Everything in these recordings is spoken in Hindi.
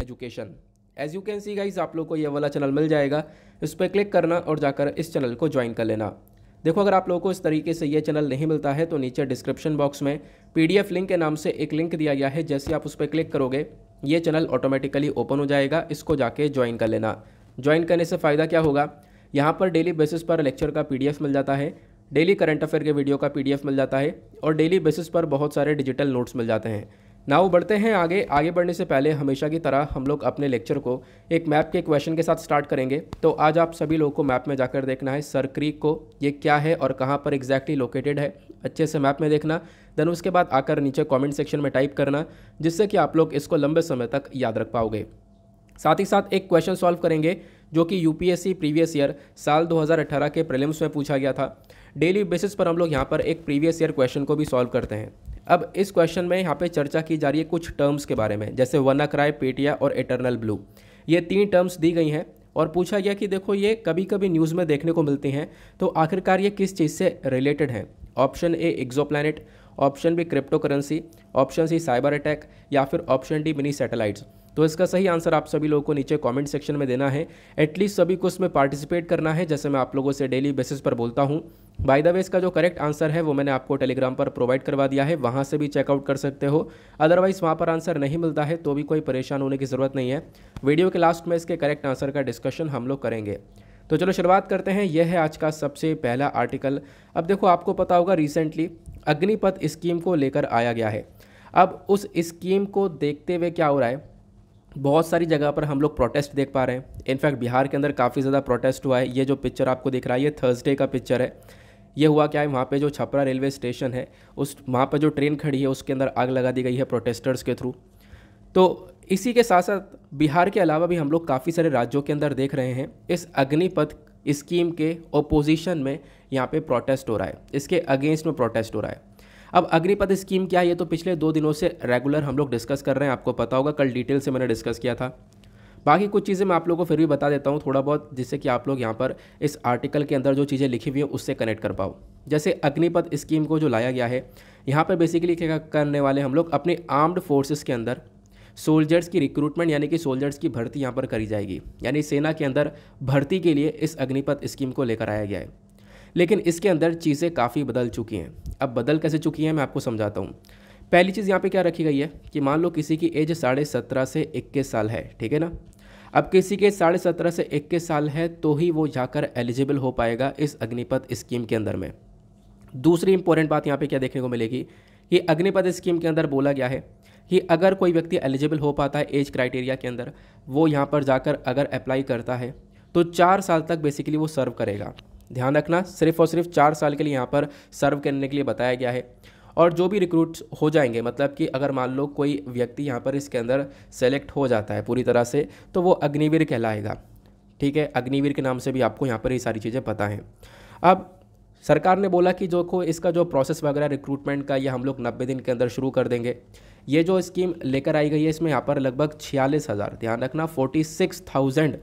Education. As you can see guys, आप लोग को ये वाला चैनल मिल जाएगा, इस पर क्लिक करना और जाकर इस चैनल को ज्वाइन कर लेना। देखो, अगर आप लोगों को इस तरीके से ये चैनल नहीं मिलता है तो नीचे डिस्क्रिप्शन बॉक्स में PDF लिंक के नाम से एक लिंक दिया गया है। जैसे आप उस पर क्लिक करोगे ये चैनल ऑटोमेटिकली ओपन हो जाएगा, इसको जाके ज्वाइन कर लेना। ज्वाइन करने से फ़ायदा क्या होगा, यहाँ पर डेली बेसिस पर लेक्चर का PDF मिल जाता है, डेली करंट अफेयर के वीडियो का PDF मिल जाता है और डेली बेसिस पर बहुत सारे डिजिटल नोट्स मिल जाते हैं। नाउ बढ़ते हैं आगे बढ़ने से पहले हमेशा की तरह हम लोग अपने लेक्चर को एक मैप के क्वेश्चन के साथ स्टार्ट करेंगे। तो आज आप सभी लोगों को मैप में जाकर देखना है सर क्रीक को, ये क्या है और कहाँ पर एग्जैक्टली लोकेटेड है, अच्छे से मैप में देखना। देन उसके बाद आकर नीचे कमेंट सेक्शन में टाइप करना, जिससे कि आप लोग इसको लंबे समय तक याद रख पाओगे। साथ ही साथ एक क्वेश्चन सॉल्व करेंगे जो कि UPSC प्रीवियस ईयर साल 2018 के प्रीलिम्स में पूछा गया था। डेली बेसिस पर हम लोग यहाँ पर एक प्रीवियस ईयर क्वेश्चन को भी सॉल्व करते हैं। अब इस क्वेश्चन में यहाँ पे चर्चा की जा रही है कुछ टर्म्स के बारे में, जैसे WannaCry, पेटिया और इटर्नल ब्लू। ये 3 टर्म्स दी गई हैं और पूछा गया कि देखो ये कभी कभी न्यूज़ में देखने को मिलती हैं, तो आखिरकार ये किस चीज़ से रिलेटेड है। Option A exoplanet, option B crypto currency, option C cyber attack या फिर ऑप्शन डी मिनी सैटेलाइट्स। तो इसका सही आंसर आप सभी लोगों को नीचे कमेंट सेक्शन में देना है। एटलीस्ट सभी को इसमें पार्टिसिपेट करना है, जैसे मैं आप लोगों से डेली बेसिस पर बोलता हूँ। बाय द वे, इसका जो करेक्ट आंसर है वो मैंने आपको टेलीग्राम पर प्रोवाइड करवा दिया है, वहाँ से भी चेकआउट कर सकते हो। अदरवाइज वहाँ पर आंसर नहीं मिलता है तो भी कोई परेशान होने की ज़रूरत नहीं है। वीडियो के लास्ट में इसके करेक्ट आंसर का डिस्कशन हम लोग करेंगे। तो चलो शुरुआत करते हैं। यह है आज का सबसे पहला आर्टिकल। अब देखो, आपको पता होगा रिसेंटली अग्निपथ स्कीम को लेकर आया गया है। अब उस स्कीम को देखते हुए क्या हो रहा है, बहुत सारी जगह पर हम लोग प्रोटेस्ट देख पा रहे हैं। इनफैक्ट बिहार के अंदर काफ़ी ज़्यादा प्रोटेस्ट हुआ है। ये जो पिक्चर आपको दिख रहा है ये थर्सडे का पिक्चर है। ये हुआ क्या है, वहाँ पे जो छपरा रेलवे स्टेशन है वहाँ पर जो ट्रेन खड़ी है उसके अंदर आग लगा दी गई है प्रोटेस्टर्स के थ्रू। तो इसी के साथ साथ बिहार के अलावा भी हम लोग काफ़ी सारे राज्यों के अंदर देख रहे हैं इस अग्निपथ स्कीम के ओपोजिशन में यहाँ पे प्रोटेस्ट हो रहा है, इसके अगेंस्ट में प्रोटेस्ट हो रहा है। अब अग्निपथ स्कीम क्या है, ये तो पिछले 2 दिनों से रेगुलर हम लोग डिस्कस कर रहे हैं, आपको पता होगा, कल डिटेल से मैंने डिस्कस किया था। बाकी कुछ चीज़ें मैं आप लोगों को फिर भी बता देता हूँ थोड़ा बहुत, जिससे कि आप लोग यहाँ पर इस आर्टिकल के अंदर जो चीज़ें लिखी हुई है उससे कनेक्ट कर पाओ। जैसे अग्निपथ स्कीम को जो लाया गया है, यहाँ पर बेसिकली क्या करने वाले हम लोग, अपने आर्म्ड फोर्सेस के अंदर सोल्जर्स की रिक्रूटमेंट यानी कि सोल्जर्स की भर्ती यहाँ पर करी जाएगी, यानी सेना के अंदर भर्ती के लिए इस अग्निपथ स्कीम को लेकर आया गया है। लेकिन इसके अंदर चीज़ें काफ़ी बदल चुकी हैं। अब बदल कैसे चुकी हैं मैं आपको समझाता हूँ। पहली चीज़ यहाँ पे क्या रखी गई है कि मान लो किसी की एज 17.5 से 21 साल है, ठीक है ना। अब किसी के 17.5 से 21 साल है तो ही वो जाकर एलिजिबल हो पाएगा इस अग्निपथ स्कीम के अंदर में। दूसरी इंपॉर्टेंट बात यहाँ पे क्या देखने को मिलेगी कि अग्निपथ स्कीम के अंदर बोला गया है कि अगर कोई व्यक्ति एलिजिबल हो पाता है एज क्राइटेरिया के अंदर, वो यहाँ पर जाकर अगर अप्लाई करता है तो 4 साल तक बेसिकली वो सर्व करेगा। ध्यान रखना, सिर्फ और सिर्फ 4 साल के लिए यहाँ पर सर्व करने के लिए बताया गया है। और जो भी रिक्रूट हो जाएंगे, मतलब कि अगर मान लो कोई व्यक्ति यहाँ पर इसके अंदर सेलेक्ट हो जाता है पूरी तरह से, तो वो अग्निवीर कहलाएगा, ठीक है। अग्निवीर के नाम से भी आपको यहाँ पर ये सारी चीज़ें पता हैं। अब सरकार ने बोला कि जो को इसका जो प्रोसेस वगैरह रिक्रूटमेंट का, ये हम लोग 90 दिन के अंदर शुरू कर देंगे। ये जो स्कीम लेकर आई गई है इसमें यहाँ पर लगभग 46,000, ध्यान रखना 46,000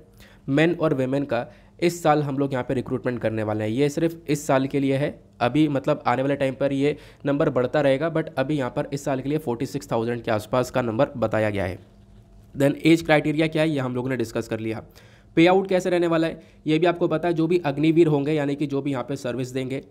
मेन और वेमेन का इस साल हम लोग यहाँ पे रिक्रूटमेंट करने वाले हैं। ये सिर्फ इस साल के लिए है, अभी मतलब आने वाले टाइम पर ये नंबर बढ़ता रहेगा, बट अभी यहाँ पर इस साल के लिए 46,000 के आसपास का नंबर बताया गया है। देन एज क्राइटेरिया क्या है ये हम लोगों ने डिस्कस कर लिया। पे आउट कैसे रहने वाला है ये भी आपको पता है। जो भी अग्निवीर होंगे यानी कि जो भी यहाँ पर सर्विस देंगे,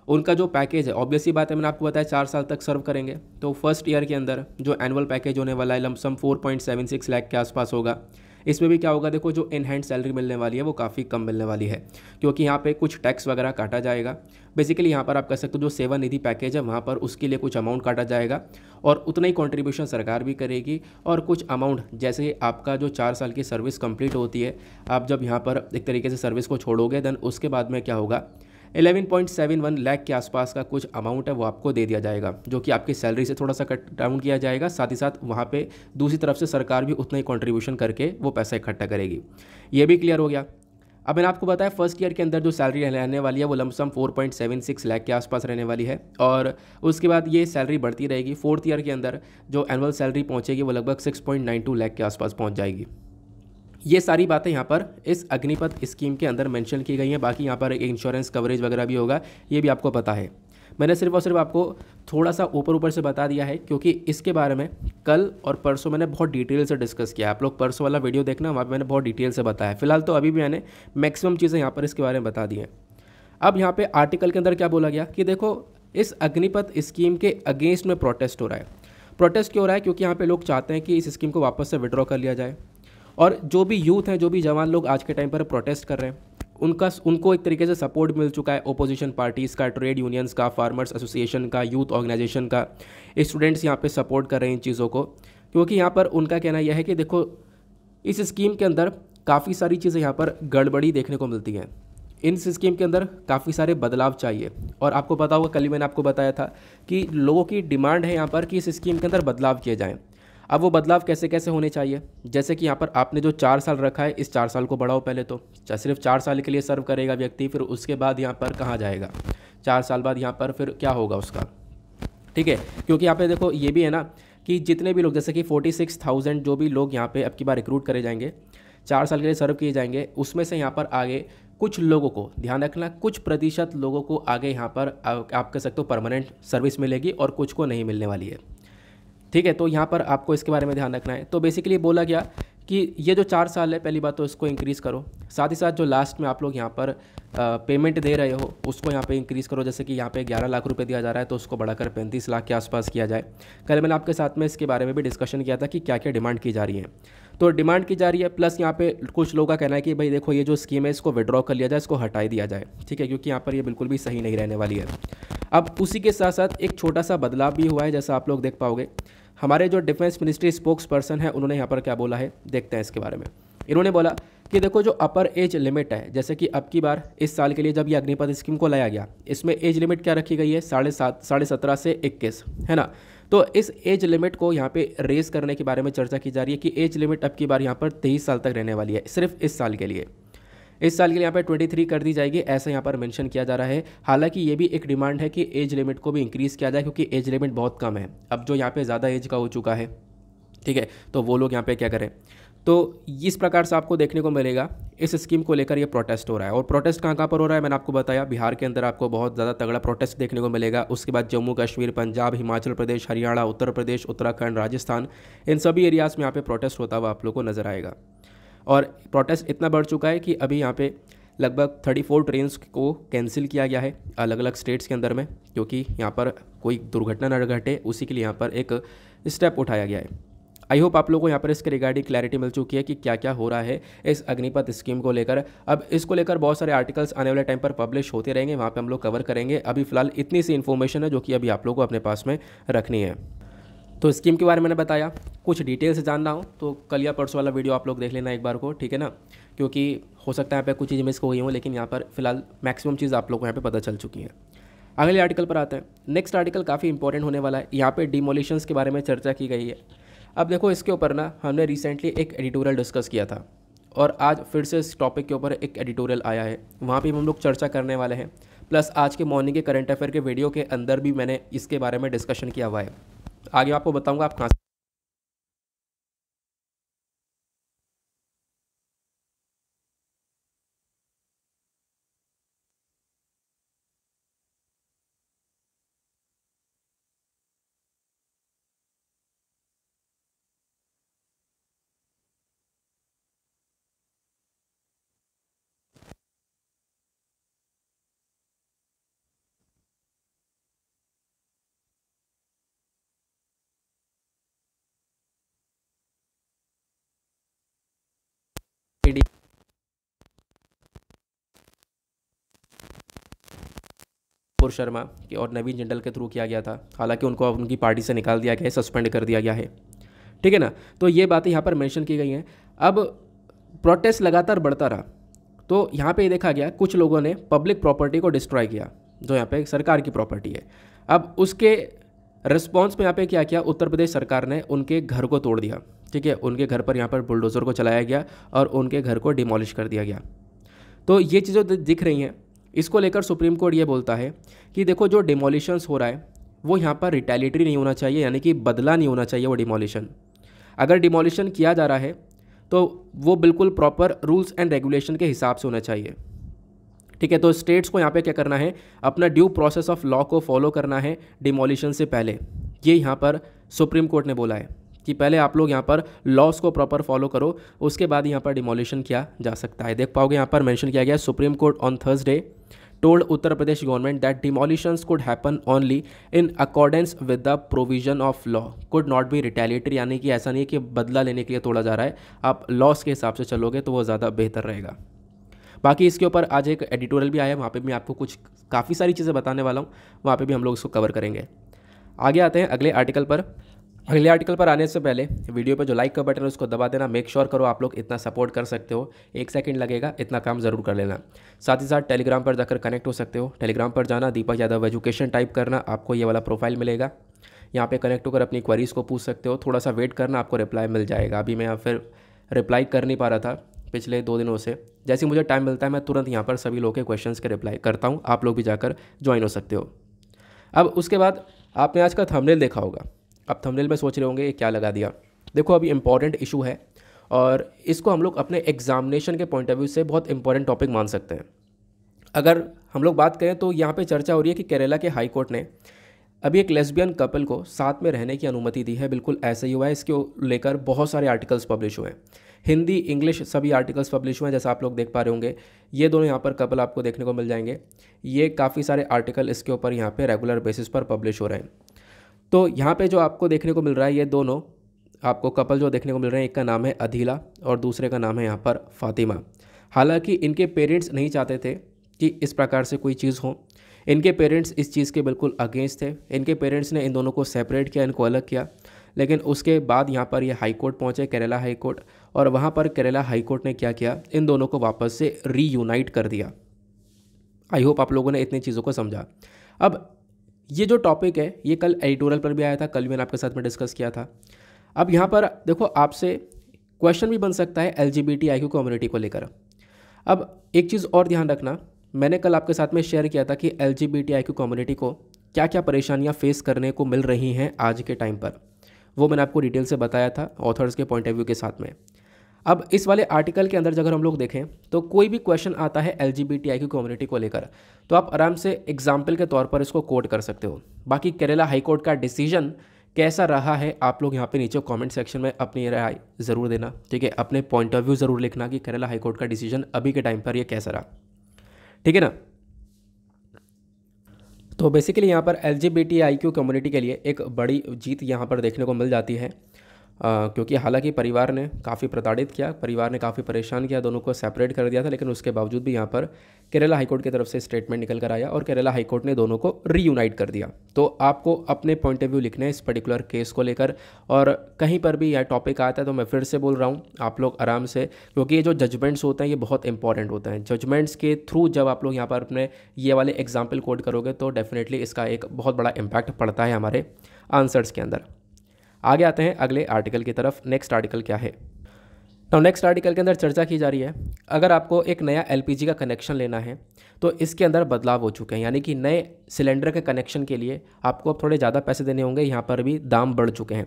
उनका जो पैकेज है, ऑब्वियसली बात है, मैंने आपको बताया 4 साल तक सर्व करेंगे, तो फर्स्ट ईयर के अंदर जो एनुअल पैकेज होने वाला है लमसम 4.76 लाख के आसपास होगा। इसमें भी क्या होगा, देखो जो इन हैंड सैलरी मिलने वाली है वो काफ़ी कम मिलने वाली है, क्योंकि यहाँ पे कुछ टैक्स वगैरह काटा जाएगा। बेसिकली यहाँ पर आप कह सकते हो जो सेवा निधि पैकेज है वहाँ पर उसके लिए कुछ अमाउंट काटा जाएगा और उतना ही कंट्रीब्यूशन सरकार भी करेगी। और कुछ अमाउंट जैसे आपका जो 4 साल की सर्विस कंप्लीट होती है, आप जब यहाँ पर एक तरीके से सर्विस को छोड़ोगे, देन उसके बाद में क्या होगा, 11.71 लाख के आसपास का कुछ अमाउंट है वो आपको दे दिया जाएगा, जो कि आपकी सैलरी से थोड़ा सा कट डाउन किया जाएगा। साथ ही साथ वहाँ पे दूसरी तरफ से सरकार भी उतना ही कंट्रीब्यूशन करके वो पैसा इकट्ठा करेगी। ये भी क्लियर हो गया। अब मैंने आपको बताया फर्स्ट ईयर के अंदर जो सैलरी रहने वाली है वो लमसम 4.76 लाख के आसपास रहने वाली है, और उसके बाद ये सैलरी बढ़ती रहेगी। फोर्थ ईयर के अंदर जो एनुअल सैलरी पहुँचेगी वो लगभग 6.92 लाख के आसपास पहुँच जाएगी। ये सारी बातें यहाँ पर इस अग्निपथ स्कीम के अंदर मेंशन की गई हैं। बाकी यहाँ पर इंश्योरेंस कवरेज वगैरह भी होगा, ये भी आपको पता है। मैंने सिर्फ और सिर्फ आपको थोड़ा सा ऊपर ऊपर से बता दिया है, क्योंकि इसके बारे में कल और परसों मैंने बहुत डिटेल से डिस्कस किया। आप लोग परसों वाला वीडियो देखना, वहाँ पे मैंने बहुत डिटेल से बताया। फिलहाल तो अभी भी मैंने मैक्सिमम चीज़ें यहाँ पर इसके बारे में बता दी हैं। अब यहाँ पे आर्टिकल के अंदर क्या बोला गया कि देखो इस अग्निपथ स्कीम के अगेंस्ट में प्रोटेस्ट हो रहा है। प्रोटेस्ट क्यों हो रहा है? क्योंकि यहाँ पे लोग चाहते हैं कि इस स्कीम को वापस से विड्रॉ कर लिया जाए। और जो भी यूथ हैं, जो भी जवान लोग आज के टाइम पर प्रोटेस्ट कर रहे हैं, उनको एक तरीके से सपोर्ट मिल चुका है ओपोजिशन पार्टीज़ का, ट्रेड यूनियंस का, फार्मर्स एसोसिएशन का, यूथ ऑर्गेनाइजेशन का। स्टूडेंट्स यहाँ पे सपोर्ट कर रहे हैं इन चीज़ों को, क्योंकि यहाँ पर उनका कहना यह है कि देखो इस स्कीम के अंदर काफ़ी सारी चीज़ें यहाँ पर गड़बड़ी देखने को मिलती हैं। इन स्कीम के अंदर काफ़ी सारे बदलाव चाहिए। और आपको पता होगा, कल ही मैंने आपको बताया था कि लोगों की डिमांड है यहाँ पर कि इस स्कीम के अंदर बदलाव किए जाएँ। अब वो बदलाव कैसे कैसे होने चाहिए? जैसे कि यहाँ पर आपने जो 4 साल रखा है, इस 4 साल को बढ़ाओ। पहले तो सिर्फ 4 साल के लिए सर्व करेगा व्यक्ति, फिर उसके बाद यहाँ पर कहाँ जाएगा? 4 साल बाद यहाँ पर फिर क्या होगा उसका? ठीक है, क्योंकि यहाँ पे देखो ये भी है ना कि जितने भी लोग, जैसे कि 46,000 जो भी लोग यहाँ पे अब की बार रिक्रूट करे जाएंगे, 4 साल के लिए सर्व किए जाएंगे, उसमें से यहाँ पर आगे कुछ लोगों को, ध्यान रखना, कुछ प्रतिशत लोगों को आगे यहाँ पर आप कह सकते हो परमानेंट सर्विस मिलेगी और कुछ को नहीं मिलने वाली है। ठीक है, तो यहाँ पर आपको इसके बारे में ध्यान रखना है। तो बेसिकली बोला गया कि ये जो 4 साल है, पहली बात तो इसको इंक्रीज़ करो। साथ ही साथ जो लास्ट में आप लोग यहाँ पर पेमेंट दे रहे हो उसको यहाँ पे इंक्रीज़ करो। जैसे कि यहाँ पे 11 लाख रुपए दिया जा रहा है, तो उसको बढ़ाकर 35 लाख के आसपास किया जाए। कल मैंने आपके साथ में इसके बारे में भी डिस्कशन किया था कि क्या क्या डिमांड की जा रही है। तो डिमांड की जा रही है, प्लस यहाँ पे कुछ लोगों का कहना है कि भाई देखो ये जो स्कीम है इसको विड्रॉ कर लिया जाए, इसको हटा दिया जाए। ठीक है, क्योंकि यहाँ पर ये बिल्कुल भी सही नहीं रहने वाली है। अब उसी के साथ साथ एक छोटा सा बदलाव भी हुआ है, जैसा आप लोग देख पाओगे। हमारे जो डिफेंस मिनिस्ट्री स्पोक्स पर्सन है, उन्होंने यहाँ पर क्या बोला है, देखते हैं इसके बारे में। इन्होंने बोला कि देखो जो अपर एज लिमिट है, जैसे कि अब की बार इस साल के लिए जब ये अग्निपथ स्कीम को लाया गया, इसमें एज लिमिट क्या रखी गई है? 17.5 से 21, है ना। तो इस एज लिमिट को यहाँ पे रेस करने के बारे में चर्चा की जा रही है कि एज लिमिट अब की बार यहाँ पर 23 साल तक रहने वाली है, सिर्फ इस साल के लिए। इस साल के लिए यहाँ पे 23 कर दी जाएगी, ऐसा यहाँ पर मेंशन किया जा रहा है। हालांकि ये भी एक डिमांड है कि एज लिमिट को भी इंक्रीज़ किया जाए, क्योंकि एज लिमिट बहुत कम है। अब जो यहाँ पे ज़्यादा एज का हो चुका है, ठीक है, तो वो लोग यहाँ पे क्या करें। तो इस प्रकार से आपको देखने को मिलेगा इस स्कीम को लेकर ये प्रोटेस्ट हो रहा है। और प्रोटेस्ट कहाँ कहाँ पर हो रहा है मैंने आपको बताया। बिहार के अंदर आपको बहुत ज़्यादा तगड़ा प्रोटेस्ट देखने को मिलेगा। उसके बाद जम्मू कश्मीर, पंजाब, हिमाचल प्रदेश, हरियाणा, उत्तर प्रदेश, उत्तराखंड, राजस्थान, इन सभी एरियाज़ में यहाँ पे प्रोटेस्ट होता हुआ आप लोग को नज़र आएगा। और प्रोटेस्ट इतना बढ़ चुका है कि अभी यहाँ पे लगभग 34 ट्रेन्स को कैंसिल किया गया है अलग अलग स्टेट्स के अंदर में, क्योंकि यहाँ पर कोई दुर्घटना न घटे, उसी के लिए यहाँ पर एक स्टेप उठाया गया है। आई होप आप लोगों को यहाँ पर इसके रिगार्डिंग क्लैरिटी मिल चुकी है कि क्या क्या हो रहा है इस अग्निपथ स्कीम को लेकर। अब इसको लेकर बहुत सारे आर्टिकल्स आने वाले टाइम पर पब्लिश होते रहेंगे, वहाँ पे हम लोग कवर करेंगे। अभी फिलहाल इतनी सी इन्फॉर्मेशन है जो कि अभी आप लोगों को अपने पास में रखनी है। तो स्कीम के बारे में मैंने बताया, कुछ डिटेल से जानना हो तो कल या परसों वाला वीडियो आप लोग देख लेना एक बार को, ठीक है ना, क्योंकि हो सकता है यहाँ पे कुछ चीज़ें मिस हो गई हों, लेकिन यहाँ पर फिलहाल मैक्सिमम चीज़ आप लोग को यहाँ पे पता चल चुकी है। अगले आर्टिकल पर आते हैं। नेक्स्ट आर्टिकल काफ़ी इंपॉर्टेंट होने वाला है। यहाँ पे डिमोलिशंस के बारे में चर्चा की गई है। अब देखो इसके ऊपर ना हमने रिसेंटली एक एडिटोरियल डिस्कस किया था, और आज फिर से इस टॉपिक के ऊपर एक एडिटोरियल आया है, वहाँ पे हम लोग चर्चा करने वाले हैं। प्लस आज के मॉर्निंग के करंट अफेयर के वीडियो के अंदर भी मैंने इसके बारे में डिस्कशन किया हुआ है। आगे आपको बताऊँगा आप कहाँ से। कपूर शर्मा की और नवीन जिंदल के थ्रू किया गया था। हालांकि उनको उनकी पार्टी से निकाल दिया गया है, सस्पेंड कर दिया गया है, ठीक है ना। तो ये बातें यहाँ पर मेंशन की गई हैं। अब प्रोटेस्ट लगातार बढ़ता रहा, तो यहाँ पे देखा गया कुछ लोगों ने पब्लिक प्रॉपर्टी को डिस्ट्रॉय किया, जो यहाँ पे सरकार की प्रॉपर्टी है। अब उसके रिस्पॉन्स में यहाँ पे क्या किया, उत्तर प्रदेश सरकार ने उनके घर को तोड़ दिया, ठीक है। उनके घर पर यहाँ पर बुलडोज़र को चलाया गया और उनके घर को डिमोलिश कर दिया गया। तो ये चीज़ें दिख रही हैं। इसको लेकर सुप्रीम कोर्ट ये बोलता है कि देखो जो डिमोलिशंस हो रहा है वो यहाँ पर रिटेलिटरी नहीं होना चाहिए, यानी कि बदला नहीं होना चाहिए वो डिमोलिशन। अगर डिमोलिशन किया जा रहा है तो वो बिल्कुल प्रॉपर रूल्स एंड रेगुलेशन के हिसाब से होना चाहिए, ठीक है, तो स्टेट्स को यहाँ पे क्या करना है, अपना ड्यू प्रोसेस ऑफ लॉ को फॉलो करना है डिमोलिशन से पहले। ये यहाँ पर सुप्रीम कोर्ट ने बोला है कि पहले आप लोग यहाँ पर लॉस को प्रॉपर फॉलो करो, उसके बाद यहाँ पर डिमोलिशन किया जा सकता है। देख पाओगे यहाँ पर मेंशन किया गया, supreme court on Thursday told Uttar Pradesh government that demolitions could happen only in accordance with the provision of law, could not be retaliatory, यानी कि ऐसा नहीं है कि बदला लेने के लिए तोड़ा जा रहा है, आप लॉस के हिसाब से चलोगे तो वो ज़्यादा बेहतर रहेगा। बाकी इसके ऊपर आज एक एडिटोरियल भी आया है, वहाँ पे मैं आपको कुछ काफ़ी सारी चीज़ें बताने वाला हूँ, वहाँ पे भी हम लोग इसको कवर करेंगे। आगे आते हैं अगले आर्टिकल पर। अगले आर्टिकल पर आने से पहले वीडियो पर जो लाइक का बटन है उसको दबा देना, मेक श्योर करो आप लोग इतना सपोर्ट कर सकते हो, 1 सेकंड लगेगा, इतना काम ज़रूर कर लेना। साथ ही साथ टेलीग्राम पर जाकर कनेक्ट हो सकते हो, टेलीग्राम पर जाना, दीपक यादव एजुकेशन टाइप करना, आपको ये वाला प्रोफाइल मिलेगा, यहाँ पे कनेक्ट होकर अपनी क्वेरीज़ को पूछ सकते हो, थोड़ा सा वेट करना, आपको रिप्लाई मिल जाएगा। अभी मैं फिर रिप्लाई कर नहीं पा रहा था पिछले 2 दिनों से, जैसे मुझे टाइम मिलता है मैं तुरंत यहाँ पर सभी लोगों के क्वेश्चंस के रिप्लाई करता हूँ, आप लोग भी जाकर ज्वाइन हो सकते हो। अब उसके बाद आपने आज का थंबनेल देखा होगा, अब थंबनेल में सोच रहे होंगे ये क्या लगा दिया। देखो अभी इंपॉर्टेंट इशू है और इसको हम लोग अपने एग्जामिनेशन के पॉइंट ऑफ व्यू से बहुत इंपॉर्टेंट टॉपिक मान सकते हैं। अगर हम लोग बात करें तो यहाँ पे चर्चा हो रही है कि केरला के हाई कोर्ट ने अभी एक लेस्बियन कपल को साथ में रहने की अनुमति दी है, बिल्कुल ऐसे ही हुआ है। इसके लेकर बहुत सारे आर्टिकल्स पब्लिश हुए हैं, हिंदी इंग्लिश सभी आर्टिकल्स पब्लिश हुए हैं, जैसा आप लोग देख पा रहे होंगे। ये दोनों यहाँ पर कपल आपको देखने को मिल जाएंगे, ये काफ़ी सारे आर्टिकल इसके ऊपर यहाँ पे रेगुलर बेसिस पर पब्लिश हो रहे हैं। तो यहाँ पे जो आपको देखने को मिल रहा है, ये दोनों आपको कपल जो देखने को मिल रहे हैं, एक का नाम है अदीला और दूसरे का नाम है यहाँ पर फातिमा। हालांकि इनके पेरेंट्स नहीं चाहते थे कि इस प्रकार से कोई चीज़ हो, इनके पेरेंट्स इस चीज़ के बिल्कुल अगेंस्ट थे, इनके पेरेंट्स ने इन दोनों को सेपरेट किया, इनको अलग किया। लेकिन उसके बाद यहाँ पर ये हाई कोर्ट पहुँचे, केरला हाई कोर्ट, और वहाँ पर केरला हाई कोर्ट ने क्या किया, इन दोनों को वापस से रीयूनाइट कर दिया। आई होप आप लोगों ने इतनी चीज़ों को समझा। अब ये जो टॉपिक है ये कल एडिटोरियल पर भी आया था, कल मैंने आपके साथ में डिस्कस किया था। अब यहाँ पर देखो आपसे क्वेश्चन भी बन सकता है LGBTIQ कम्युनिटी को लेकर। अब एक चीज़ और ध्यान रखना, मैंने कल आपके साथ में शेयर किया था कि LGBTIQ कम्युनिटी को क्या क्या परेशानियाँ फेस करने को मिल रही हैं आज के टाइम पर, वो मैंने आपको डिटेल से बताया था ऑथर्स के पॉइंट ऑफ व्यू के साथ में। अब इस वाले आर्टिकल के अंदर अगर हम लोग देखें तो कोई भी क्वेश्चन आता है LGBTIQ कम्युनिटी को लेकर तो आप आराम से एग्जाम्पल के तौर पर इसको कोट कर सकते हो। बाकी केरला हाई कोर्ट का डिसीजन कैसा रहा है आप लोग यहाँ पे नीचे कमेंट सेक्शन में अपनी राय ज़रूर देना, ठीक है, अपने पॉइंट ऑफ व्यू ज़रूर लिखना कि केरला हाई कोर्ट का डिसीजन अभी के टाइम पर ये कैसा रहा, ठीक है ना। तो बेसिकली यहाँ पर LGBTIQ कम्युनिटी के लिए एक बड़ी जीत यहाँ पर देखने को मिल जाती है, क्योंकि हालांकि परिवार ने काफ़ी प्रताड़ित किया, परिवार ने काफ़ी परेशान किया, दोनों को सेपरेट कर दिया था, लेकिन उसके बावजूद भी यहाँ पर केरला हाईकोर्ट की तरफ से स्टेटमेंट निकल कर आया और केरला हाईकोर्ट ने दोनों को रीयूनाइट कर दिया। तो आपको अपने पॉइंट ऑफ व्यू लिखने हैं इस पर्टिकुलर केस को लेकर, और कहीं पर भी यह टॉपिक आता है तो मैं फिर से बोल रहा हूँ आप लोग आराम से, क्योंकि ये जो जजमेंट्स होते हैं ये बहुत इंपॉर्टेंट होते हैं। जजमेंट्स के थ्रू जब आप लोग यहाँ पर अपने ये वाले एग्जाम्पल कोड करोगे तो डेफिनेटली इसका एक बहुत बड़ा इम्पैक्ट पड़ता है हमारे आंसर्स के अंदर। आगे आते हैं अगले आर्टिकल की तरफ। नेक्स्ट आर्टिकल क्या है, तो नेक्स्ट आर्टिकल के अंदर चर्चा की जा रही है, अगर आपको एक नया LPG का कनेक्शन लेना है तो इसके अंदर बदलाव हो चुके हैं, यानी कि नए सिलेंडर के कनेक्शन के लिए आपको अब थोड़े ज़्यादा पैसे देने होंगे। यहाँ पर भी दाम बढ़ चुके हैं,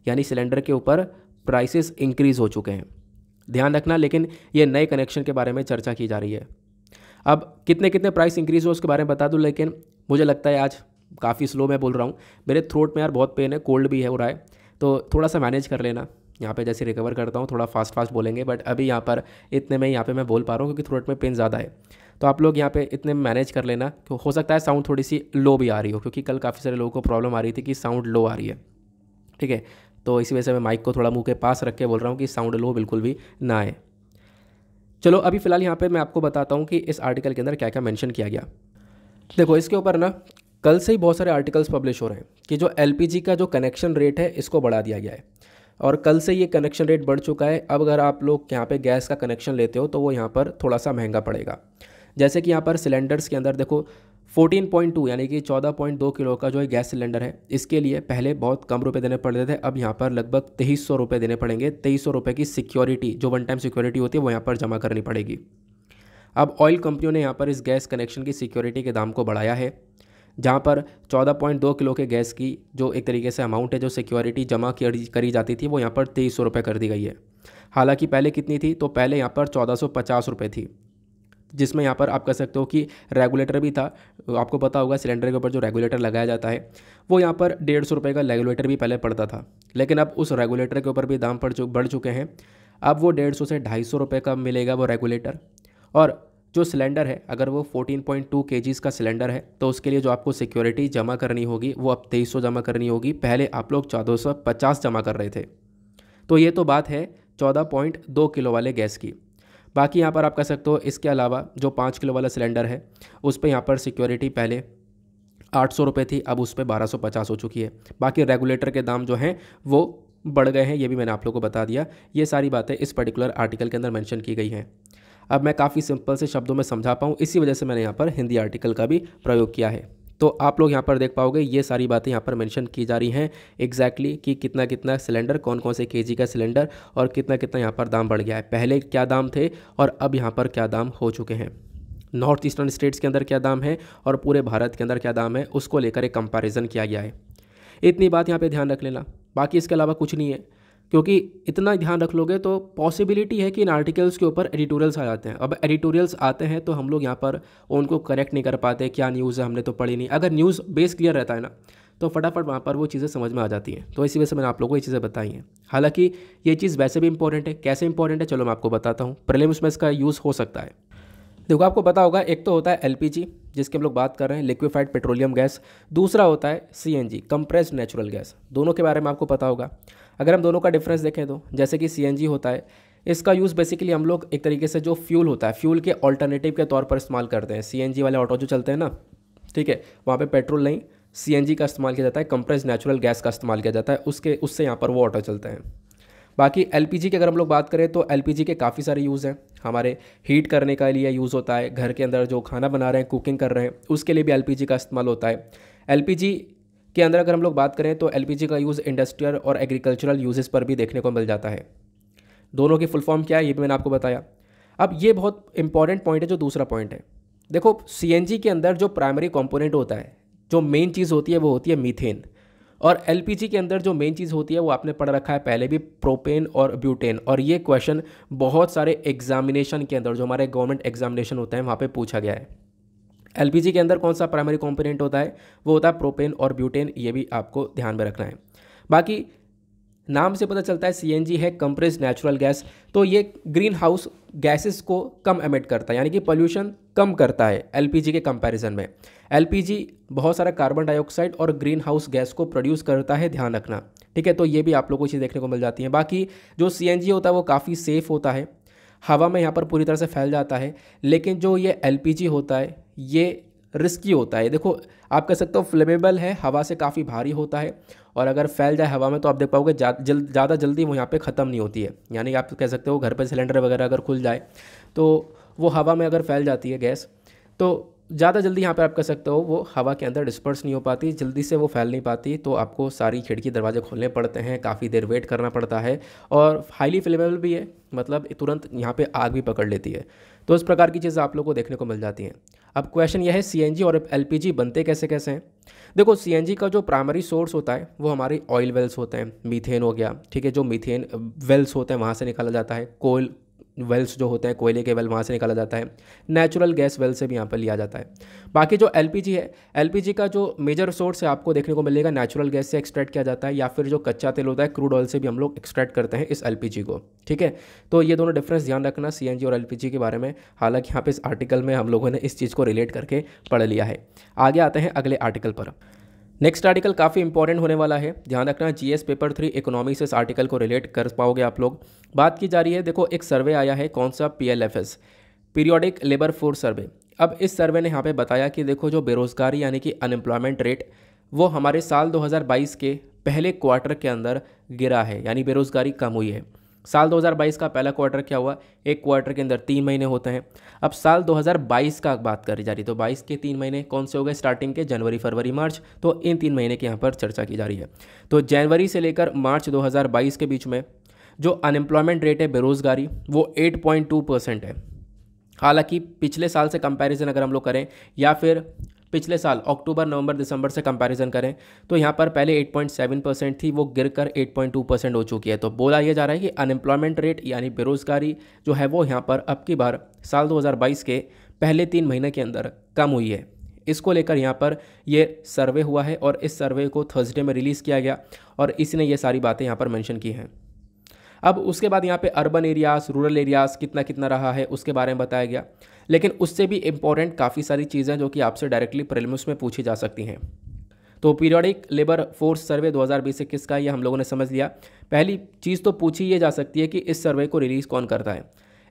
यानी सिलेंडर के ऊपर प्राइसेस इंक्रीज़ हो चुके हैं, ध्यान रखना। लेकिन ये नए कनेक्शन के बारे में चर्चा की जा रही है। अब कितने कितने प्राइस इंक्रीज़ हो उसके बारे में बता दूँ, लेकिन मुझे लगता है आज काफ़ी स्लो मैं बोल रहा हूँ, मेरे थ्रोट में यार बहुत पेन है, कोल्ड भी है हो रहा है, तो थोड़ा सा मैनेज कर लेना। यहाँ पे जैसे रिकवर करता हूँ थोड़ा फास्ट बोलेंगे, बट अभी यहाँ पर इतने में यहाँ पे मैं बोल पा रहा हूँ क्योंकि थ्रोट में पेन ज़्यादा है। तो आप लोग यहाँ पे इतने मैनेज कर लेना, तो हो सकता है साउंड थोड़ी सी लो भी आ रही हो, क्योंकि कल काफ़ी सारे लोगों को प्रॉब्लम आ रही थी कि साउंड लो आ रही है, ठीक है। तो इसी वजह से मैं माइक को थोड़ा मुँह के पास रख के बोल रहा हूँ कि साउंड लो बिल्कुल भी ना आए। चलो अभी फ़िलहाल यहाँ पर मैं आपको बताता हूँ कि इस आर्टिकल के अंदर क्या क्या मैंशन किया गया। देखो इसके ऊपर ना कल से ही बहुत सारे आर्टिकल्स पब्लिश हो रहे हैं कि जो LPG का जो कनेक्शन रेट है इसको बढ़ा दिया गया है, और कल से ये कनेक्शन रेट बढ़ चुका है। अब अगर आप लोग यहाँ पे गैस का कनेक्शन लेते हो तो वो यहाँ पर थोड़ा सा महंगा पड़ेगा। जैसे कि यहाँ पर सिलेंडर्स के अंदर देखो 14.2 यानी कि 14.2 किलो का जो है गैस सिलेंडर है, इसके लिए पहले बहुत कम रुपए देने पड़ते थे, अब यहाँ पर लगभग 2300 रुपये देने पड़ेंगे। 2300 रुपये की सिक्योरिटी जो वन टाइम सिक्योरिटी होती है वो यहाँ पर जमा करनी पड़ेगी। अब ऑयल कंपनियों ने यहाँ पर इस गैस कनेक्शन की सिक्योरिटी के दाम को बढ़ाया है, जहाँ पर 14.2 किलो के गैस की जो एक तरीके से अमाउंट है जो सिक्योरिटी जमा करी जाती थी वो यहाँ पर 2300 रुपये कर दी गई है। हालांकि पहले कितनी थी, तो पहले यहाँ पर 1450 रुपये थी, जिसमें यहाँ पर आप कह सकते हो कि रेगुलेटर भी था। आपको पता होगा सिलेंडर के ऊपर जो रेगुलेटर लगाया जाता है वो यहाँ पर 150 रुपये का रेगुलेटर भी पहले पड़ता था, लेकिन अब उस रेगुलेटर के ऊपर भी दाम बढ़ चुके हैं। अब वो 150 से 250 रुपये का मिलेगा वो रेगुलेटर। और जो सिलेंडर है, अगर वो 14.2 kgs का सिलेंडर है तो उसके लिए जो आपको सिक्योरिटी जमा करनी होगी वो अब 2300 जमा करनी होगी। पहले आप लोग 1450 जमा कर रहे थे। तो ये तो बात है 14.2 किलो वाले गैस की। बाकी यहाँ पर आप कह सकते हो इसके अलावा जो 5 किलो वाला सिलेंडर है उस पर यहाँ पर सिक्योरिटी पहले 800 रुपये थी, अब उस पर 1250 हो चुकी है। बाकी रेगुलेटर के दाम जो हैं वो बढ़ गए हैं, ये भी मैंने आप लोगों को बता दिया। ये सारी बातें इस पर्टिकुलर आर्टिकल के अंदर मेंशन की गई हैं। अब मैं काफ़ी सिंपल से शब्दों में समझा पाऊँ, इसी वजह से मैंने यहाँ पर हिंदी आर्टिकल का भी प्रयोग किया है। तो आप लोग यहाँ पर देख पाओगे ये सारी बातें यहाँ पर मेंशन की जा रही हैं एग्जैक्टली कि कितना कितना सिलेंडर, कौन कौन से केजी का सिलेंडर और कितना कितना यहाँ पर दाम बढ़ गया है। पहले क्या दाम थे और अब यहाँ पर क्या दाम हो चुके हैं। नॉर्थ ईस्टर्न स्टेट्स के अंदर क्या दाम है और पूरे भारत के अंदर क्या दाम है, उसको लेकर एक कंपैरिजन किया गया है। इतनी बात यहाँ पे ध्यान रख लेना, बाकी इसके अलावा कुछ नहीं है, क्योंकि इतना ध्यान रख लोगे तो पॉसिबिलिटी है कि इन आर्टिकल्स के ऊपर एडिटोरियल्स आ जाते हैं। अब एडिटोरियल्स आते हैं तो हम लोग यहाँ पर उनको करेक्ट नहीं कर पाते, क्या न्यूज़ है हमने तो पढ़ी नहीं। अगर न्यूज़ बेस क्लियर रहता है ना तो फटाफट वहाँ पर वो चीज़ें समझ में आ जाती हैं। तो इसी वजह से मैंने आप लोगों को ये चीज़ें बताई हैं। हालांकि ये चीज़ वैसे भी इंपॉर्टेंट है। कैसे इंपॉर्टेंट है चलो मैं आपको बताता हूँ। प्रीलिम्स में इसका यूज़ हो सकता है। देखो आपको पता होगा, एक तो होता है एलपीजी जिसके हम लोग बात कर रहे हैं, लिक्विफाइड पेट्रोलियम गैस। दूसरा होता है सीएनजी, कंप्रेस्ड नेचुरल गैस। दोनों के बारे में आपको पता होगा। अगर हम दोनों का डिफरेंस देखें तो जैसे कि सीएनजी होता है, इसका यूज़ बेसिकली हम लोग एक तरीके से जो फ्यूल होता है, फ्यूल के ऑल्टरनेटिव के तौर पर इस्तेमाल करते हैं। सीएनजी वाले ऑटो जो चलते हैं ना, ठीक है, वहाँ पे पेट्रोल नहीं सीएनजी का इस्तेमाल किया जाता है, कंप्रेस्ड नेचुरल गैस का इस्तेमाल किया जाता है, उससे यहाँ पर वो ऑटो चलते हैं। बाकी एलपीजी की अगर हम लोग बात करें तो एलपीजी के काफ़ी सारे यूज़ हैं। हमारे हीट करने के लिए यूज़ होता है, घर के अंदर जो खाना बना रहे हैं, कुकिंग कर रहे हैं, उसके लिए भी एलपीजी का इस्तेमाल होता है। एलपीजी के अंदर अगर हम लोग बात करें तो एलपीजी का यूज़ इंडस्ट्रियल और एग्रीकल्चरल यूजेस पर भी देखने को मिल जाता है। दोनों की फुल फॉर्म क्या है ये भी मैंने आपको बताया। अब ये बहुत इंपॉर्टेंट पॉइंट है जो दूसरा पॉइंट है। देखो सीएनजी के अंदर जो प्राइमरी कंपोनेंट होता है, जो मेन चीज़ होती है वो होती है मीथेन। और एलपीजी के अंदर जो मेन चीज़ होती है वो आपने पढ़ रखा है पहले भी, प्रोपेन और ब्यूटेन। और ये क्वेश्चन बहुत सारे एग्जामिनेशन के अंदर, जो हमारे गवर्नमेंट एग्जामिनेशन होते हैं वहाँ पे पूछा गया है। एलपीजी के अंदर कौन सा प्राइमरी कंपोनेंट होता है, वो होता है प्रोपेन और ब्यूटेन। ये भी आपको ध्यान में रखना है। बाकी नाम से पता चलता है सीएनजी है कंप्रेस्ड नेचुरल गैस, तो ये ग्रीन हाउस गैसेस को कम एमिट करता है, यानी कि पोल्यूशन कम करता है एलपीजी के कंपैरिजन में। एलपीजी बहुत सारा कार्बन डाइऑक्साइड और ग्रीन हाउस गैस को प्रोड्यूस करता है, ध्यान रखना, ठीक है। तो ये भी आप लोगों को चीज़ देखने को मिल जाती है। बाकी जो सीएनजी होता है वो काफ़ी सेफ़ होता है, हवा में यहाँ पर पूरी तरह से फैल जाता है। लेकिन जो ये एलपीजी होता है ये रिस्की होता है। देखो आप कह सकते हो फ्लेमेबल है, हवा से काफ़ी भारी होता है, और अगर फैल जाए हवा में तो आप देख पाओगे ज़्यादा जल्दी वो यहाँ पे ख़त्म नहीं होती है। यानी आप कह सकते हो घर पे सिलेंडर वगैरह अगर खुल जाए तो वो हवा में अगर फैल जाती है गैस, तो ज़्यादा जल्दी यहाँ पे आप कह सकते हो वो हवा के अंदर डिस्पर्स नहीं हो पाती, जल्दी से वो फैल नहीं पाती। तो आपको सारी खिड़की दरवाजे खोलने पड़ते हैं, काफ़ी देर वेट करना पड़ता है, और हाईली फ्लेमेबल भी है, मतलब तुरंत यहाँ पे आग भी पकड़ लेती है। तो इस प्रकार की चीज़ें आप लोग को देखने को मिल जाती हैं। अब क्वेश्चन यह है सीएनजी और एलपीजी बनते कैसे कैसे हैं। देखो सीएनजी का जो प्राइमरी सोर्स होता है वो हमारी ऑयल वेल्स होते हैं, मीथेन हो गया, ठीक है, जो मीथेन वेल्स होते हैं वहाँ से निकाला जाता है। कोल वेल्स जो होते हैं, कोयले के वेल, वहाँ से निकाला जाता है। नेचुरल गैस वेल से भी यहाँ पर लिया जाता है। बाकी जो एलपीजी है, एलपीजी का जो मेजर सोर्स है आपको देखने को मिलेगा नेचुरल गैस से एक्सट्रैक्ट किया जाता है, या फिर जो कच्चा तेल होता है क्रूड ऑयल से भी हम लोग एक्सट्रैक्ट करते हैं इस एलपीजी को, ठीक है। तो ये दोनों डिफरेंस ध्यान रखना सीएनजी और एलपीजी के बारे में। हालांकि यहाँ पे इस आर्टिकल में हम लोगों ने इस चीज़ को रिलेट करके पढ़ लिया है। आगे आते हैं अगले आर्टिकल पर। नेक्स्ट आर्टिकल काफ़ी इंपॉर्टेंट होने वाला है, ध्यान रखना। जीएस पेपर 3 इकोनॉमी से इस आर्टिकल को रिलेट कर पाओगे आप लोग। बात की जा रही है, देखो एक सर्वे आया है, कौन सा, PLFS, periodic labour force survey. अब इस सर्वे ने यहाँ पे बताया कि देखो जो बेरोज़गारी यानी कि अनएम्प्लॉयमेंट रेट वो हमारे साल 2022 के पहले क्वार्टर के अंदर गिरा है, यानी बेरोज़गारी कम हुई है। साल 2022 का पहला क्वार्टर क्या हुआ, एक क्वार्टर के अंदर 3 महीने होते हैं। अब साल 2022 का बात करी जा रही, तो 22 के 3 महीने कौन से हो गए, स्टार्टिंग के जनवरी, फरवरी, मार्च। तो इन 3 महीने की यहाँ पर चर्चा की जा रही है। तो जनवरी से लेकर मार्च 2022 के बीच में जो अनएम्प्लॉयमेंट रेट है, बेरोज़गारी, वो 8.2% है। हालांकि पिछले साल से कंपैरिजन अगर हम लोग करें, या फिर पिछले साल अक्टूबर, नवंबर, दिसंबर से कंपैरिजन करें, तो यहाँ पर पहले 8.7% थी, वो गिरकर 8.2% हो चुकी है। तो बोला यह जा रहा है कि अनएम्प्लॉयमेंट रेट यानी बेरोज़गारी जो है वो यहाँ पर अब की बार साल 2022 के पहले 3 महीने के अंदर कम हुई है। इसको लेकर यहाँ पर ये सर्वे हुआ है और इस सर्वे को थर्सडे में रिलीज़ किया गया और इसने ये सारी बातें यहाँ पर मेंशन की हैं। अब उसके बाद यहाँ पे अर्बन एरियाज़, रूरल एरियाज़ कितना कितना रहा है उसके बारे में बताया गया, लेकिन उससे भी इम्पॉर्टेंट काफ़ी सारी चीज़ें जो कि आपसे डायरेक्टली प्रीलिम्स में पूछी जा सकती हैं। तो पीरियोडिक लेबर फोर्स सर्वे 2020-21 का ये हम लोगों ने समझ लिया। पहली चीज़ तो पूछी ये जा सकती है कि इस सर्वे को रिलीज़ कौन करता है।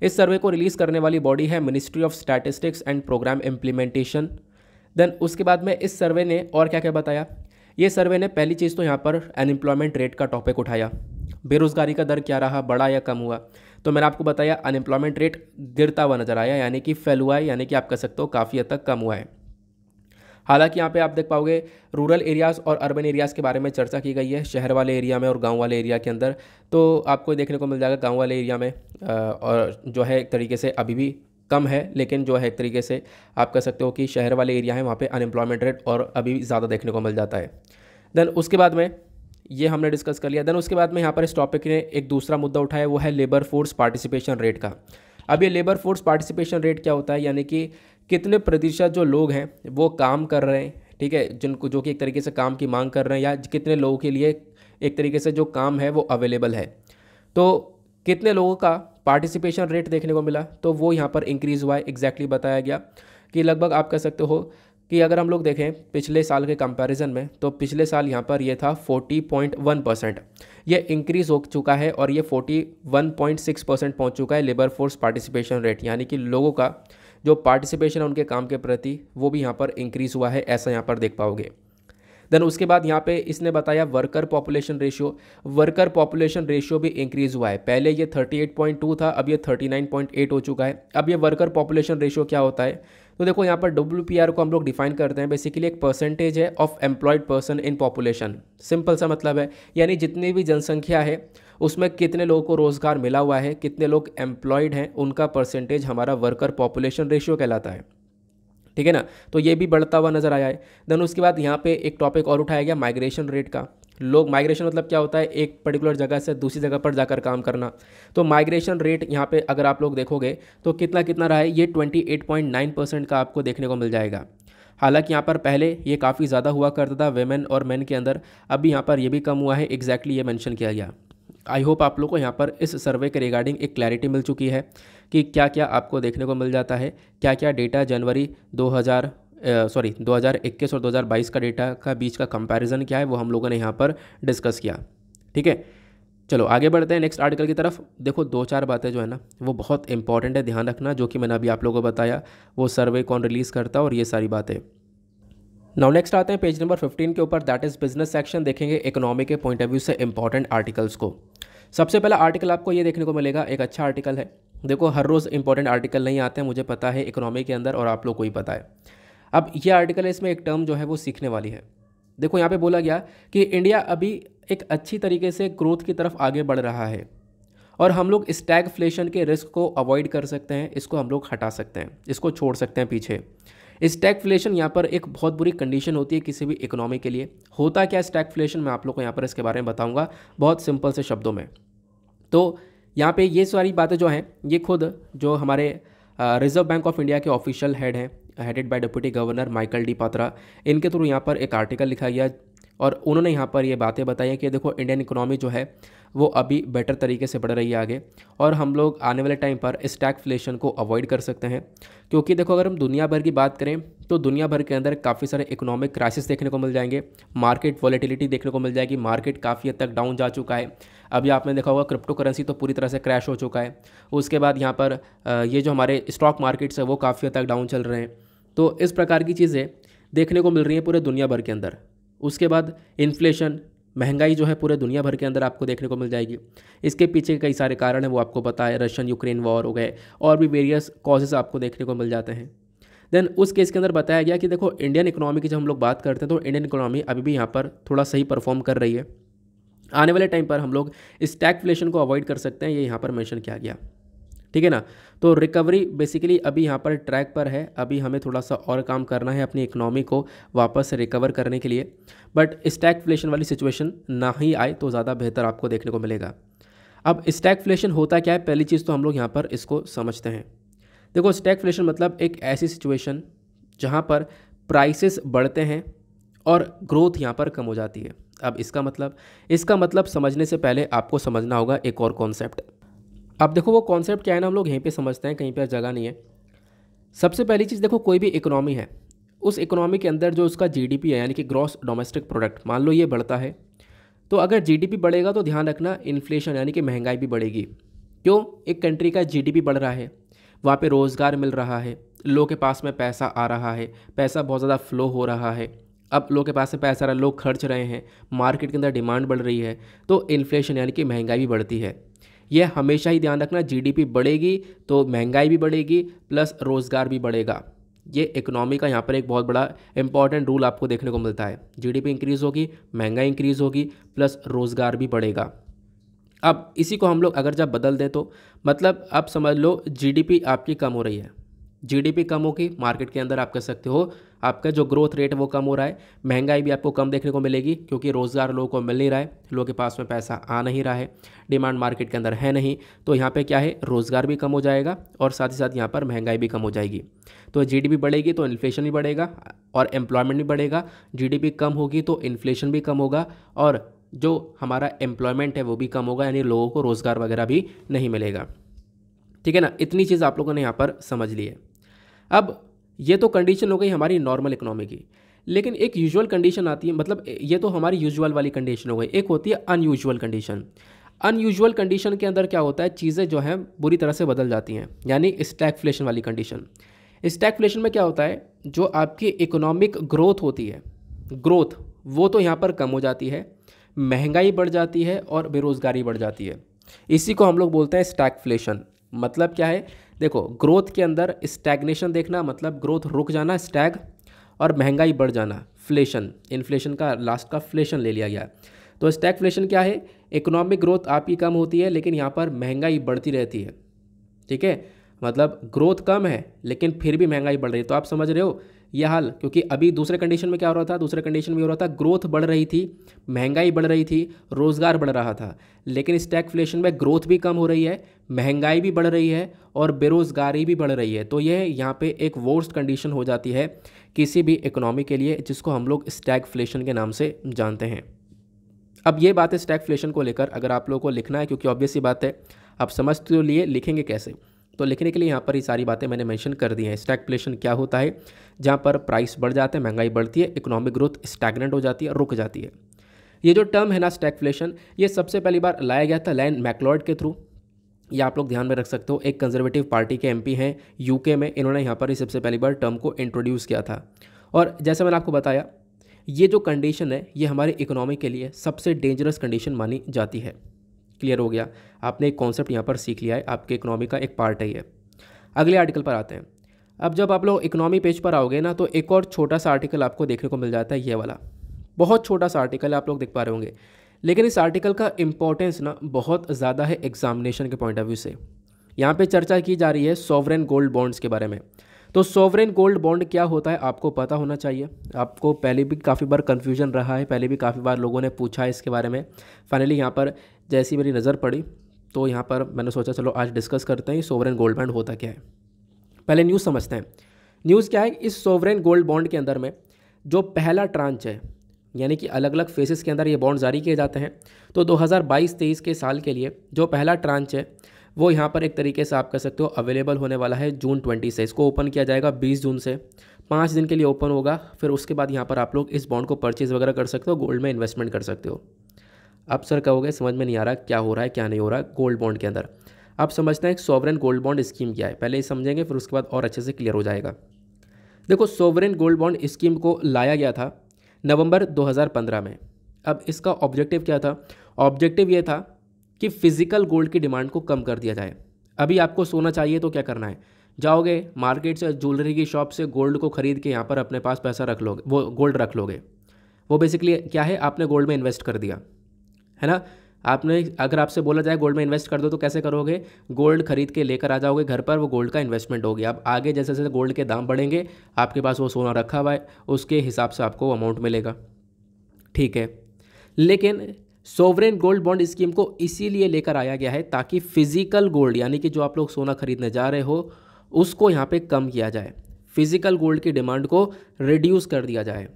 इस सर्वे को रिलीज़ करने वाली बॉडी है Ministry of Statistics and Programme Implementation. Then उसके बाद में इस सर्वे ने और क्या क्या बताया। ये सर्वे ने पहली चीज़ तो यहाँ पर अनएम्प्लॉयमेंट रेट का टॉपिक उठाया, बेरोज़गारी का दर क्या रहा, बढ़ा या कम हुआ। तो मैंने आपको बताया अनएम्प्लॉयमेंट रेट गिरता हुआ नज़र आया, यानी कि फेल हुआ है, यानी कि आप कह सकते हो काफ़ी हद तक कम हुआ है। हालांकि यहाँ पे आप देख पाओगे रूरल एरियाज़ और अर्बन एरियाज़ के बारे में चर्चा की गई है, शहर वाले एरिया में और गांव वाले एरिया के अंदर। तो आपको देखने को मिल जाएगा गांव वाले एरिया में और जो है एक तरीके से अभी भी कम है, लेकिन जो है एक तरीके से आप कह सकते हो कि शहर वाले एरिया है वहाँ पे अनएम्प्लॉयमेंट रेट और अभी ज़्यादा देखने को मिल जाता है। देन उसके बाद में ये हमने डिस्कस कर लिया। देन उसके बाद में यहाँ पर इस टॉपिक ने एक दूसरा मुद्दा उठाया, वो है लेबर फोर्स पार्टिसिपेशन रेट का। अब ये लेबर फोर्स पार्टिसिपेशन रेट क्या होता है, यानी कि कितने प्रतिशत जो लोग हैं वो काम कर रहे हैं, ठीक है, जिनको जो कि एक तरीके से काम की मांग कर रहे हैं, या कितने लोगों के लिए एक तरीके से जो काम है वो अवेलेबल है। तो कितने लोगों का पार्टिसिपेशन रेट देखने को मिला, तो वो यहाँ पर इंक्रीज़ हुआ है। एग्जैक्टली बताया गया कि लगभग आप कह सकते हो कि अगर हम लोग देखें पिछले साल के कंपैरिजन में, तो पिछले साल यहाँ पर ये था 40.1%, ये इंक्रीज़ हो चुका है और ये 41.6% पहुँच चुका है लेबर फोर्स पार्टिसिपेशन रेट, यानी कि लोगों का जो पार्टिसिपेशन है उनके काम के प्रति वो भी यहाँ पर इंक्रीज़ हुआ है, ऐसा यहाँ पर देख पाओगे। देन उसके बाद यहाँ पे इसने बताया वर्कर पॉपुलेशन रेशियो भी इंक्रीज़ हुआ है। पहले ये 38.2 था, अब ये 39.8 हो चुका है। अब ये वर्कर पॉपुलेशन रेशियो क्या होता है, तो देखो यहाँ पर WPR को हम लोग डिफाइन करते हैं, बेसिकली एक परसेंटेज है of employed person in population. Simple सा मतलब है, यानी जितनी भी जनसंख्या है उसमें कितने लोगों को रोज़गार मिला हुआ है, कितने लोग एम्प्लॉयड हैं, उनका परसेंटेज हमारा वर्कर पॉपुलेशन रेशियो कहलाता है, ठीक है ना। तो ये भी बढ़ता हुआ नज़र आया है। देन उसके बाद यहाँ पे एक टॉपिक और उठाया गया माइग्रेशन रेट का। लोग माइग्रेशन मतलब क्या होता है, एक पर्टिकुलर जगह से दूसरी जगह पर जाकर काम करना। तो माइग्रेशन रेट यहाँ पे अगर आप लोग देखोगे तो कितना कितना रहा है, ये 28.9% का आपको देखने को मिल जाएगा। हालांकि यहाँ पर पहले ये काफ़ी ज़्यादा हुआ करता था वेमेन और मेन के अंदर, अभी यहाँ पर ये भी कम हुआ है, एग्जैक्टली ये मेंशन किया गया। आई होप आप लोग को यहाँ पर इस सर्वे के रिगार्डिंग एक क्लैरिटी मिल चुकी है कि क्या क्या आपको देखने को मिल जाता है, क्या क्या डेटा जनवरी 2021 और 2022 का डेटा का बीच का कंपैरिजन क्या है, वो हम लोगों ने यहाँ पर डिस्कस किया। ठीक है, चलो आगे बढ़ते हैं नेक्स्ट आर्टिकल की तरफ। देखो 2-4 बातें जो है ना वो बहुत इंपॉर्टेंट है, ध्यान रखना, जो कि मैंने अभी आप लोगों को बताया वो सर्वे कौन रिलीज़ करता है और ये सारी बातें। नाउ नेक्स्ट आते हैं पेज नंबर 15 के ऊपर, दैट इज़ बिजनेस सेक्शन। देखेंगे इकोनॉमी के पॉइंट ऑफ व्यू से इंपॉर्टेंट आर्टिकल्स को। सबसे पहला आर्टिकल आपको ये देखने को मिलेगा, एक अच्छा आर्टिकल है। देखो हर रोज़ इंपॉर्टेंट आर्टिकल नहीं आते हैं, मुझे पता है इकोनॉमी के अंदर, और आप लोग को ही पता है। अब ये आर्टिकल है, इसमें एक टर्म जो है वो सीखने वाली है। देखो यहाँ पे बोला गया कि इंडिया अभी एक अच्छी तरीके से ग्रोथ की तरफ आगे बढ़ रहा है और हम लोग स्टैगफ्लेशन के रिस्क को अवॉइड कर सकते हैं, इसको हम लोग हटा सकते हैं, इसको छोड़ सकते हैं पीछे। स्टैगफ्लेशन यहाँ पर एक बहुत बुरी कंडीशन होती है किसी भी इकोनॉमी के लिए। होता क्या स्टैगफ्लेशन, मैं आप लोग को यहाँ पर इसके बारे में बताऊँगा बहुत सिंपल से शब्दों में। तो यहाँ पे ये सारी बातें जो हैं ये खुद जो हमारे रिजर्व बैंक ऑफ इंडिया के ऑफिशियल हेड हैं, headed by deputy governor Michael D Patra, इनके थ्रू यहाँ पर एक आर्टिकल लिखा गया और उन्होंने यहाँ पर ये बातें बताई हैं कि देखो इंडियन इकोनॉमी जो है वो अभी बेटर तरीके से बढ़ रही है आगे, और हम लोग आने वाले टाइम पर स्टैगफ्लेशन को अवॉइड कर सकते हैं। क्योंकि देखो अगर हम दुनिया भर की बात करें तो दुनिया भर के अंदर काफ़ी सारे इकोनॉमिक क्राइसिस देखने को मिल जाएंगे, मार्केट वॉलेटिलिटी देखने को मिल जाएगी, मार्केट काफ़ी हद तक डाउन जा चुका है। अभी आपने देखा होगा क्रिप्टो करेंसी तो पूरी तरह से क्रैश हो चुका है। उसके बाद यहाँ पर ये जो हमारे स्टॉक मार्केट्स है वो काफ़ी हद तक डाउन चल रहे हैं। तो इस प्रकार की चीज़ें देखने को मिल रही हैं पूरे दुनिया भर के अंदर। उसके बाद इन्फ्लेशन, महंगाई जो है पूरे दुनिया भर के अंदर आपको देखने को मिल जाएगी। इसके पीछे कई सारे कारण हैं, वो आपको पता है, रशियन यूक्रेन वॉर हो गए और भी वेरियस कॉजेज़ आपको देखने को मिल जाते हैं। देन उस केस के अंदर बताया गया कि देखो इंडियन इकोनॉमी की जब हम लोग बात करते हैं तो इंडियन इकोनॉमी अभी भी यहाँ पर थोड़ा सही परफॉर्म कर रही है। आने वाले टाइम पर हम लोग स्टैगफ्लेशन को अवॉइड कर सकते हैं, ये यहाँ पर मेंशन किया गया। ठीक है ना। तो रिकवरी बेसिकली अभी यहाँ पर ट्रैक पर है, अभी हमें थोड़ा सा और काम करना है अपनी इकोनॉमी को वापस से रिकवर करने के लिए, बट स्टैगफ्लेशन वाली सिचुएशन ना ही आए तो ज़्यादा बेहतर आपको देखने को मिलेगा। अब स्टैगफ्लेशन होता क्या है, पहली चीज़ तो हम लोग यहाँ पर इसको समझते हैं। देखो स्टैगफ्लेशन मतलब एक ऐसी सिचुएशन जहाँ पर प्राइसेस बढ़ते हैं और ग्रोथ यहाँ पर कम हो जाती है। अब इसका मतलब समझने से पहले आपको समझना होगा एक और कॉन्सेप्ट। अब देखो वो कॉन्सेप्ट क्या है ना, हम लोग यहीं पे समझते हैं, कहीं पर जगह नहीं है। सबसे पहली चीज़ देखो, कोई भी इकोनॉमी है, उस इकोनॉमी के अंदर जो उसका जीडीपी है यानी कि ग्रॉस डोमेस्टिक प्रोडक्ट, मान लो ये बढ़ता है, तो अगर जीडीपी बढ़ेगा तो ध्यान रखना इन्फ्लेशन यानी कि महंगाई भी बढ़ेगी। क्यों? एक कंट्री का जीडीपी बढ़ रहा है, वहाँ पे रोज़गार मिल रहा है, लोगों के पास में पैसा आ रहा है, पैसा बहुत ज़्यादा फ्लो हो रहा है। अब लोगों के पास में पैसा आ रहा है, लोग खर्च रहे हैं, मार्केट के अंदर डिमांड बढ़ रही है, तो इन्फ्लेशन यानी कि महंगाई भी बढ़ती है। यह हमेशा ही ध्यान रखना, जीडीपी बढ़ेगी तो महंगाई भी बढ़ेगी प्लस रोज़गार भी बढ़ेगा। ये इकोनॉमी का यहाँ पर एक बहुत बड़ा इंपॉर्टेंट रूल आपको देखने को मिलता है। जीडीपी इंक्रीज़ होगी, महंगाई इंक्रीज़ होगी प्लस रोज़गार भी बढ़ेगा। अब इसी को हम लोग अगर जब बदल दें तो मतलब आप समझ लो जीडीपी आपकी कम हो रही है, जीडीपी कम होगी, मार्केट के अंदर आप कह सकते हो आपका जो ग्रोथ रेट है वो कम हो रहा है, महंगाई भी आपको कम देखने को मिलेगी क्योंकि रोज़गार लोगों को मिल नहीं रहा है, लोगों के पास में पैसा आ नहीं रहा है, डिमांड मार्केट के अंदर है नहीं, तो यहाँ पे क्या है, रोज़गार भी कम हो जाएगा और साथ ही साथ यहाँ पर महंगाई भी कम हो जाएगी। तो जीडीपी बढ़ेगी तो इन्फ्लेशन भी बढ़ेगा और एम्प्लॉयमेंट भी बढ़ेगा। जीडीपी कम होगी तो इन्फ्लेशन भी कम होगा और जो हमारा एम्प्लॉयमेंट है वो भी कम होगा, यानी लोगों को रोज़गार वगैरह भी नहीं मिलेगा। ठीक है ना, इतनी चीज़ आप लोगों ने यहाँ पर समझ ली है। अब ये तो कंडीशन हो गई हमारी नॉर्मल इकोनॉमी की, लेकिन एक यूजुअल कंडीशन आती है, मतलब ये तो हमारी यूजुअल वाली कंडीशन हो गई, एक होती है अनयूजुअल कंडीशन। अनयूजुअल कंडीशन के अंदर क्या होता है, चीज़ें जो हैं बुरी तरह से बदल जाती हैं, यानी स्टैगफ्लेशन वाली कंडीशन। स्टैगफ्लेशन में क्या होता है, जो आपकी इकोनॉमिक ग्रोथ होती है, ग्रोथ वो तो यहाँ पर कम हो जाती है, महंगाई बढ़ जाती है और बेरोज़गारी बढ़ जाती है। इसी को हम लोग बोलते हैं स्टैगफ्लेशन। मतलब क्या है, देखो ग्रोथ के अंदर स्टैग्नेशन देखना, मतलब ग्रोथ रुक जाना स्टैग, और महंगाई बढ़ जाना फ्लेशन, इन्फ्लेशन का लास्ट का फ्लेशन ले लिया गया। तो स्टैगफ्लेशन क्या है, इकोनॉमिक ग्रोथ आपकी कम होती है लेकिन यहाँ पर महंगाई बढ़ती रहती है। ठीक है, मतलब ग्रोथ कम है लेकिन फिर भी महंगाई बढ़ रही है। तो आप समझ रहे हो यह हाल, क्योंकि अभी दूसरे कंडीशन में क्या हो रहा था, दूसरे कंडीशन में हो रहा था ग्रोथ बढ़ रही थी, महंगाई बढ़ रही थी, रोज़गार बढ़ रहा था, लेकिन स्टैगफ्लेशन में ग्रोथ भी कम हो रही है, महंगाई भी बढ़ रही है और बेरोज़गारी भी बढ़ रही है। तो यह यहाँ पे एक वर्स्ट कंडीशन हो जाती है किसी भी इकोनॉमी के लिए, जिसको हम लोग स्टैगफ्लेशन के नाम से जानते हैं। अब ये बात है स्टैगफ्लेशन को लेकर अगर आप लोगों को लिखना है, क्योंकि ऑब्वियस सी बात है आप समझ तो लिए, लिखेंगे कैसे, तो लिखने के लिए यहाँ पर ये सारी बातें मैंने मेंशन कर दी हैं। स्टैगफ्लेशन क्या होता है, जहाँ पर प्राइस बढ़ जाते हैं, महंगाई बढ़ती है, इकोनॉमिक ग्रोथ स्टैग्नेंट हो जाती है, रुक जाती है। ये जो टर्म है ना स्टैगफ्लेशन, ये सबसे पहली बार लाया गया था लैन मैक्लॉड के थ्रू। ये आप लोग ध्यान में रख सकते हो, एक कंजर्वेटिव पार्टी के एमपी हैं यूके में, इन्होंने यहाँ पर ही सबसे पहली बार टर्म को इंट्रोड्यूस किया था। और जैसे मैंने आपको बताया, ये जो कंडीशन है ये हमारी इकोनॉमी के लिए सबसे डेंजरस कंडीशन मानी जाती है। क्लियर हो गया, आपने एक कॉन्सेप्ट यहाँ पर सीख लिया है, आपके इकोनॉमी का एक पार्ट है ये। अगले आर्टिकल पर आते हैं। अब जब आप लोग इकोनॉमी पेज पर आओगे ना, तो एक और छोटा सा आर्टिकल आपको देखने को मिल जाता है, ये वाला बहुत छोटा सा आर्टिकल आप लोग देख पा रहे होंगे, लेकिन इस आर्टिकल का इंपॉर्टेंस ना बहुत ज़्यादा है एग्जामिनेशन के पॉइंट ऑफ व्यू से। यहाँ पे चर्चा की जा रही है सॉवरेन गोल्ड बॉन्ड्स के बारे में। तो सॉवरेन गोल्ड बॉन्ड क्या होता है आपको पता होना चाहिए। आपको पहले भी काफ़ी बार कन्फ्यूजन रहा है, पहले भी काफ़ी बार लोगों ने पूछा है इसके बारे में। फाइनली यहाँ पर जैसी मेरी नज़र पड़ी तो यहाँ पर मैंने सोचा चलो आज डिस्कस करते हैं सॉवरेन गोल्ड बॉन्ड होता क्या है। पहले न्यूज़ समझते हैं। न्यूज़ क्या है, इस सॉवरेन गोल्ड बॉन्ड के अंदर में जो पहला ट्रांच है, यानी कि अलग अलग फेसेस के अंदर ये बॉन्ड जारी किए जाते हैं। तो 2022-23 के साल के लिए जो पहला ट्रांच है वो यहाँ पर एक तरीके से आप कह सकते हो अवेलेबल होने वाला है जून 20 से। इसको ओपन किया जाएगा 20 जून से, 5 दिन के लिए ओपन होगा। फिर उसके बाद यहाँ पर आप लोग इस बॉन्ड को परचेज़ वगैरह कर सकते हो, गोल्ड में इन्वेस्टमेंट कर सकते हो। अब सर कहोगे समझ में नहीं आ रहा क्या हो रहा है क्या नहीं हो रहा है गोल्ड बॉन्ड के अंदर। आप समझते हैं एक सॉवरेन गोल्ड बॉन्ड स्कीम क्या है, पहले ही समझेंगे फिर उसके बाद और अच्छे से क्लियर हो जाएगा। देखो सॉवरेन गोल्ड बॉन्ड स्कीम को लाया गया था नवंबर 2015 में। अब इसका ऑब्जेक्टिव क्या था, ऑब्जेक्टिव ये था कि फिजिकल गोल्ड की डिमांड को कम कर दिया जाए। अभी आपको सोना चाहिए तो क्या करना है, जाओगे मार्केट से ज्वेलरी की शॉप से गोल्ड को खरीद के यहाँ पर अपने पास पैसा रख लोगे, वो गोल्ड रख लोगे। वो बेसिकली क्या है, आपने गोल्ड में इन्वेस्ट कर दिया है ना। आपने अगर आपसे बोला जाए गोल्ड में इन्वेस्ट कर दो तो कैसे करोगे, गोल्ड खरीद के लेकर आ जाओगे घर पर, वो गोल्ड का इन्वेस्टमेंट हो गया। अब आगे जैसे जैसे गोल्ड के दाम बढ़ेंगे आपके पास वो सोना रखा हुआ है, उसके हिसाब से आपको अमाउंट मिलेगा। ठीक है, लेकिन सॉवरेन गोल्ड बॉन्ड स्कीम को इसीलिए लेकर आया गया है ताकि फिजिकल गोल्ड यानी कि जो आप लोग सोना खरीदने जा रहे हो उसको यहाँ पे कम किया जाए, फिजिकल गोल्ड की डिमांड को रिड्यूस कर दिया जाए।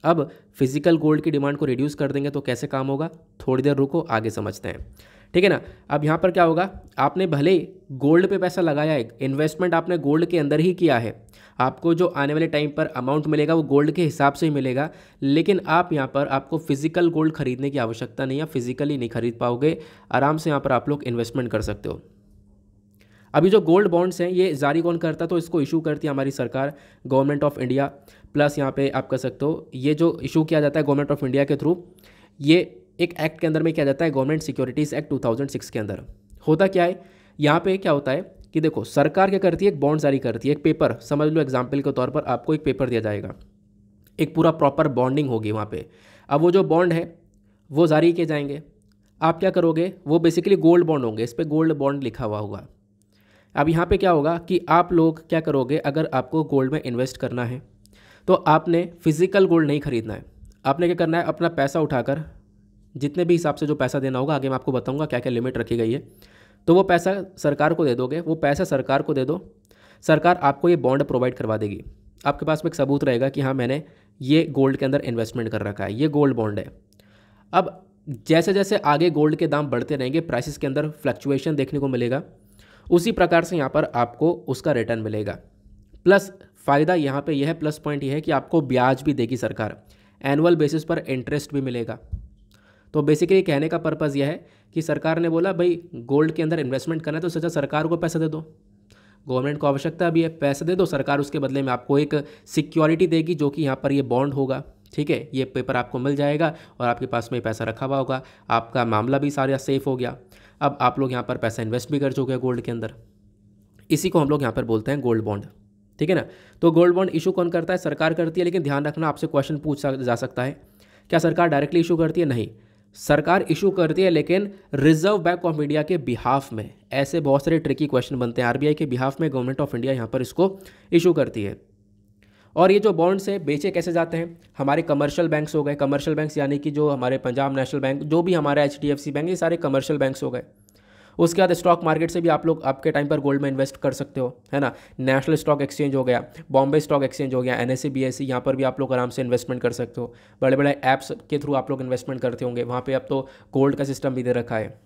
अब फिजिकल गोल्ड की डिमांड को रिड्यूस कर देंगे तो कैसे काम होगा, थोड़ी देर रुको, आगे समझते हैं, ठीक है ना। अब यहाँ पर क्या होगा, आपने भले गोल्ड पे पैसा लगाया है, इन्वेस्टमेंट आपने गोल्ड के अंदर ही किया है, आपको जो आने वाले टाइम पर अमाउंट मिलेगा वो गोल्ड के हिसाब से ही मिलेगा, लेकिन आप यहाँ पर आपको फिजिकल गोल्ड खरीदने की आवश्यकता नहीं है, फिजिकली नहीं खरीद पाओगे, आराम से यहाँ पर आप लोग इन्वेस्टमेंट कर सकते हो। अभी जो गोल्ड बॉन्ड्स हैं ये जारी कौन करता, तो इसको इशू करती है हमारी सरकार, गवर्नमेंट ऑफ इंडिया, प्लस यहाँ पे आप कर सकते हो ये जो इशू किया जाता है गवर्नमेंट ऑफ इंडिया के थ्रू, ये एक एक्ट के अंदर में किया जाता है, गवर्नमेंट सिक्योरिटीज़ एक्ट 2006 के अंदर। होता क्या है, यहाँ पे क्या होता है कि देखो सरकार क्या करती है, एक बॉन्ड जारी करती है, एक पेपर समझ लो, एग्जाम्पल के तौर पर आपको एक पेपर दिया जाएगा, एक पूरा प्रॉपर बॉन्डिंग होगी वहाँ पे। अब वो जो बॉन्ड है वो जारी किए जाएंगे, आप क्या करोगे, वो बेसिकली गोल्ड बॉन्ड होंगे, इस पर गोल्ड बॉन्ड लिखा हुआ होगा। अब यहाँ पे क्या होगा कि आप लोग क्या करोगे, अगर आपको गोल्ड में इन्वेस्ट करना है तो आपने फिजिकल गोल्ड नहीं खरीदना है, आपने क्या करना है, अपना पैसा उठाकर जितने भी हिसाब से जो पैसा देना होगा, आगे मैं आपको बताऊंगा क्या क्या लिमिट रखी गई है, तो वो पैसा सरकार को दे दोगे, वो पैसा सरकार को दे दो, सरकार आपको ये बॉन्ड प्रोवाइड करवा देगी, आपके पास में एक सबूत रहेगा कि हाँ मैंने ये गोल्ड के अंदर इन्वेस्टमेंट कर रखा है, ये गोल्ड बॉन्ड है। अब जैसे जैसे आगे गोल्ड के दाम बढ़ते रहेंगे, प्राइसेस के अंदर फ्लक्चुएशन देखने को मिलेगा, उसी प्रकार से यहाँ पर आपको उसका रिटर्न मिलेगा। प्लस फ़ायदा यहाँ पे यह है, प्लस पॉइंट यह है कि आपको ब्याज भी देगी सरकार, एनुअल बेसिस पर इंटरेस्ट भी मिलेगा। तो बेसिकली कहने का पर्पज़ यह है कि सरकार ने बोला भाई गोल्ड के अंदर इन्वेस्टमेंट करना है तो सोचा सरकार को पैसा दे दो, गवर्नमेंट को आवश्यकता भी है, पैसा दे दो, सरकार उसके बदले में आपको एक सिक्योरिटी देगी जो कि यहाँ पर ये बॉन्ड होगा, ठीक है, ये पेपर आपको मिल जाएगा और आपके पास में पैसा रखा हुआ होगा, आपका मामला भी सारा सेफ हो गया। अब आप लोग यहाँ पर पैसा इन्वेस्ट भी कर चुके गोल्ड के अंदर, इसी को हम लोग यहाँ पर बोलते हैं गोल्ड बॉन्ड, ठीक है ना। तो गोल्ड बॉन्ड इशू कौन करता है, सरकार करती है, लेकिन ध्यान रखना आपसे क्वेश्चन पूछा जा सकता है, क्या सरकार डायरेक्टली इशू करती है, नहीं, सरकार इशू करती है लेकिन रिजर्व बैंक ऑफ इंडिया के बिहाफ में। ऐसे बहुत सारे ट्रिकी क्वेश्चन बनते हैं, आरबीआई के बिहाफ में गवर्नमेंट ऑफ इंडिया यहाँ पर इसको इशू करती है। और ये जो बॉन्ड्स है बेचे कैसे जाते हैं, हमारे कमर्शियल बैंक्स हो गए, कमर्शियल बैंक्स यानी कि जो हमारे पंजाब नेशनल बैंक, जो भी हमारा एचडीएफसी बैंक, ये सारे कमर्शियल बैंक्स हो गए। उसके बाद स्टॉक मार्केट से भी आप लोग आपके टाइम पर गोल्ड में इन्वेस्ट कर सकते हो, है ना, नेशनल स्टॉक एक्सचेंज हो गया, बॉम्बे स्टॉक एक्सचेंज हो गया, एनएससी बीएससी, यहाँ पर भी आप लोग आराम से इन्वेस्टमेंट कर सकते हो। बड़े बड़े ऐप्स के थ्रू आप लोग इन्वेस्टमेंट करते होंगे, वहाँ पे अब तो गोल्ड का सिस्टम भी दे रखा है।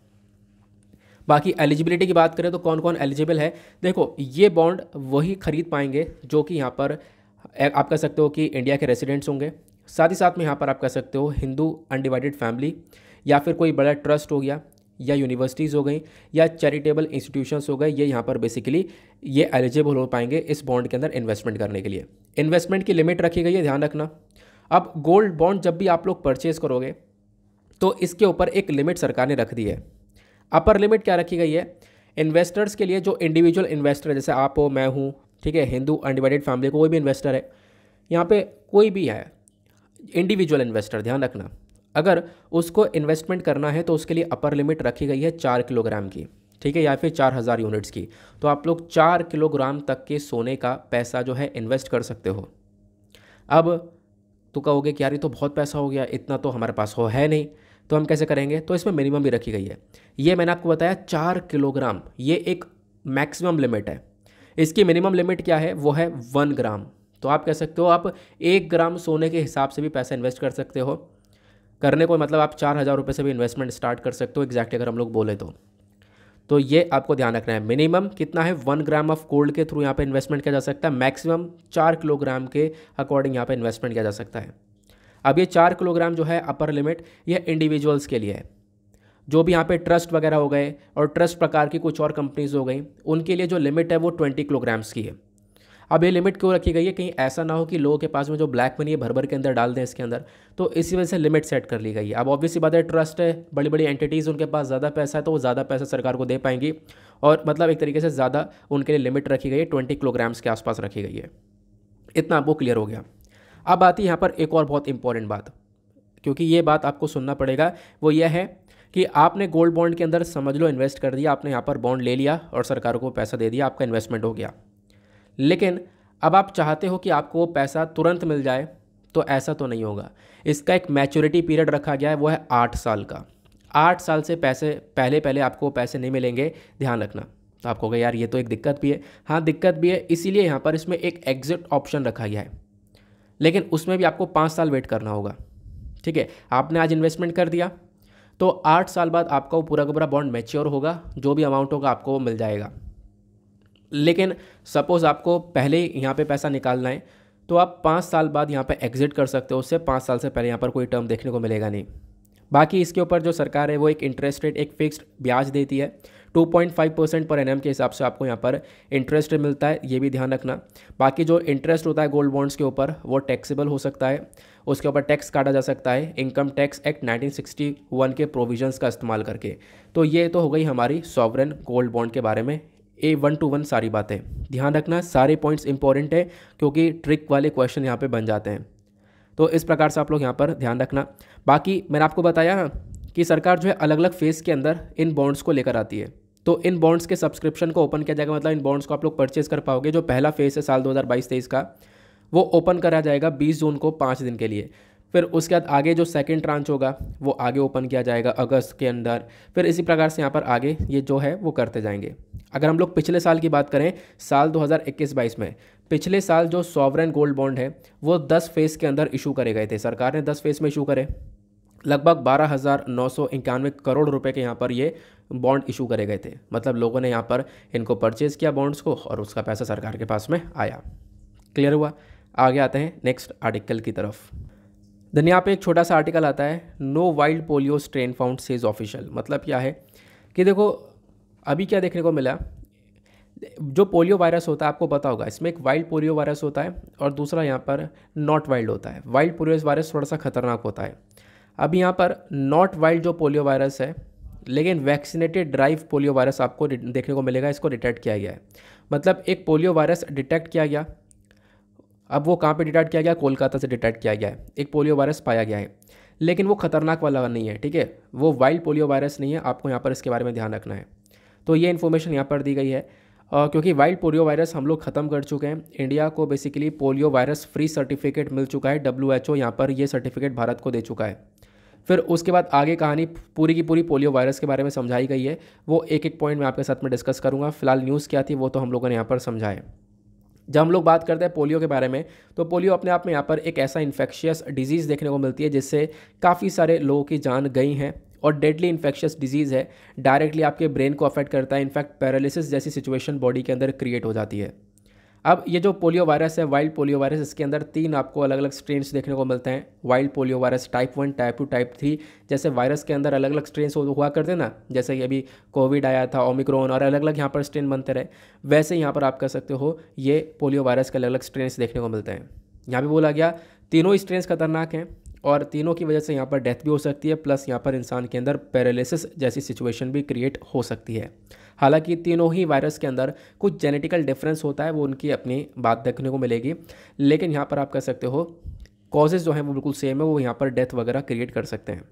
बाकी एलिजिबिलिटी की बात करें तो कौन कौन एलिजिबल है, देखो ये बॉन्ड वही खरीद पाएंगे जो कि यहाँ पर आप कह सकते हो कि इंडिया के रेसिडेंट्स होंगे, साथ ही साथ में यहाँ पर आप कह सकते हो हिंदू अनडिवाइडेड फैमिली, या फिर कोई बड़ा ट्रस्ट हो गया, या यूनिवर्सिटीज़ हो गई, या चैरिटेबल इंस्टीट्यूशंस हो गए, ये यहाँ पर बेसिकली ये एलिजिबल हो पाएंगे इस बॉन्ड के अंदर इन्वेस्टमेंट करने के लिए। इन्वेस्टमेंट की लिमिट रखी गई है, ध्यान रखना। अब गोल्ड बॉन्ड जब भी आप लोग परचेज करोगे तो इसके ऊपर एक लिमिट सरकार ने रख दी है। अपर लिमिट क्या रखी गई है, इन्वेस्टर्स के लिए, जो इंडिविजुअल इन्वेस्टर जैसे आप हो, मैं हूँ, ठीक है, हिंदू अनडिवाइडेड फैमिली, कोई भी इन्वेस्टर है यहाँ पे, कोई भी है इंडिविजुअल इन्वेस्टर, ध्यान रखना, अगर उसको इन्वेस्टमेंट करना है तो उसके लिए अपर लिमिट रखी गई है 4 किलोग्राम की, ठीक है, या फिर 4000 यूनिट्स की। तो आप लोग 4 किलोग्राम तक के सोने का पैसा जो है इन्वेस्ट कर सकते हो। अब तो कहोगे कि यार ये तो बहुत पैसा हो गया, इतना तो हमारे पास है नहीं, तो हम कैसे करेंगे, तो इसमें मिनिमम भी रखी गई है। ये मैंने आपको बताया 4 किलोग्राम, ये एक मैक्सिमम लिमिट है। इसकी मिनिमम लिमिट क्या है, वो है 1 ग्राम। तो आप कह सकते हो आप 1 ग्राम सोने के हिसाब से भी पैसा इन्वेस्ट कर सकते हो, करने को मतलब आप 4000 रुपये से भी इन्वेस्टमेंट स्टार्ट कर सकते हो एग्जैक्टली, अगर हम लोग बोले तो ये आपको ध्यान रखना है। मिनिमम कितना है, 1 ग्राम ऑफ गोल्ड के थ्रू यहाँ पे इन्वेस्टमेंट किया जा सकता है, मैक्सिमम 4 किलोग्राम के अकॉर्डिंग यहाँ पे इन्वेस्टमेंट किया जा सकता है। अब ये 4 किलोग्राम जो है अपर लिमिट, ये इंडिविजुअल्स के लिए है, जो भी यहाँ पे ट्रस्ट वगैरह हो गए और ट्रस्ट प्रकार की कुछ और कंपनीज हो गई, उनके लिए जो लिमिट है वो 20 किलोग्राम्स की है। अब ये लिमिट क्यों रखी गई है, कहीं ऐसा ना हो कि लोगों के पास में जो ब्लैक मनी है भर भर के अंदर डाल दें इसके अंदर, तो इसी वजह से लिमिट सेट कर ली गई है। अब ऑब्वियसली बात है, ट्रस्ट है, बड़ी बड़ी एंटिटीज़, उनके पास ज़्यादा पैसा है तो वो ज़्यादा पैसा सरकार को दे पाएंगी, और मतलब एक तरीके से ज़्यादा उनके लिए लिमिट रखी गई है, 20 किलोग्राम्स के आसपास रखी गई है। इतना आपको क्लियर हो गया। अब आती है यहाँ पर एक और बहुत इंपॉर्टेंट बात, क्योंकि ये बात आपको सुनना पड़ेगा, वो यह है कि आपने गोल्ड बॉन्ड के अंदर समझ लो इन्वेस्ट कर दिया, आपने यहाँ पर बॉन्ड ले लिया और सरकार को पैसा दे दिया, आपका इन्वेस्टमेंट हो गया, लेकिन अब आप चाहते हो कि आपको वो पैसा तुरंत मिल जाए, तो ऐसा तो नहीं होगा। इसका एक मैच्योरिटी पीरियड रखा गया है, वो है 8 साल का। 8 साल से पैसे पहले आपको पैसे नहीं मिलेंगे, ध्यान रखना, तो आपको कहोगे यार ये तो एक दिक्कत भी है। हाँ दिक्कत भी है, इसीलिए यहाँ पर इसमें एक एग्जिट ऑप्शन रखा गया है, लेकिन उसमें भी आपको 5 साल वेट करना होगा। ठीक है, आपने आज इन्वेस्टमेंट कर दिया तो 8 साल बाद आपका वो पूरा का पूरा बॉन्ड मैच्योर होगा, जो भी अमाउंट होगा आपको वो मिल जाएगा। लेकिन सपोज़ आपको पहले ही यहाँ पे पैसा निकालना है तो आप 5 साल बाद यहाँ पे एग्जिट कर सकते हो, उससे 5 साल से पहले यहाँ पर कोई टर्म देखने को मिलेगा नहीं। बाकी इसके ऊपर जो सरकार है वो एक इंटरेस्ट रेट, एक फिक्स्ड ब्याज देती है 2.5% पर एनएम के हिसाब से आपको यहाँ पर इंटरेस्ट मिलता है, ये भी ध्यान रखना। बाकी जो इंटरेस्ट होता है गोल्ड बॉन्ड्स के ऊपर वो टैक्सेबल हो सकता है, उसके ऊपर टैक्स काटा जा सकता है इनकम टैक्स एक्ट 1961 के प्रोविजंस का इस्तेमाल करके। तो ये तो हो गई हमारी सॉवरेन गोल्ड बॉन्ड के बारे में A1 to 1 सारी बातें। ध्यान रखना सारे पॉइंट्स इंपॉर्टेंट है क्योंकि ट्रिक वाले क्वेश्चन यहाँ पे बन जाते हैं, तो इस प्रकार से आप लोग यहाँ पर ध्यान रखना। बाकी मैंने आपको बताया ना कि सरकार जो है अलग अलग फेज़ के अंदर इन बॉन्ड्स को लेकर आती है, तो इन बॉन्ड्स के सब्सक्रिप्शन को ओपन किया जाएगा, मतलब इन बॉन्ड्स को आप लोग परचेज कर पाओगे। जो पहला फेज़ है साल 2022-23 का वो ओपन करा जाएगा 20 जून को 5 दिन के लिए। फिर उसके बाद आगे जो सेकंड ट्रांच होगा वो आगे ओपन किया जाएगा अगस्त के अंदर। फिर इसी प्रकार से यहाँ पर आगे ये जो है वो करते जाएंगे। अगर हम लोग पिछले साल की बात करें, साल 2021-22 में पिछले साल जो सॉवरेन गोल्ड बॉन्ड है वो 10 फेज़ के अंदर इशू करे गए थे। सरकार ने 10 फेज़ में इशू करे, लगभग 12,991 करोड़ रुपए के यहाँ पर ये बॉन्ड इशू करे गए थे। मतलब लोगों ने यहाँ पर इनको परचेज़ किया बॉन्ड्स को और उसका पैसा सरकार के पास में आया। क्लियर हुआ? आगे आते हैं नेक्स्ट आर्टिकल की तरफ। देन यहाँ पे एक छोटा सा आर्टिकल आता है, no wild polio strain found says official. मतलब क्या है कि देखो अभी क्या देखने को मिला, जो पोलियो वायरस होता है आपको पता होगा, इसमें एक वाइल्ड पोलियो वायरस होता है और दूसरा यहाँ पर नॉट वाइल्ड होता है। वाइल्ड पोलियो वायरस थोड़ा सा खतरनाक होता है। अब यहाँ पर नॉट वाइल्ड जो पोलियो वायरस है, लेकिन वैक्सीनेटेड ड्राइव पोलियो वायरस आपको देखने को मिलेगा, इसको डिटेक्ट किया गया है। मतलब एक पोलियो वायरस डिटेक्ट किया गया, अब वो कहाँ पे डिटेक्ट किया गया, कोलकाता से डिटेक्ट किया गया है। एक पोलियो वायरस पाया गया है, लेकिन वो खतरनाक वाला नहीं है, ठीक है, वो वाइल्ड पोलियो वायरस नहीं है। आपको यहाँ पर इसके बारे में ध्यान रखना है। तो ये इन्फॉर्मेशन यहाँ पर दी गई है क्योंकि वाइल्ड पोलियो वायरस हम लोग ख़त्म कर चुके हैं। इंडिया को basically polio virus free certificate मिल चुका है, WHO यहाँ पर ये सर्टिफिकेट भारत को दे चुका है। फिर उसके बाद आगे कहानी पूरी की पूरी पोलियो वायरस के बारे में समझाई गई है, वो एक एक पॉइंट मैं आपके साथ में डिस्कस करूँगा। फिलहाल न्यूज़ क्या थी वो तो हम लोगों ने यहाँ पर समझा है। जब हम लोग बात करते हैं पोलियो के बारे में, तो पोलियो अपने आप में यहाँ पर एक ऐसा इन्फेक्शियस डिजीज़ देखने को मिलती है जिससे काफ़ी सारे लोगों की जान गई हैं और डेडली इन्फेक्शियस डिजीज़ है। डायरेक्टली आपके ब्रेन को अफेक्ट करता है, इनफैक्ट पैरालिसिस जैसी सिचुएशन बॉडी के अंदर क्रिएट हो जाती है। अब ये जो पोलियो वायरस है, वाइल्ड पोलियो वायरस, इसके अंदर 3 आपको अलग अलग स्ट्रेन्स देखने को मिलते हैं। Wild polio virus type 1, type 2, type 3। जैसे वायरस के अंदर अलग अलग स्ट्रेन्स हुआ करते ना, जैसे कि अभी कोविड आया था, ओमिक्रॉन, और अलग अलग यहाँ पर स्ट्रेन बनते रहे, वैसे यहाँ पर आप कह सकते हो ये पोलियो वायरस के अलग अलग स्ट्रेन्स देखने को मिलते हैं। यहाँ भी बोला गया तीनों स्ट्रेन्स खतरनाक हैं और तीनों की वजह से यहाँ पर डेथ भी हो सकती है, प्लस यहाँ पर इंसान के अंदर पैरालिसिस जैसी सिचुएशन भी क्रिएट हो सकती है। हालांकि तीनों ही वायरस के अंदर कुछ जेनेटिकल डिफरेंस होता है, वो उनकी अपनी बात देखने को मिलेगी, लेकिन यहाँ पर आप कह सकते हो कॉजेज़ जो हैं वो बिल्कुल सेम है, वो यहाँ पर डेथ वगैरह क्रिएट कर सकते हैं।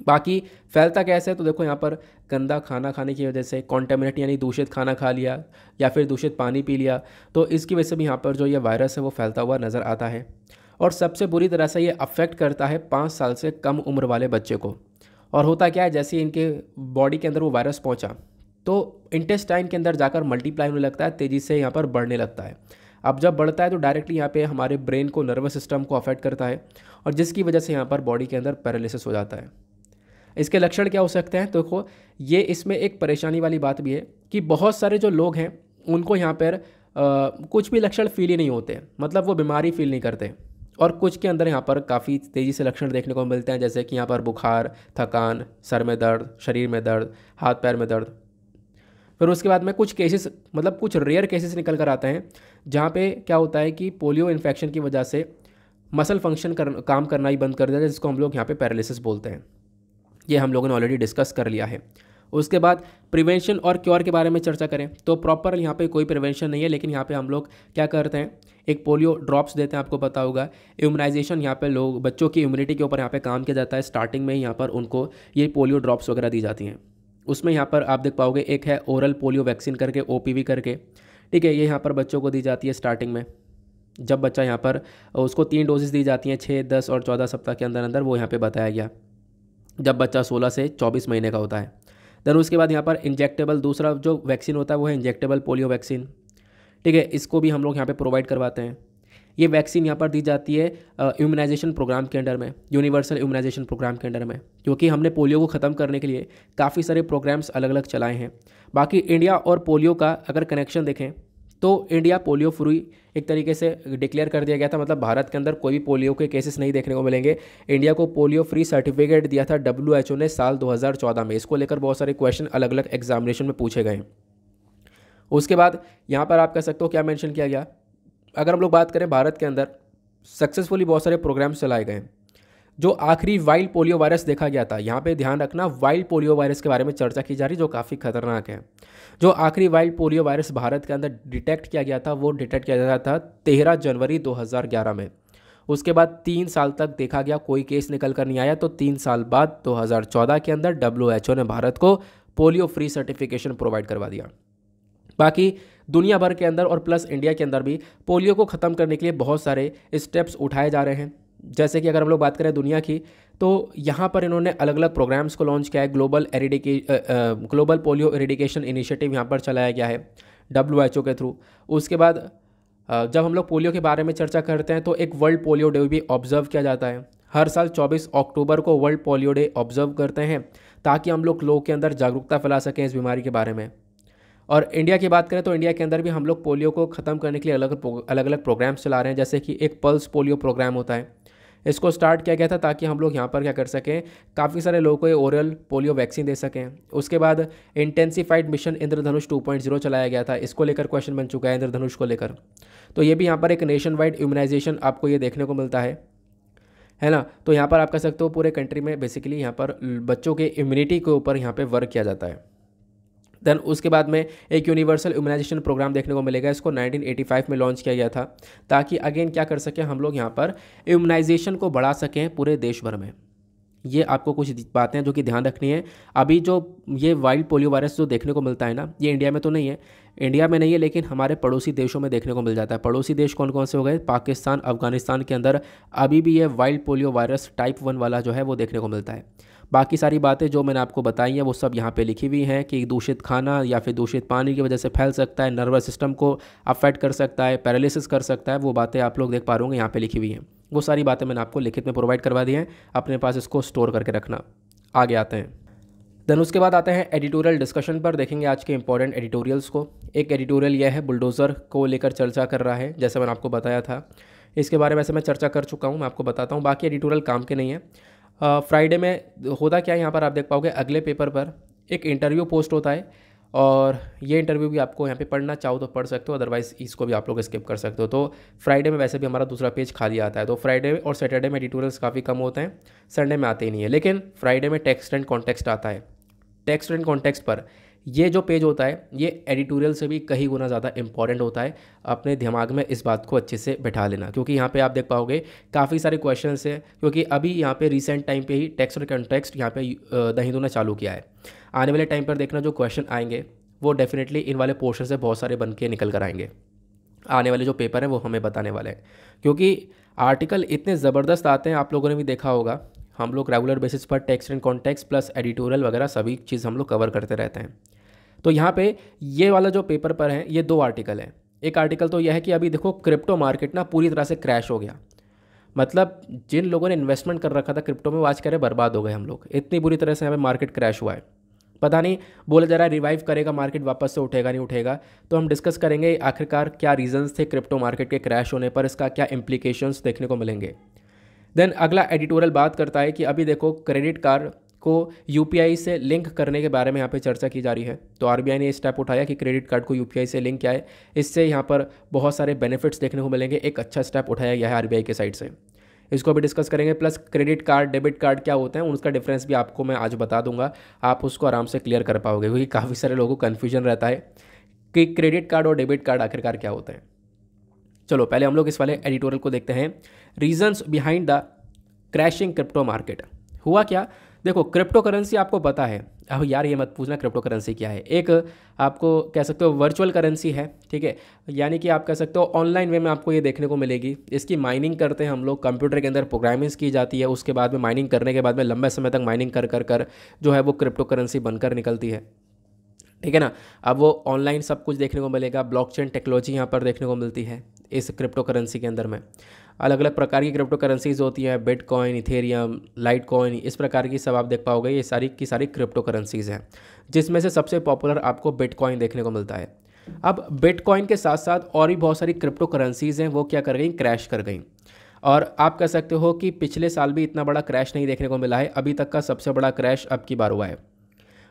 बाकी फैलता कैसे है, तो देखो यहाँ पर गंदा खाना खाने की वजह से, कॉन्टेमिनेट यानी दूषित खाना खा लिया या फिर दूषित पानी पी लिया, तो इसकी वजह से भी यहाँ पर जो ये वायरस है वो फैलता हुआ नज़र आता है। और सबसे बुरी तरह से ये अफेक्ट करता है 5 साल से कम उम्र वाले बच्चे को। और होता क्या है, जैसे इनके बॉडी के अंदर वो वायरस पहुंचा तो इंटेस्टाइन के अंदर जाकर मल्टीप्लाई होने लगता है, तेज़ी से यहाँ पर बढ़ने लगता है। अब जब बढ़ता है तो डायरेक्टली यहाँ पे हमारे ब्रेन को, नर्वस सिस्टम को अफेक्ट करता है और जिसकी वजह से यहाँ पर बॉडी के अंदर पैरालिसिस हो जाता है। इसके लक्षण क्या हो सकते हैं, तो देखो ये इसमें एक परेशानी वाली बात भी है कि बहुत सारे जो लोग हैं उनको यहाँ पर कुछ भी लक्षण फील ही नहीं होते, मतलब वो बीमारी फील नहीं करते, और कुछ के अंदर यहाँ पर काफ़ी तेज़ी से लक्षण देखने को मिलते हैं, जैसे कि यहाँ पर बुखार, थकान, सर में दर्द, शरीर में दर्द, हाथ पैर में दर्द। फिर उसके बाद में कुछ केसेस, मतलब कुछ रेयर केसेस निकल कर आते हैं जहाँ पे क्या होता है कि पोलियो इन्फेक्शन की वजह से मसल फंक्शन काम करना ही बंद कर देता है, जिसको हम लोग यहाँ पे पैरालिसिस बोलते हैं। ये हम लोगों ने ऑलरेडी डिस्कस कर लिया है। उसके बाद प्रिवेंशन और क्योर के बारे में चर्चा करें तो प्रॉपर यहाँ पे कोई प्रिवेंशन नहीं है, लेकिन यहाँ पे हम लोग क्या करते हैं, एक पोलियो ड्रॉप्स देते हैं, आपको पता होगा। इम्यूनाइजेशन यहाँ पे लोग, बच्चों की इम्यूनिटी के ऊपर यहाँ पे काम किया जाता है। स्टार्टिंग में ही यहाँ पर उनको ये पोलियो ड्रॉप्स वगैरह दी जाती हैं। उसमें यहाँ पर आप देख पाओगे एक है ओरल पोलियो वैक्सीन करके, OPV करके, ठीक है, ये यहाँ पर बच्चों को दी जाती है स्टार्टिंग में। जब बच्चा यहाँ पर, उसको 3 डोजेस दी जाती हैं 6, 10 और 14 सप्ताह के अंदर अंदर, वो यहाँ पर बताया गया, जब बच्चा 16 से 24 महीने का होता है। देन उसके बाद यहाँ पर इंजेक्टेबल दूसरा जो वैक्सीन होता है वो है इंजेक्टेबल पोलियो वैक्सीन, ठीक है, इसको भी हम लोग यहाँ पे प्रोवाइड करवाते हैं। ये वैक्सीन यहाँ पर दी जाती है इम्यूनाइजेशन प्रोग्राम के अंडर में, यूनिवर्सल इम्यूनाइजेशन प्रोग्राम के अंडर में, क्योंकि हमने पोलियो को ख़त्म करने के लिए काफ़ी सारे प्रोग्राम्स अलग अलग चलाए हैं। बाकी इंडिया और पोलियो का अगर कनेक्शन देखें तो इंडिया पोलियो फ्री एक तरीके से डिक्लेयर कर दिया गया था, मतलब भारत के अंदर कोई भी पोलियो के केसेस नहीं देखने को मिलेंगे। इंडिया को पोलियो फ्री सर्टिफिकेट दिया था WHO ने साल 2014 में। इसको लेकर बहुत सारे क्वेश्चन अलग अलग एग्जामिनेशन में पूछे गए। उसके बाद यहाँ पर आप कह सकते हो क्या मेंशन किया गया, अगर हम लोग बात करें भारत के अंदर सक्सेसफुली बहुत सारे प्रोग्राम्स चलाए गए। जो आखिरी वाइल्ड पोलियो वायरस देखा गया था, यहाँ पे ध्यान रखना वाइल्ड पोलियो वायरस के बारे में चर्चा की जा रही, जो काफ़ी खतरनाक है। जो आखिरी वाइल्ड पोलियो वायरस भारत के अंदर डिटेक्ट किया गया था वो डिटेक्ट किया गया था 13 जनवरी 2011 में। उसके बाद 3 साल तक देखा गया कोई केस निकल कर नहीं आया, तो 3 साल बाद 2014 के अंदर WHO ने भारत को पोलियो फ्री सर्टिफिकेशन प्रोवाइड करवा दिया। बाकी दुनिया भर के अंदर और प्लस इंडिया के अंदर भी पोलियो को ख़त्म करने के लिए बहुत सारे स्टेप्स उठाए जा रहे हैं। जैसे कि अगर हम लोग बात करें दुनिया की, तो यहाँ पर इन्होंने अलग अलग प्रोग्राम्स को लॉन्च किया है। ग्लोबल पोलियो एरिडिकेशन इनिशिएटिव यहाँ पर चलाया गया है WHO के थ्रू। उसके बाद जब हम लोग पोलियो के बारे में चर्चा करते हैं तो एक वर्ल्ड पोलियो डे भी ऑब्जर्व किया जाता है। हर साल 24 अक्टूबर को वर्ल्ड पोलियो डे ऑब्जर्व करते हैं ताकि हम लोगों के अंदर जागरूकता फैला सकें इस बीमारी के बारे में। और इंडिया की बात करें तो इंडिया के अंदर भी हम लोग पोलियो को ख़त्म करने के लिए अलग अलग प्रोग्राम्स चला रहे हैं। जैसे कि एक पल्स पोलियो प्रोग्राम होता है, इसको स्टार्ट किया गया था ताकि हम लोग यहाँ पर क्या कर सकें, काफ़ी सारे लोगों को ओरल पोलियो वैक्सीन दे सकें। उसके बाद इंटेंसिफाइड मिशन इंद्रधनुष 2.0 चलाया गया था, इसको लेकर क्वेश्चन बन चुका है इंद्रधनुष को लेकर। तो ये भी यहाँ पर एक नेशन वाइड इम्यूनाइजेशन आपको ये देखने को मिलता है ना। तो यहाँ पर आप कह सकते हो पूरे कंट्री में बेसिकली यहाँ पर बच्चों के इम्यूनिटी के ऊपर यहाँ पर वर्क किया जाता है। देन उसके बाद में एक यूनिवर्सल इम्यूनाइजेशन प्रोग्राम देखने को मिलेगा, इसको 1985 में लॉन्च किया गया था ताकि अगेन क्या कर सकें हम लोग यहाँ पर इम्यूनाइजेशन को बढ़ा सकें पूरे देश भर में। ये आपको कुछ बातें जो कि ध्यान रखनी है। अभी जो ये वाइल्ड पोलियो वायरस जो देखने को मिलता है ना, ये इंडिया में तो नहीं है, इंडिया में नहीं है, लेकिन हमारे पड़ोसी देशों में देखने को मिल जाता है। पड़ोसी देश कौन कौन से हो गए, पाकिस्तान, अफगानिस्तान के अंदर अभी भी ये वाइल्ड पोलियो वायरस टाइप 1 वाला जो है वो देखने को मिलता है। बाकी सारी बातें जो मैंने आपको बताई हैं वो सब यहाँ पे लिखी हुई हैं कि दूषित खाना या फिर दूषित पानी की वजह से फैल सकता है, नर्वस सिस्टम को अफेक्ट कर सकता है, पैरालिसिस कर सकता है, वो बातें आप लोग देख पा रहे होंगे यहाँ पे लिखी हुई हैं। वो सारी बातें मैंने आपको लिखित में प्रोवाइड करवा दी हैं, अपने पास इसको स्टोर करके रखना। आगे आते हैं, देन उसके बाद आते हैं एडिटोरियल डिस्कशन पर। देखेंगे आज के इंपॉर्टेंट एडिटोरियल्स को। एक एडिटोरियल यह है बुलडोज़र को लेकर चर्चा कर रहा है, जैसे मैंने आपको बताया था, इसके बारे में वैसे मैं चर्चा कर चुका हूँ, मैं आपको बताता हूँ। बाकी एडिटोरियल काम के नहीं है। फ्राइडे में होता क्या है, यहाँ पर आप देख पाओगे अगले पेपर पर एक इंटरव्यू पोस्ट होता है, और ये इंटरव्यू भी आपको यहाँ पे पढ़ना चाहो तो पढ़ सकते हो, अदरवाइज़ इसको भी आप लोग स्किप कर सकते हो। तो फ्राइडे में वैसे भी हमारा दूसरा पेज खाली आता है, तो फ्राइडे और सैटरडे में एडिटोरियल्स काफ़ी कम होते हैं, संडे में आते ही नहीं है। लेकिन फ्राइडे में टेक्स्ट एंड कॉन्टेक्स्ट आता है। टेक्स्ट एंड कॉन्टेक्स्ट पर ये जो पेज होता है ये एडिटोरियल से भी कहीं गुना ज़्यादा इंपॉर्टेंट होता है। अपने दिमाग में इस बात को अच्छे से बैठा लेना, क्योंकि यहाँ पे आप देख पाओगे काफ़ी सारे क्वेश्चंस हैं, क्योंकि अभी यहाँ पे रिसेंट टाइम पे ही टेक्स्ट और कॉन्टेक्स्ट यहाँ पे दही ने चालू किया है। आने वाले टाइम पर देखना जो क्वेश्चन आएंगे वो डेफिनेटली इन वाले पोर्शन से बहुत सारे बन के निकल कर आएंगे। आने वाले जो पेपर हैं वो हमें बताने वाले हैं, क्योंकि आर्टिकल इतने ज़बरदस्त आते हैं, आप लोगों ने भी देखा होगा। हम लोग रेगुलर बेसिस पर text and context plus editorial वगैरह सभी चीज़ हम लोग कवर करते रहते हैं। तो यहाँ पे ये वाला जो पेपर पर है ये 2 आर्टिकल हैं। एक आर्टिकल तो यह है कि अभी देखो क्रिप्टो मार्केट ना पूरी तरह से क्रैश हो गया, मतलब जिन लोगों ने इन्वेस्टमेंट कर रखा था क्रिप्टो में वो आज कह रहे बर्बाद हो गए हम लोग, इतनी बुरी तरह से यहाँ पे मार्केट क्रैश हुआ है। पता नहीं बोला जा रहा है रिवाइव करेगा मार्केट, वापस से उठेगा नहीं उठेगा। तो हम डिस्कस करेंगे आखिरकार क्या रीजंस थे क्रिप्टो मार्केट के क्रैश होने पर, इसका क्या इम्प्लीकेशंस देखने को मिलेंगे। देन अगला एडिटोरियल बात करता है कि अभी देखो क्रेडिट कार्ड को यूपीआई से लिंक करने के बारे में यहाँ पे चर्चा की जा रही है। तो आरबीआई ने स्टेप उठाया कि क्रेडिट कार्ड को यूपीआई से लिंक किया है, इससे यहाँ पर बहुत सारे बेनिफिट्स देखने को मिलेंगे। एक अच्छा स्टेप उठाया गया है आरबीआई के साइड से, इसको भी डिस्कस करेंगे। Plus credit card debit card क्या होते हैं उनका डिफरेंस भी आपको मैं आज बता दूंगा, आप उसको आराम से क्लियर कर पाओगे, क्योंकि काफ़ी सारे लोगों को कन्फ्यूजन रहता है कि क्रेडिट कार्ड और डेबिट कार्ड आखिरकार क्या होते हैं। चलो पहले हम लोग इस वाले एडिटोरियल को देखते हैं, reasons behind the crashing crypto market. हुआ क्या देखो क्रिप्टो करेंसी आपको पता है, अब यार ये मत पूछना क्रिप्टो करेंसी क्या है। एक आपको कह सकते हो वर्चुअल करेंसी है, ठीक है, यानी कि आप कह सकते हो ऑनलाइन वे में आपको ये देखने को मिलेगी। इसकी माइनिंग करते हैं हम लोग, कंप्यूटर के अंदर प्रोग्रामिंग्स की जाती है, उसके बाद में माइनिंग करने के बाद में लंबे समय तक माइनिंग कर कर कर जो है वो क्रिप्टो करेंसी बनकर निकलती है, ठीक है ना। अब वो ऑनलाइन सब कुछ देखने को मिलेगा, ब्लॉकचेन टेक्नोलॉजी यहाँ पर देखने को मिलती है इस क्रिप्टो करेंसी के अंदर में। अलग अलग प्रकार की क्रिप्टो करेंसीज होती हैं, बिटकॉइन, इथेरियम, लाइट कॉइन, इस प्रकार की सब आप देख पाओगे। ये सारी की सारी क्रिप्टो करेंसीज हैं, जिसमें से सबसे पॉपुलर आपको बिटकॉइन देखने को मिलता है। अब बिटकॉइन के साथ साथ और भी बहुत सारी क्रिप्टो करेंसीज हैं, वो क्या कर गई, क्रैश कर गई। और आप कह सकते हो कि पिछले साल भी इतना बड़ा क्रैश नहीं देखने को मिला है, अभी तक का सबसे बड़ा क्रैश अब की बार हुआ है।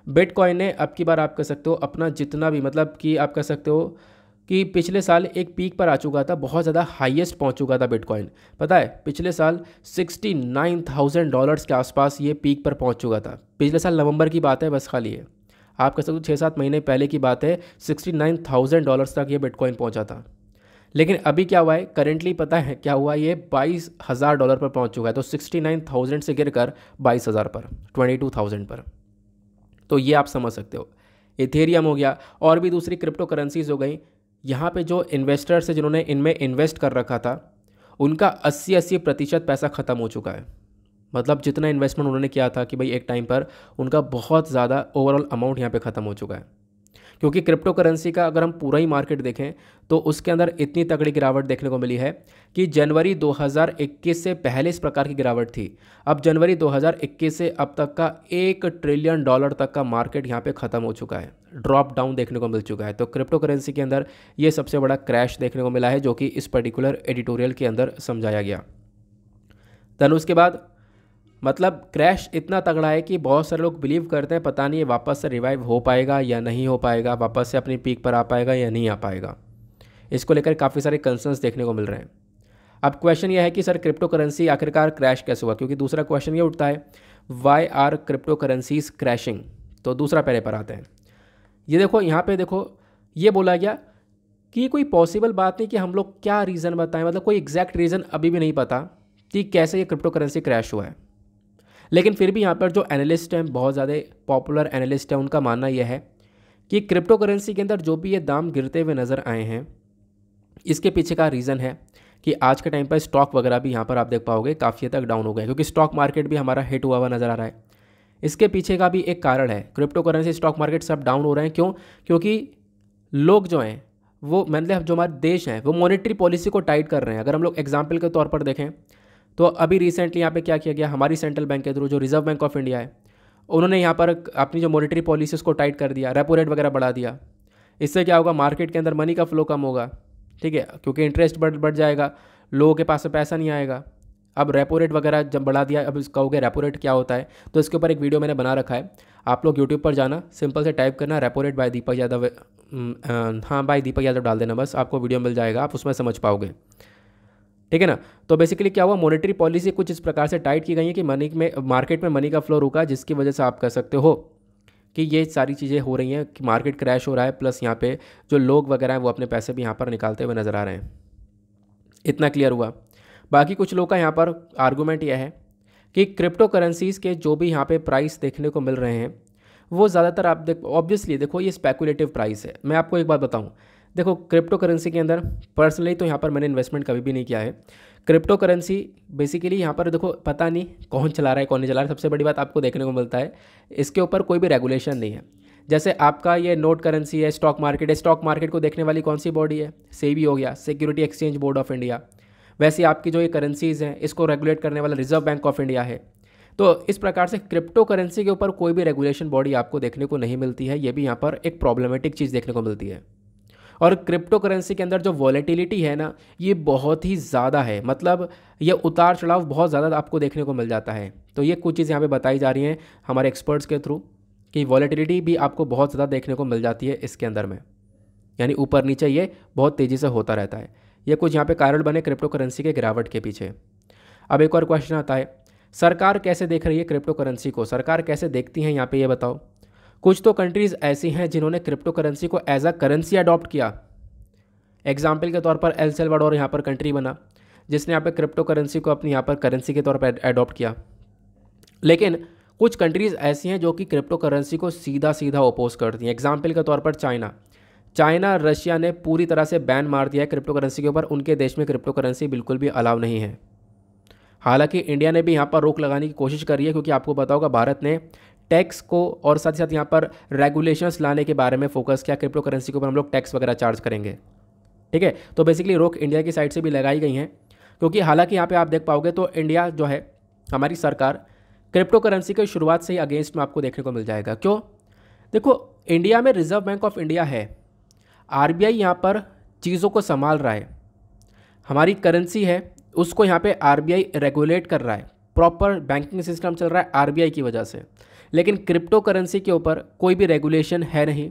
बिटकॉइन ने अब की बार आप कह सकते हो अपना जितना भी, मतलब कि आप कह सकते हो कि पिछले साल एक पीक पर आ चुका था, बहुत ज़्यादा हाईएस्ट पहुंच चुका था बिटकॉइन। पता है पिछले साल $69,000 के आसपास ये पीक पर पहुंच चुका था। पिछले साल नवंबर की बात है बस, खाली है आप कह सकते हो 6-7 महीने पहले की बात है, $69,000 तक ये बिटकॉइन पहुंचा था। लेकिन अभी क्या हुआ है, करेंटली पता है क्या हुआ, ये $22,000 पर पहुंच चुका है। तो 69,000 से गिरकर 22,000 पर, 22,000 पर। तो ये आप समझ सकते हो। इथेरियम हो गया, और भी दूसरी क्रिप्टो करेंसीज हो गई। यहाँ पे जो इन्वेस्टर्स है जिन्होंने इनमें इन्वेस्ट कर रखा था, उनका 80% पैसा ख़त्म हो चुका है। मतलब जितना इन्वेस्टमेंट उन्होंने किया था कि भाई एक टाइम पर, उनका बहुत ज़्यादा ओवरऑल अमाउंट यहाँ पे ख़त्म हो चुका है। क्योंकि क्रिप्टो करेंसी का अगर हम पूरा ही मार्केट देखें तो उसके अंदर इतनी तगड़ी गिरावट देखने को मिली है कि जनवरी 2021 से पहले इस प्रकार की गिरावट थी। अब जनवरी 2021 से अब तक का $1 ट्रिलियन तक का मार्केट यहाँ पे ख़त्म हो चुका है, ड्रॉप डाउन देखने को मिल चुका है। तो क्रिप्टो करेंसी के अंदर ये सबसे बड़ा क्रैश देखने को मिला है, जो कि इस पर्टिकुलर एडिटोरियल के अंदर समझाया गया। देन उसके बाद मतलब क्रैश इतना तगड़ा है कि बहुत सारे लोग बिलीव करते हैं पता नहीं ये वापस से रिवाइव हो पाएगा या नहीं हो पाएगा, वापस से अपनी पीक पर आ पाएगा या नहीं आ पाएगा। इसको लेकर काफ़ी सारे कंसर्न्स देखने को मिल रहे हैं। अब क्वेश्चन ये है कि सर क्रिप्टो करेंसी आखिरकार क्रैश कैसे हुआ, क्योंकि दूसरा क्वेश्चन ये उठता है why are crypto currencies crashing. तो दूसरा पहले पर आते हैं। ये देखो यहाँ पे देखो, ये बोला गया कि कोई पॉसिबल बात नहीं कि हम लोग क्या रीज़न बताएं, मतलब कोई एग्जैक्ट रीज़न अभी भी नहीं पता कि कैसे ये क्रिप्टो करेंसी क्रैश हुआ है। लेकिन फिर भी यहाँ पर जो एनालिस्ट हैं, बहुत ज़्यादा पॉपुलर एनालिस्ट हैं, उनका मानना यह है कि क्रिप्टो करेंसी के अंदर जो भी ये दाम गिरते हुए नज़र आए हैं, इसके पीछे का रीज़न है कि आज के टाइम पर स्टॉक वगैरह भी यहाँ पर आप देख पाओगे काफ़ी हद तक डाउन हो गए, क्योंकि स्टॉक मार्केट भी हमारा हिट हुआ नज़र आ रहा है। इसके पीछे का भी एक कारण है, क्रिप्टो करेंसी, स्टॉक मार्केट सब डाउन हो रहे हैं। क्यों? क्योंकि लोग जो हैं वो, मतलब जो हमारे देश हैं वो मॉनेटरी पॉलिसी को टाइट कर रहे हैं। अगर हम लोग एग्जाम्पल के तौर पर देखें तो अभी रिसेंटली यहाँ पे क्या किया गया, हमारी सेंट्रल बैंक के थ्रू जो रिजर्व बैंक ऑफ इंडिया है, उन्होंने यहाँ पर अपनी जो मॉनेटरी पॉलिसी उसको टाइट कर दिया, रेपो रेट वगैरह बढ़ा दिया। इससे क्या होगा, मार्केट के अंदर मनी का फ्लो कम होगा, ठीक है, क्योंकि इंटरेस्ट बढ़ जाएगा, लोगों के पास में पैसा नहीं आएगा। अब रेपो रेट वगैरह जब बढ़ा दिया, अब कहोगे रेपो रेट क्या होता है, तो इसके ऊपर एक वीडियो मैंने बना रखा है, आप लोग यूट्यूब पर जाना, सिंपल से टाइप करना repo rate by Deepak Yadav, हाँ बाय दीपक यादव डाल देना, बस आपको वीडियो मिल जाएगा, आप उसमें समझ पाओगे, ठीक है ना। तो बेसिकली क्या हुआ, मॉनेटरी पॉलिसी कुछ इस प्रकार से टाइट की गई है कि मनी में, मार्केट में मनी का फ्लो रुका, जिसकी वजह से आप कह सकते हो कि ये सारी चीज़ें हो रही हैं कि मार्केट क्रैश हो रहा है, प्लस यहाँ पे जो लोग वगैरह हैं वो अपने पैसे भी यहाँ पर निकालते हुए नज़र आ रहे हैं। इतना क्लियर हुआ। बाकी कुछ लोग का यहाँ पर आर्गूमेंट यह है कि क्रिप्टो करेंसीज़ के जो भी यहाँ पे प्राइस देखने को मिल रहे हैं वो ज़्यादातर आप ऑब्वियसली देखो ये स्पेकुलेटिव प्राइस है। मैं आपको एक बात बताऊँ, देखो क्रिप्टो करेंसी के अंदर पर्सनली तो यहाँ पर मैंने इन्वेस्टमेंट कभी भी नहीं किया है। क्रिप्टो करेंसी बेसिकली यहाँ पर देखो पता नहीं कौन चला रहा है कौन नहीं चला रहा है, सबसे बड़ी बात आपको देखने को मिलता है इसके ऊपर कोई भी रेगुलेशन नहीं है। जैसे आपका ये नोट करेंसी है, स्टॉक मार्केट है, स्टॉक मार्केट को देखने वाली कौन सी बॉडी है, सेबी हो गया, security exchange board of India. वैसे आपकी जो ये करेंसीज़ हैं इसको रेगुलेट करने वाला रिजर्व बैंक ऑफ इंडिया है। तो इस प्रकार से क्रिप्टो करेंसी के ऊपर कोई भी रेगुलेशन बॉडी आपको देखने को नहीं मिलती है, ये भी यहाँ पर एक प्रॉब्लमेटिक चीज़ देखने को मिलती है। और क्रिप्टो करेंसी के अंदर जो वॉलेटिलिटी है ना, ये बहुत ही ज़्यादा है, मतलब ये उतार चढ़ाव बहुत ज़्यादा आपको देखने को मिल जाता है। तो ये कुछ चीज़ यहाँ पे बताई जा रही हैं हमारे एक्सपर्ट्स के थ्रू कि वॉलेटिलिटी भी आपको बहुत ज़्यादा देखने को मिल जाती है इसके अंदर में, यानी ऊपर नीचे ये बहुत तेज़ी से होता रहता है। ये कुछ यहाँ पे कारण बने क्रिप्टो करेंसी के गिरावट के पीछे। अब एक और क्वेश्चन आता है, सरकार कैसे देख रही है क्रिप्टो करेंसी को, सरकार कैसे देखती हैं यहाँ पे ये बताओ। कुछ तो कंट्रीज़ ऐसी हैं जिन्होंने क्रिप्टो करेंसी को एज अ करेंसी अडॉप्ट किया। एग्जाम्पल के तौर पर एल सल्वाडोर यहाँ पर कंट्री बना जिसने यहाँ पे क्रिप्टो करेंसी को अपनी यहाँ पर करेंसी के तौर पर अडॉप्ट किया। लेकिन कुछ कंट्रीज़ ऐसी हैं जो कि क्रिप्टो करेंसी को सीधा सीधा ओपोज करती हैं। एग्जाम्पल के तौर पर चाइना रशिया ने पूरी तरह से बैन मार दिया है क्रिप्टो करेंसी के ऊपर। उनके देश में क्रिप्टो करेंसी बिल्कुल भी अलाउ नहीं है। हालांकि इंडिया ने भी यहाँ पर रोक लगाने की कोशिश करी है, क्योंकि आपको पता होगा भारत ने टैक्स को और साथ ही साथ यहाँ पर रेगुलेशंस लाने के बारे में फोकस किया। क्रिप्टो करेंसी के ऊपर हम लोग टैक्स वगैरह चार्ज करेंगे, ठीक है। तो बेसिकली रोक इंडिया की साइड से भी लगाई गई हैं, क्योंकि हालांकि यहाँ पे आप देख पाओगे तो इंडिया जो है, हमारी सरकार क्रिप्टो करेंसी की शुरुआत से ही अगेंस्ट में आपको देखने को मिल जाएगा। क्यों? देखो, इंडिया में रिजर्व बैंक ऑफ इंडिया है, आरबीआई यहाँ पर चीज़ों को संभाल रहा है। हमारी करेंसी है उसको यहाँ पे आरबीआई रेगुलेट कर रहा है, प्रॉपर बैंकिंग सिस्टम चल रहा है आरबीआई की वजह से। लेकिन क्रिप्टो करेंसी के ऊपर कोई भी रेगुलेशन है नहीं,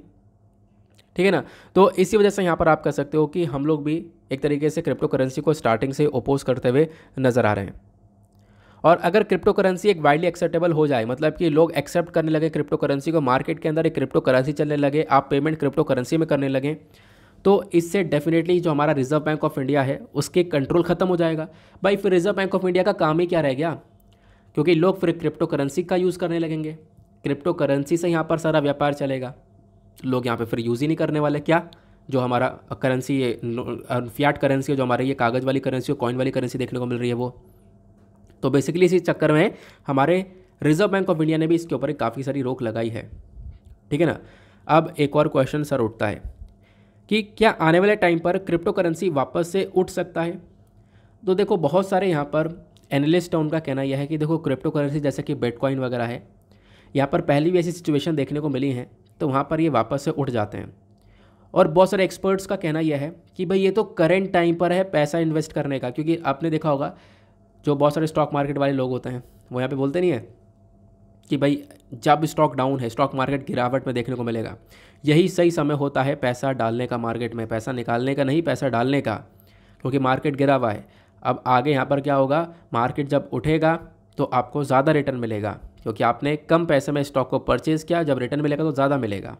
ठीक है ना। तो इसी वजह से यहाँ पर आप कह सकते हो कि हम लोग भी एक तरीके से क्रिप्टो करेंसी को स्टार्टिंग से ओपोज करते हुए नज़र आ रहे हैं। और अगर क्रिप्टो करेंसी एक वाइडली एक्सेप्टेबल हो जाए, मतलब कि लोग एक्सेप्ट करने लगे क्रिप्टो करेंसी को, मार्केट के अंदर एक क्रिप्टो करेंसी चलने लगे, आप पेमेंट क्रिप्टो करेंसी में करने लगे, तो इससे डेफिनेटली जो हमारा रिजर्व बैंक ऑफ इंडिया है उसके कंट्रोल खत्म हो जाएगा। भाई फिर रिजर्व बैंक ऑफ इंडिया का काम ही क्या रह गया? क्योंकि लोग फिर क्रिप्टो करेंसी का यूज़ करने लगेंगे, क्रिप्टो करेंसी से यहाँ पर सारा व्यापार चलेगा। लोग यहाँ पे फिर यूज़ ही नहीं करने वाले। क्या जो हमारा करेंसी फियाट करेंसी है, जो हमारी ये कागज़ वाली करेंसी और कॉइन वाली करेंसी देखने को मिल रही है वो। तो बेसिकली इसी चक्कर में हमारे रिजर्व बैंक ऑफ इंडिया ने भी इसके ऊपर काफ़ी सारी रोक लगाई है, ठीक है ना। अब एक और क्वेश्चन सर उठता है कि क्या आने वाले टाइम पर क्रिप्टो करेंसी वापस से उठ सकता है? तो देखो, बहुत सारे यहाँ पर एनालिस्ट हैं, उनका कहना यह है कि देखो क्रिप्टो करेंसी जैसे कि बिटकॉइन वगैरह है, यहाँ पर पहले भी ऐसी सिचुएशन देखने को मिली है, तो वहाँ पर ये वापस से उठ जाते हैं। और बहुत सारे एक्सपर्ट्स का कहना यह है कि भाई ये तो करेंट टाइम पर है पैसा इन्वेस्ट करने का, क्योंकि आपने देखा होगा जो बहुत सारे स्टॉक मार्केट वाले लोग होते हैं वो यहाँ पे बोलते नहीं है कि भाई जब स्टॉक डाउन है, स्टॉक मार्केट गिरावट में देखने को मिलेगा, यही सही समय होता है पैसा डालने का मार्केट में, पैसा निकालने का नहीं, पैसा डालने का, क्योंकि मार्केट गिरा हुआ है। अब आगे यहाँ पर क्या होगा, मार्केट जब उठेगा तो आपको ज़्यादा रिटर्न मिलेगा, क्योंकि आपने कम पैसे में स्टॉक को परचेज़ किया, जब रिटर्न मिलेगा तो ज़्यादा मिलेगा।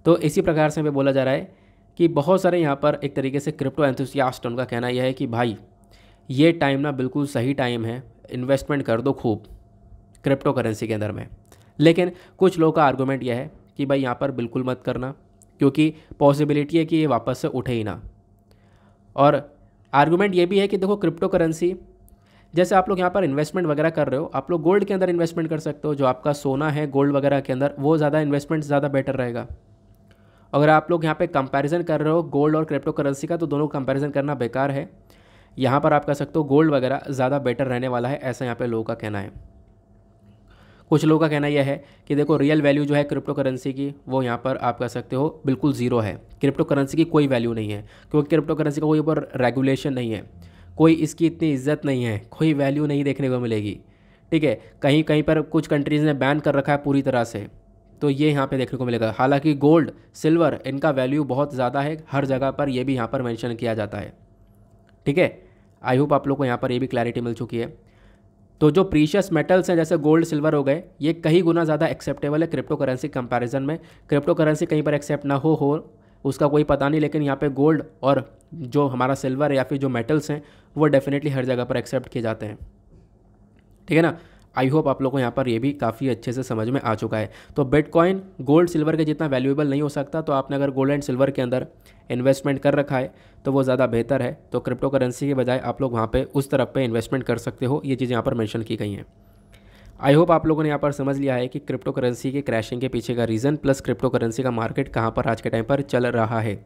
तो इसी प्रकार से हमें बोला जा रहा है कि बहुत सारे यहाँ पर एक तरीके से क्रिप्टो एंथुसियास्ट, उनका कहना यह है कि भाई ये टाइम ना बिल्कुल सही टाइम है, इन्वेस्टमेंट कर दो खूब क्रिप्टो करेंसी के अंदर में। लेकिन कुछ लोगों का आर्गूमेंट यह है कि भाई यहाँ पर बिल्कुल मत करना, क्योंकि पॉसिबिलिटी है कि ये वापस से उठे ही ना। और आर्गूमेंट ये भी है कि देखो क्रिप्टो करेंसी, जैसे आप लोग यहाँ पर इन्वेस्टमेंट वगैरह कर रहे हो, आप लोग गोल्ड के अंदर इन्वेस्टमेंट कर सकते हो, जो आपका सोना है गोल्ड वगैरह के अंदर, वो ज़्यादा इन्वेस्टमेंट ज़्यादा बेटर रहेगा। अगर आप लोग यहाँ पे कंपैरिजन कर रहे हो गोल्ड और क्रिप्टो करेंसी का, तो दोनों कंपैरिजन करना बेकार है। यहाँ पर आप कह सकते हो गोल्ड वगैरह ज़्यादा बेटर रहने वाला है, ऐसा यहाँ पे लोगों का कहना है। कुछ लोगों का कहना यह है कि देखो रियल वैल्यू जो है क्रिप्टो करेंसी की, वो यहाँ पर आप कह सकते हो बिल्कुल ज़ीरो है। क्रिप्टो करेंसी की कोई वैल्यू नहीं है, क्योंकि क्रिप्टो करेंसी का कोई ऊपर रेगुलेशन नहीं है, कोई इसकी इतनी इज्जत नहीं है, कोई वैल्यू नहीं देखने को मिलेगी, ठीक है। कहीं कहीं पर कुछ कंट्रीज़ ने बैन कर रखा है पूरी तरह से, तो ये यहाँ पे देखने को मिलेगा। हालांकि गोल्ड सिल्वर इनका वैल्यू बहुत ज़्यादा है हर जगह पर, ये भी यहाँ पर मेंशन किया जाता है, ठीक है। आई होप आप लोग को यहाँ पर ये भी क्लैरिटी मिल चुकी है। तो जो प्रीशियस मेटल्स हैं जैसे गोल्ड सिल्वर हो गए, ये कई गुना ज़्यादा एक्सेप्टेबल है क्रिप्टो करेंसी कंपैरिजन में। क्रिप्टो करेंसी कहीं पर एक्सेप्ट ना हो उसका कोई पता नहीं, लेकिन यहाँ पे गोल्ड और जो हमारा सिल्वर या फिर जो मेटल्स हैं वो डेफिनेटली हर जगह पर एक्सेप्ट किए जाते हैं, ठीक है ना। आई होप आप लोगों को यहाँ पर ये भी काफ़ी अच्छे से समझ में आ चुका है। तो बिटकॉइन गोल्ड सिल्वर के जितना वैल्यूएबल नहीं हो सकता, तो आपने अगर गोल्ड एंड सिल्वर के अंदर इन्वेस्टमेंट कर रखा है तो वो ज़्यादा बेहतर है। तो क्रिप्टो करेंसी के बजाय आप लोग वहाँ पे उस तरफ पे इन्वेस्टमेंट कर सकते हो। ये चीज़ यहाँ पर मेंशन की गई हैं। आई होप आप लोगों ने यहाँ पर समझ लिया है कि क्रिप्टो करेंसी के क्रैशिंग के पीछे का रीज़न प्लस क्रिप्टो करेंसी का मार्केट कहाँ पर आज के टाइम पर चल रहा है।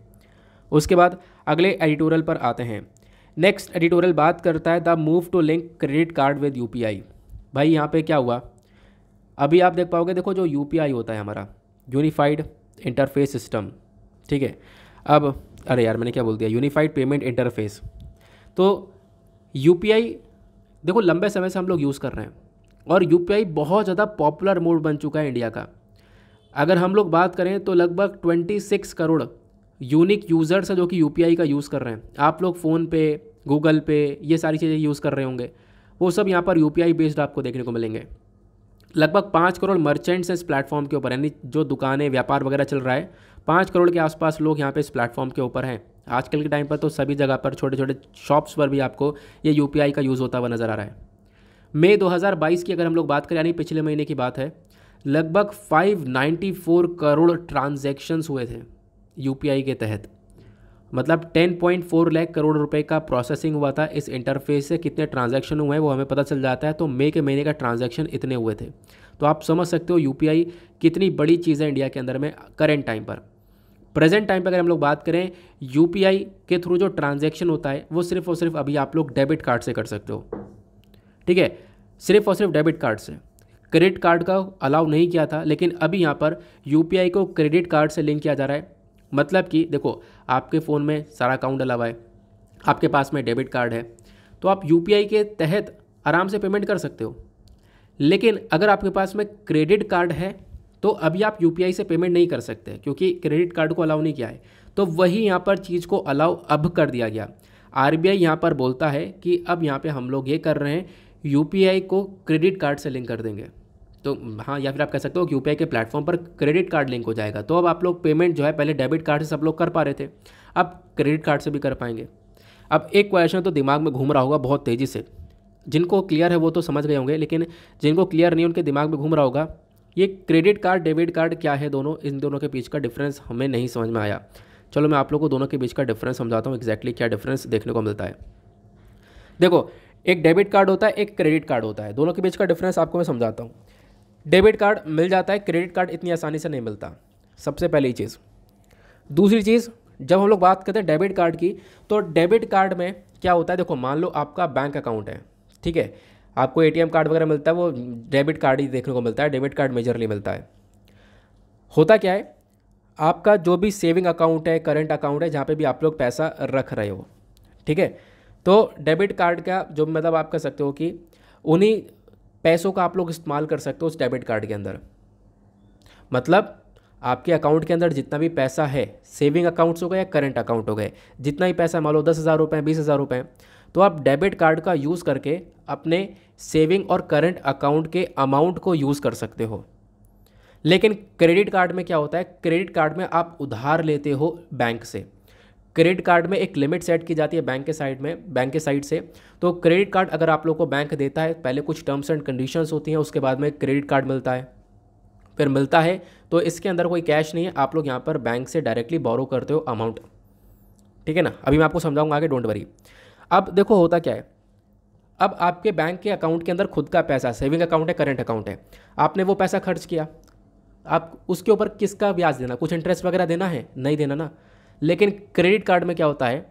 उसके बाद अगले एडिटोरियल पर आते हैं। नेक्स्ट एडिटोरियल बात करता है the move to link credit card with UPI. भाई यहाँ पे क्या हुआ, अभी आप देख पाओगे, देखो जो यूपीआई होता है हमारा यूनिफाइड इंटरफेस सिस्टम, ठीक है। अब अरे यार मैंने क्या बोल दिया, यूनिफाइड पेमेंट इंटरफेस। तो यूपीआई देखो लंबे समय से हम लोग यूज़ कर रहे हैं और यूपीआई बहुत ज़्यादा पॉपुलर मोड बन चुका है इंडिया का। अगर हम लोग बात करें तो लगभग 26 करोड़ यूनिक यूज़र्स हैं जो कि यूपीआई का यूज़ कर रहे हैं। आप लोग फ़ोन पे, गूगल पे, ये सारी चीज़ें यूज़ कर रहे होंगे, वो सब यहाँ पर यूपीआई बेस्ड आपको देखने को मिलेंगे। लगभग 5 करोड़ मर्चेंट्स इस प्लेटफॉर्म के ऊपर, यानी जो दुकानें व्यापार वगैरह चल रहा है, 5 करोड़ के आसपास लोग यहाँ पे इस प्लेटफॉर्म के ऊपर हैं। आजकल के टाइम पर तो सभी जगह पर छोटे छोटे शॉप्स पर भी आपको ये यूपीआई का यूज़ होता हुआ नज़र आ रहा है। मई 2022 की अगर हम लोग बात करें, यानी पिछले महीने की बात है, लगभग 594 करोड़ ट्रांजैक्शंस हुए थे यूपीआई के तहत। मतलब 10.4 लाख करोड़ रुपए का प्रोसेसिंग हुआ था इस इंटरफेस से। कितने ट्रांजैक्शन हुए हैं वो हमें पता चल जाता है। तो मई के महीने का ट्रांजैक्शन इतने हुए थे। तो आप समझ सकते हो यूपीआई कितनी बड़ी चीज़ है इंडिया के अंदर में करेंट टाइम पर। प्रेजेंट टाइम पर अगर हम लोग बात करें, यूपीआई के थ्रू जो ट्रांजैक्शन होता है वो सिर्फ और सिर्फ अभी आप लोग डेबिट कार्ड से कर सकते हो। ठीक है, सिर्फ और सिर्फ डेबिट कार्ड से। क्रेडिट कार्ड का अलाउ नहीं किया था, लेकिन अभी यहाँ पर यूपीआई को क्रेडिट कार्ड से लिंक किया जा रहा है। मतलब कि देखो, आपके फ़ोन में सारा अकाउंट डला हुआ है, आपके पास में डेबिट कार्ड है, तो आप यूपीआई के तहत आराम से पेमेंट कर सकते हो। लेकिन अगर आपके पास में क्रेडिट कार्ड है तो अभी आप यूपीआई से पेमेंट नहीं कर सकते, क्योंकि क्रेडिट कार्ड को अलाउ नहीं किया है। तो वही यहाँ पर चीज़ को अलाउ अब कर दिया गया। आरबीआई यहाँ पर बोलता है कि अब यहाँ पे हम लोग ये कर रहे हैं, यूपीआई को क्रेडिट कार्ड से लिंक कर देंगे। तो हाँ, या फिर आप कह सकते हो कि यूपीआई के प्लेटफॉर्म पर क्रेडिट कार्ड लिंक हो जाएगा। तो अब आप लोग पेमेंट जो है, पहले डेबिट कार्ड से सब लोग कर पा रहे थे, अब क्रेडिट कार्ड से भी कर पाएंगे। अब एक क्वेश्चन तो दिमाग में घूम रहा होगा बहुत तेज़ी से, जिनको क्लियर है वो तो समझ गए होंगे, लेकिन जिनको क्लियर नहीं उनके दिमाग में घूम रहा होगा, ये क्रेडिट कार्ड डेबिट कार्ड क्या है, दोनों, इन दोनों के बीच का डिफरेंस हमें नहीं समझ में आया। चलो मैं आप लोगों को दोनों के बीच का डिफरेंस समझाता हूँ, एग्जैक्टली क्या डिफरेंस देखने को मिलता है। देखो, एक डेबिट कार्ड होता है, एक क्रेडिट कार्ड होता है। दोनों के बीच का डिफरेंस आपको मैं समझाता हूँ। डेबिट कार्ड मिल जाता है, क्रेडिट कार्ड इतनी आसानी से नहीं मिलता, सबसे पहली चीज़। दूसरी चीज़, जब हम लोग बात करते हैं डेबिट कार्ड की, तो डेबिट कार्ड में क्या होता है, देखो मान लो आपका बैंक अकाउंट है, ठीक है, आपको एटीएम कार्ड वगैरह मिलता है, वो डेबिट कार्ड ही देखने को मिलता है, डेबिट कार्ड मेजरली मिलता है। होता क्या है, आपका जो भी सेविंग अकाउंट है, करंट अकाउंट है, जहाँ पे भी आप लोग पैसा रख रहे हो, ठीक है, तो डेबिट कार्ड का जो मतलब आप कह सकते हो कि उन्हीं पैसों का आप लोग इस्तेमाल कर सकते हो उस डेबिट कार्ड के अंदर। मतलब आपके अकाउंट के अंदर जितना भी पैसा है, सेविंग अकाउंट्स हो गए या करंट अकाउंट हो गए, जितना ही पैसा, मान लो 10,000 रुपये, 20,000 रुपये, तो आप डेबिट कार्ड का यूज़ करके अपने सेविंग और करंट अकाउंट के अमाउंट को यूज़ कर सकते हो। लेकिन क्रेडिट कार्ड में क्या होता है, क्रेडिट कार्ड में आप उधार लेते हो बैंक से। क्रेडिट कार्ड में एक लिमिट सेट की जाती है बैंक के साइड में, बैंक के साइड से। तो क्रेडिट कार्ड अगर आप लोग को बैंक देता है, पहले कुछ टर्म्स एंड कंडीशंस होती हैं, उसके बाद में क्रेडिट कार्ड मिलता है। फिर मिलता है तो इसके अंदर कोई कैश नहीं है, आप लोग यहाँ पर बैंक से डायरेक्टली बोरो करते हो अमाउंट, ठीक है ना। अभी मैं आपको समझाऊंगा आगे, डोंट वरी। अब देखो होता क्या है, अब आपके बैंक के अकाउंट के अंदर खुद का पैसा, सेविंग अकाउंट है, करंट अकाउंट है, आपने वो पैसा खर्च किया, आप उसके ऊपर किसका ब्याज देना, कुछ इंटरेस्ट वगैरह देना है, नहीं देना ना। लेकिन क्रेडिट कार्ड में क्या होता है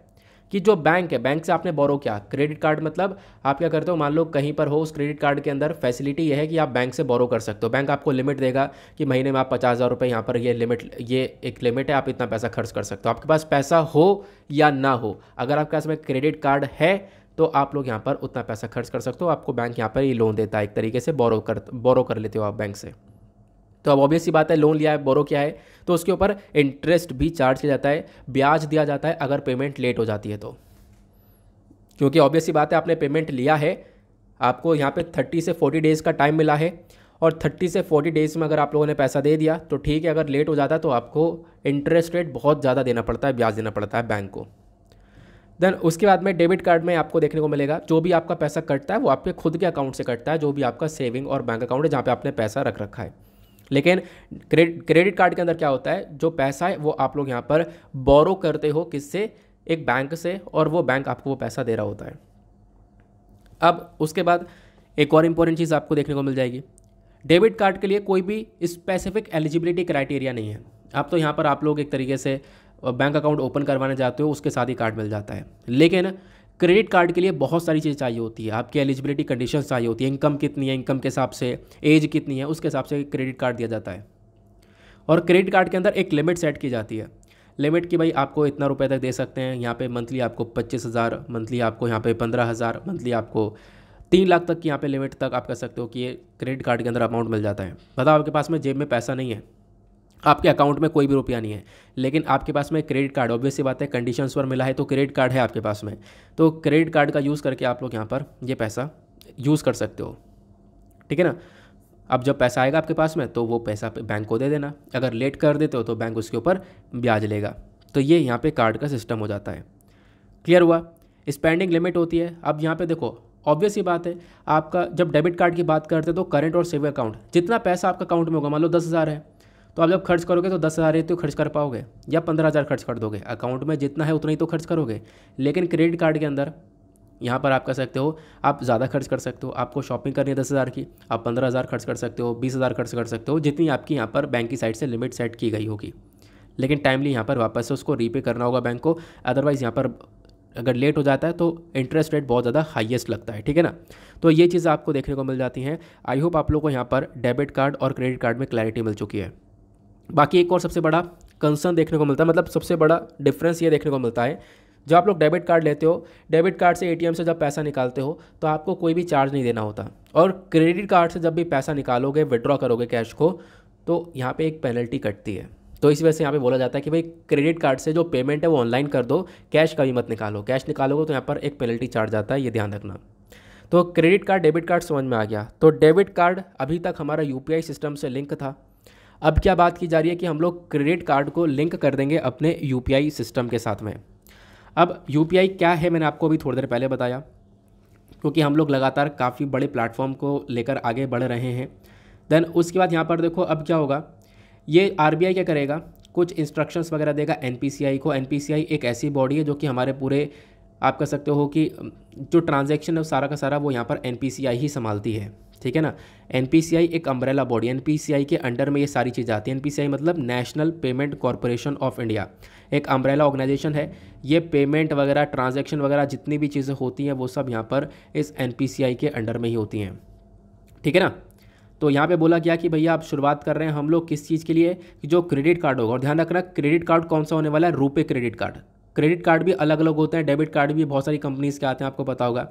कि जो बैंक है, बैंक से आपने बोरो किया, क्रेडिट कार्ड मतलब आप क्या करते हो, मान लो कहीं पर हो, उस क्रेडिट कार्ड के अंदर फैसिलिटी ये है कि आप बैंक से बोरो कर सकते हो। बैंक आपको लिमिट देगा कि महीने में आप 50,000 रुपये, यहाँ पर ये लिमिट, ये एक लिमिट है, आप इतना पैसा खर्च कर सकते हो। आपके पास पैसा हो या ना हो, अगर आपके पास में क्रेडिट कार्ड है तो आप लोग यहाँ पर उतना पैसा खर्च कर सकते हो। आपको बैंक यहाँ पर ये लोन देता है, एक तरीके से बोरो कर लेते हो आप बैंक से। तो अब ऑब्वियस सी बात है, लोन लिया है, बोरो किया है, तो उसके ऊपर इंटरेस्ट भी चार्ज किया जाता है, ब्याज दिया जाता है अगर पेमेंट लेट हो जाती है तो। क्योंकि ऑब्वियस सी बात है, आपने पेमेंट लिया है, आपको यहाँ पे 30 से 40 डेज़ का टाइम मिला है, और 30 से 40 डेज़ में अगर आप लोगों ने पैसा दे दिया तो ठीक है, अगर लेट हो जाता है तो आपको इंटरेस्ट रेट बहुत ज़्यादा देना पड़ता है, ब्याज देना पड़ता है बैंक को। देन उसके बाद में डेबिट कार्ड में आपको देखने को मिलेगा, जो भी आपका पैसा कटता है वो आपके खुद के अकाउंट से कटता है, जो भी आपका सेविंग और बैंक अकाउंट है जहाँ पे आपने पैसा रख रखा है। लेकिन क्रेडिट कार्ड के अंदर क्या होता है, जो पैसा है वो आप लोग यहाँ पर बोरो करते हो, किससे, एक बैंक से, और वो बैंक आपको वो पैसा दे रहा होता है। अब उसके बाद एक और इम्पोर्टेंट चीज़ आपको देखने को मिल जाएगी, डेबिट कार्ड के लिए कोई भी स्पेसिफिक एलिजिबिलिटी क्राइटेरिया नहीं है। अब तो यहाँ पर आप लोग एक तरीके से बैंक अकाउंट ओपन करवाने जाते हो, उसके साथ ही कार्ड मिल जाता है। लेकिन क्रेडिट कार्ड के लिए बहुत सारी चीज़ें चाहिए होती है, आपकी एलिजिबिलिटी कंडीशंस चाहिए होती है, इनकम कितनी है, इनकम के हिसाब से, एज कितनी है, उसके हिसाब से क्रेडिट कार्ड दिया जाता है। और क्रेडिट कार्ड के अंदर एक लिमिट सेट की जाती है, लिमिट कि भाई आपको इतना रुपए तक दे सकते हैं। यहाँ पे मंथली आपको 25,000, मंथली आपको यहाँ पे 15,000, मंथली आपको 3 लाख तक की यहाँ पे लिमिट तक आप कह सकते हो कि ये क्रेडिट कार्ड के अंदर अमाउंट मिल जाता है। बताओ आपके पास में जेब में पैसा नहीं है, आपके अकाउंट में कोई भी रुपया नहीं है, लेकिन आपके पास में क्रेडिट कार्ड, ऑब्वियस सी बात है कंडीशंस पर मिला है तो क्रेडिट कार्ड है आपके पास में, तो क्रेडिट कार्ड का यूज़ करके आप लोग यहाँ पर ये पैसा यूज़ कर सकते हो, ठीक है ना। अब जब पैसा आएगा आपके पास में तो वो पैसा बैंक को दे देना, अगर लेट कर देते हो तो बैंक उसके ऊपर ब्याज लेगा। तो ये यहाँ पे कार्ड का सिस्टम हो जाता है। क्लियर हुआ। स्पेंडिंग लिमिट होती है। अब यहाँ पे देखो ऑब्वियस ही बात है, आपका जब डेबिट कार्ड की बात करते हैं तो करंट और सेविंग अकाउंट, जितना पैसा आपका अकाउंट में होगा, मान लो 10,000 है, तो आप जब खर्च करोगे तो 10,000 है तो खर्च कर पाओगे, या 15,000 खर्च कर दोगे, अकाउंट में जितना है उतना ही तो खर्च करोगे। लेकिन क्रेडिट कार्ड के अंदर यहाँ पर आप कर सकते हो, आप ज़्यादा खर्च कर सकते हो। आपको शॉपिंग करनी है 10,000 की, आप 15,000 खर्च कर सकते हो, 20,000 खर्च कर सकते हो, जितनी आपकी यहाँ पर बैंक की साइड से लिमिट सेट की गई होगी। लेकिन टाइमली यहाँ पर वापस से उसको रीपे करना होगा बैंक को, अदरवाइज़ यहाँ पर अगर लेट हो जाता है तो इंटरेस्ट रेट बहुत ज़्यादा हाईएस्ट लगता है, ठीक है ना। तो ये चीज़ आपको देखने को मिल जाती हैं। आई होप आप लोग को यहाँ पर डेबिट कार्ड और क्रेडिट कार्ड में क्लैरिटी मिल चुकी है। बाकी एक और सबसे बड़ा कंसर्न देखने को मिलता है, मतलब सबसे बड़ा डिफरेंस ये देखने को मिलता है, जब आप लोग डेबिट कार्ड लेते हो, डेबिट कार्ड से एटीएम से जब पैसा निकालते हो तो आपको कोई भी चार्ज नहीं देना होता, और क्रेडिट कार्ड से जब भी पैसा निकालोगे, विड्रॉ करोगे कैश को, तो यहाँ पे एक पेनल्टी कटती है। तो इस वजह से यहाँ पे बोला जाता है कि भाई क्रेडिट कार्ड से जो पेमेंट है वो ऑनलाइन कर दो, कैश कभी मत निकालो, कैश निकालोगे तो यहाँ पर एक पेनल्टी चार्ज आता है, ये ध्यान रखना। तो क्रेडिट कार्ड डेबिट कार्ड समझ में आ गया। तो डेबिट कार्ड अभी तक हमारा यूपीआई सिस्टम से लिंक था, अब क्या बात की जा रही है कि हम लोग क्रेडिट कार्ड को लिंक कर देंगे अपने यूपीआई सिस्टम के साथ में। अब यूपीआई क्या है मैंने आपको अभी थोड़ी देर पहले बताया, क्योंकि हम लोग लगातार काफ़ी बड़े प्लेटफॉर्म को लेकर आगे बढ़ रहे हैं। देन उसके बाद यहाँ पर देखो अब क्या होगा, ये आरबीआई क्या करेगा, कुछ इंस्ट्रक्शंस वगैरह देगा एनपीसीआई को। एनपीसीआई एक ऐसी बॉडी है जो कि हमारे पूरे, आप कह सकते हो कि जो ट्रांजैक्शन है सारा का सारा वो यहाँ पर एनपीसीआई ही संभालती है, ठीक है ना। एनपीसीआई एक अम्ब्रेला बॉडी, एनपीसीआई के अंडर में ये सारी चीज़ें आती हैं। एनपीसीआई मतलब national payment corporation of India, एक अम्ब्रेला ऑर्गेनाइजेशन है। ये पेमेंट वगैरह, ट्रांजैक्शन वगैरह जितनी भी चीज़ें होती हैं वो सब यहाँ पर इस एनपीसीआई के अंडर में ही होती हैं, ठीक है ना। तो यहाँ पे बोला गया कि भैया आप शुरुआत कर रहे हैं हम लोग किस चीज़ के लिए, कि जो क्रेडिट कार्ड होगा, और ध्यान रखना क्रेडिट कार्ड कौन सा होने वाला है, RuPay credit card. Credit card भी अलग अलग होते हैं, डेबिट कार्ड भी बहुत सारी कंपनीज़ के आते हैं, आपको पता होगा,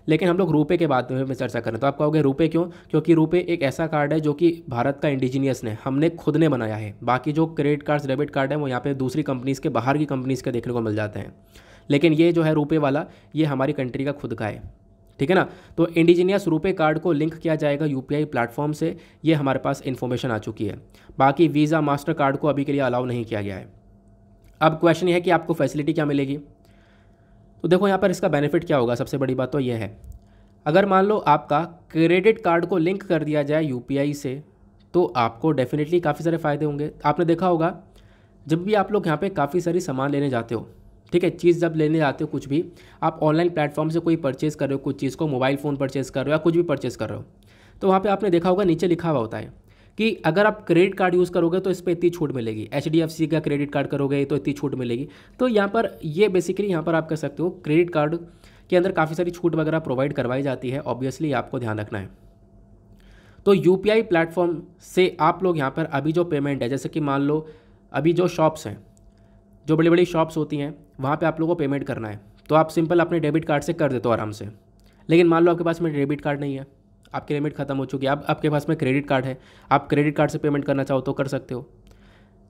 लेकिन हम लोग रुपे के बारे में चर्चा करें तो आप कहोगे रुपे क्यों, क्योंकि रुपे एक ऐसा कार्ड है जो कि भारत का इंडिजीनियस ने, हमने खुद ने बनाया है। बाकी जो क्रेडिट कार्ड्स, डेबिट कार्ड है वो यहाँ पे दूसरी कंपनीज़ के, बाहर की कंपनीज़ के देखने को मिल जाते हैं, लेकिन ये जो है रुपे वाला, ये हमारी कंट्री का खुद का है, ठीक है ना। तो इंडिजीनियस रुपे कार्ड को लिंक किया जाएगा यूपीआई प्लेटफॉर्म से, ये हमारे पास इन्फॉर्मेशन आ चुकी है। बाकी वीज़ा, मास्टर कार्ड को अभी के लिए अलाउ नहीं किया गया है। अब क्वेश्चन ये है कि आपको फैसिलिटी क्या मिलेगी, तो देखो यहाँ पर इसका बेनिफिट क्या होगा। सबसे बड़ी बात तो ये है, अगर मान लो आपका क्रेडिट कार्ड को लिंक कर दिया जाए यूपीआई से, तो आपको डेफिनेटली काफ़ी सारे फ़ायदे होंगे। आपने देखा होगा जब भी आप लोग यहाँ पे काफ़ी सारी सामान लेने जाते हो, ठीक है, चीज़ जब लेने जाते हो, कुछ भी आप ऑनलाइन प्लेटफॉर्म से कोई परचेज़ कर रहे हो, कुछ चीज़ को मोबाइल फ़ोन परचेज़ कर रहे हो या कुछ भी परचेज़ कर रहे हो, तो वहाँ पे आपने देखा होगा नीचे लिखा हुआ होता है कि अगर आप क्रेडिट कार्ड यूज़ करोगे तो इस पर इतनी छूट मिलेगी, HDFC का क्रेडिट कार्ड करोगे तो इतनी छूट मिलेगी। तो यहाँ पर ये बेसिकली यहाँ पर आप कह सकते हो क्रेडिट कार्ड के अंदर काफ़ी सारी छूट वगैरह प्रोवाइड करवाई जाती है, ऑब्वियसली आपको ध्यान रखना है। तो यूपीआई प्लेटफॉर्म से आप लोग यहाँ पर अभी जो पेमेंट है, जैसे कि मान लो अभी जो शॉप्स हैं, जो बड़ी बड़ी शॉप्स होती हैं, वहाँ पे आप लोगों को पेमेंट करना है, तो आप सिंपल अपने डेबिट कार्ड से कर देते हो आराम से। लेकिन मान लो आपके पास में डेबिट कार्ड नहीं है, आपकी लिमिट खत्म हो चुकी है, अब आपके पास में क्रेडिट कार्ड है, आप क्रेडिट कार्ड से पेमेंट करना चाहो तो कर सकते हो।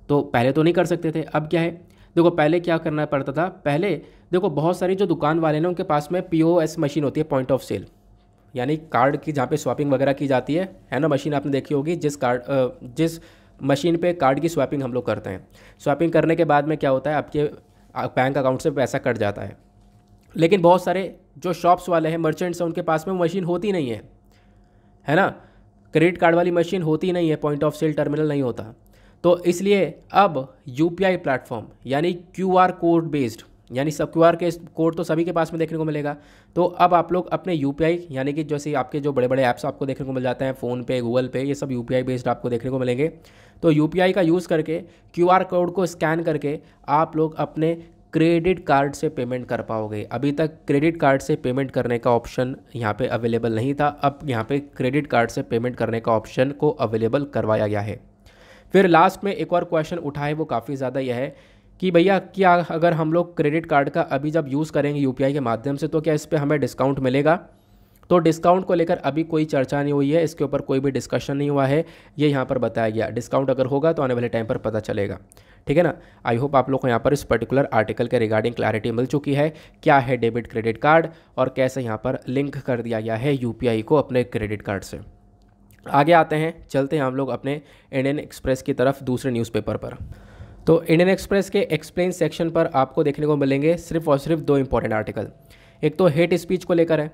तो पहले तो नहीं कर सकते थे, अब क्या है, देखो पहले क्या करना पड़ता था, पहले देखो बहुत सारी जो दुकान वाले हैं उनके पास में POS मशीन होती है, पॉइंट ऑफ सेल, यानी कार्ड की जहाँ पे स्वैपिंग वगैरह की जाती है ना, मशीन आपने देखी होगी, जिस मशीन पे कार्ड की स्वैपिंग हम लोग करते हैं। स्वैपिंग करने के बाद में क्या होता है, आपके बैंक अकाउंट से पैसा कट जाता है। लेकिन बहुत सारे जो शॉप्स वाले हैं, मर्चेंट्स हैं, उनके पास में मशीन होती नहीं है ना, क्रेडिट कार्ड वाली मशीन होती नहीं है, पॉइंट ऑफ सेल टर्मिनल नहीं होता। तो इसलिए अब यूपीआई प्लेटफॉर्म यानी QR कोड बेस्ड, यानी सब QR के कोड तो सभी के पास में देखने को मिलेगा। तो अब आप लोग अपने यूपीआई, यानी कि जैसे आपके जो बड़े बड़े ऐप्स आपको देखने को मिल जाते हैं, फ़ोन पे, गूगल पे, ये सब यूपीआई बेस्ड आपको देखने को मिलेंगे। तो यूपीआई का यूज़ करके QR कोड को स्कैन करके आप लोग अपने क्रेडिट कार्ड से पेमेंट कर पाओगे। अभी तक क्रेडिट कार्ड से पेमेंट करने का ऑप्शन यहाँ पे अवेलेबल नहीं था, अब यहाँ पे क्रेडिट कार्ड से पेमेंट करने का ऑप्शन को अवेलेबल करवाया गया है। फिर लास्ट में एक और क्वेश्चन उठा है, वो काफ़ी ज़्यादा यह है कि भैया क्या अगर हम लोग क्रेडिट कार्ड का अभी जब यूज़ करेंगे यूपीआई के माध्यम से, तो क्या इस पर हमें डिस्काउंट मिलेगा। तो डिस्काउंट को लेकर अभी कोई चर्चा नहीं हुई है, इसके ऊपर कोई भी डिस्कशन नहीं हुआ है, ये यहाँ पर बताया गया। डिस्काउंट अगर होगा तो आने वाले टाइम पर पता चलेगा, ठीक है ना। आई होप आप लोग को यहाँ पर इस पर्टिकुलर आर्टिकल के रिगार्डिंग क्लैरिटी मिल चुकी है, क्या है डेबिट क्रेडिट कार्ड और कैसे यहाँ पर लिंक कर दिया गया है यूपीआई को अपने क्रेडिट कार्ड से। आगे आते हैं, चलते हैं हम लोग अपने इंडियन एक्सप्रेस की तरफ, दूसरे न्यूज़पेपर पर। तो इंडियन एक्सप्रेस के एक्सप्लेन सेक्शन पर आपको देखने को मिलेंगे सिर्फ और सिर्फ 2 इंपॉर्टेंट आर्टिकल। एक तो हेट स्पीच को लेकर है,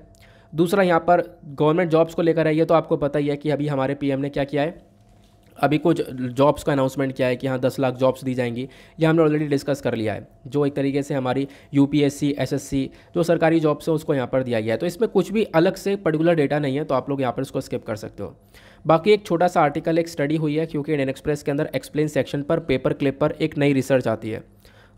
दूसरा यहाँ पर गवर्नमेंट जॉब्स को लेकर है, ये तो आपको पता ही है कि अभी हमारे पीएम ने क्या किया है, अभी कुछ जॉब्स का अनाउंसमेंट किया है कि हाँ 10 लाख जॉब्स दी जाएंगी। ये हमने ऑलरेडी डिस्कस कर लिया है, जो एक तरीके से हमारी यूपीएससी एसएससी जो सरकारी जॉब्स है उसको यहाँ पर दिया गया है। तो इसमें कुछ भी अलग से पर्टिकुलर डेटा नहीं है, तो आप लोग यहाँ पर इसको स्किप कर सकते हो। बाकी एक छोटा सा आर्टिकल, एक स्टडी हुई है, क्योंकि इंडियन एक्सप्रेस के अंदर एक्सप्लेन सेक्शन पर पेपर क्लिप पर एक नई रिसर्च आती है,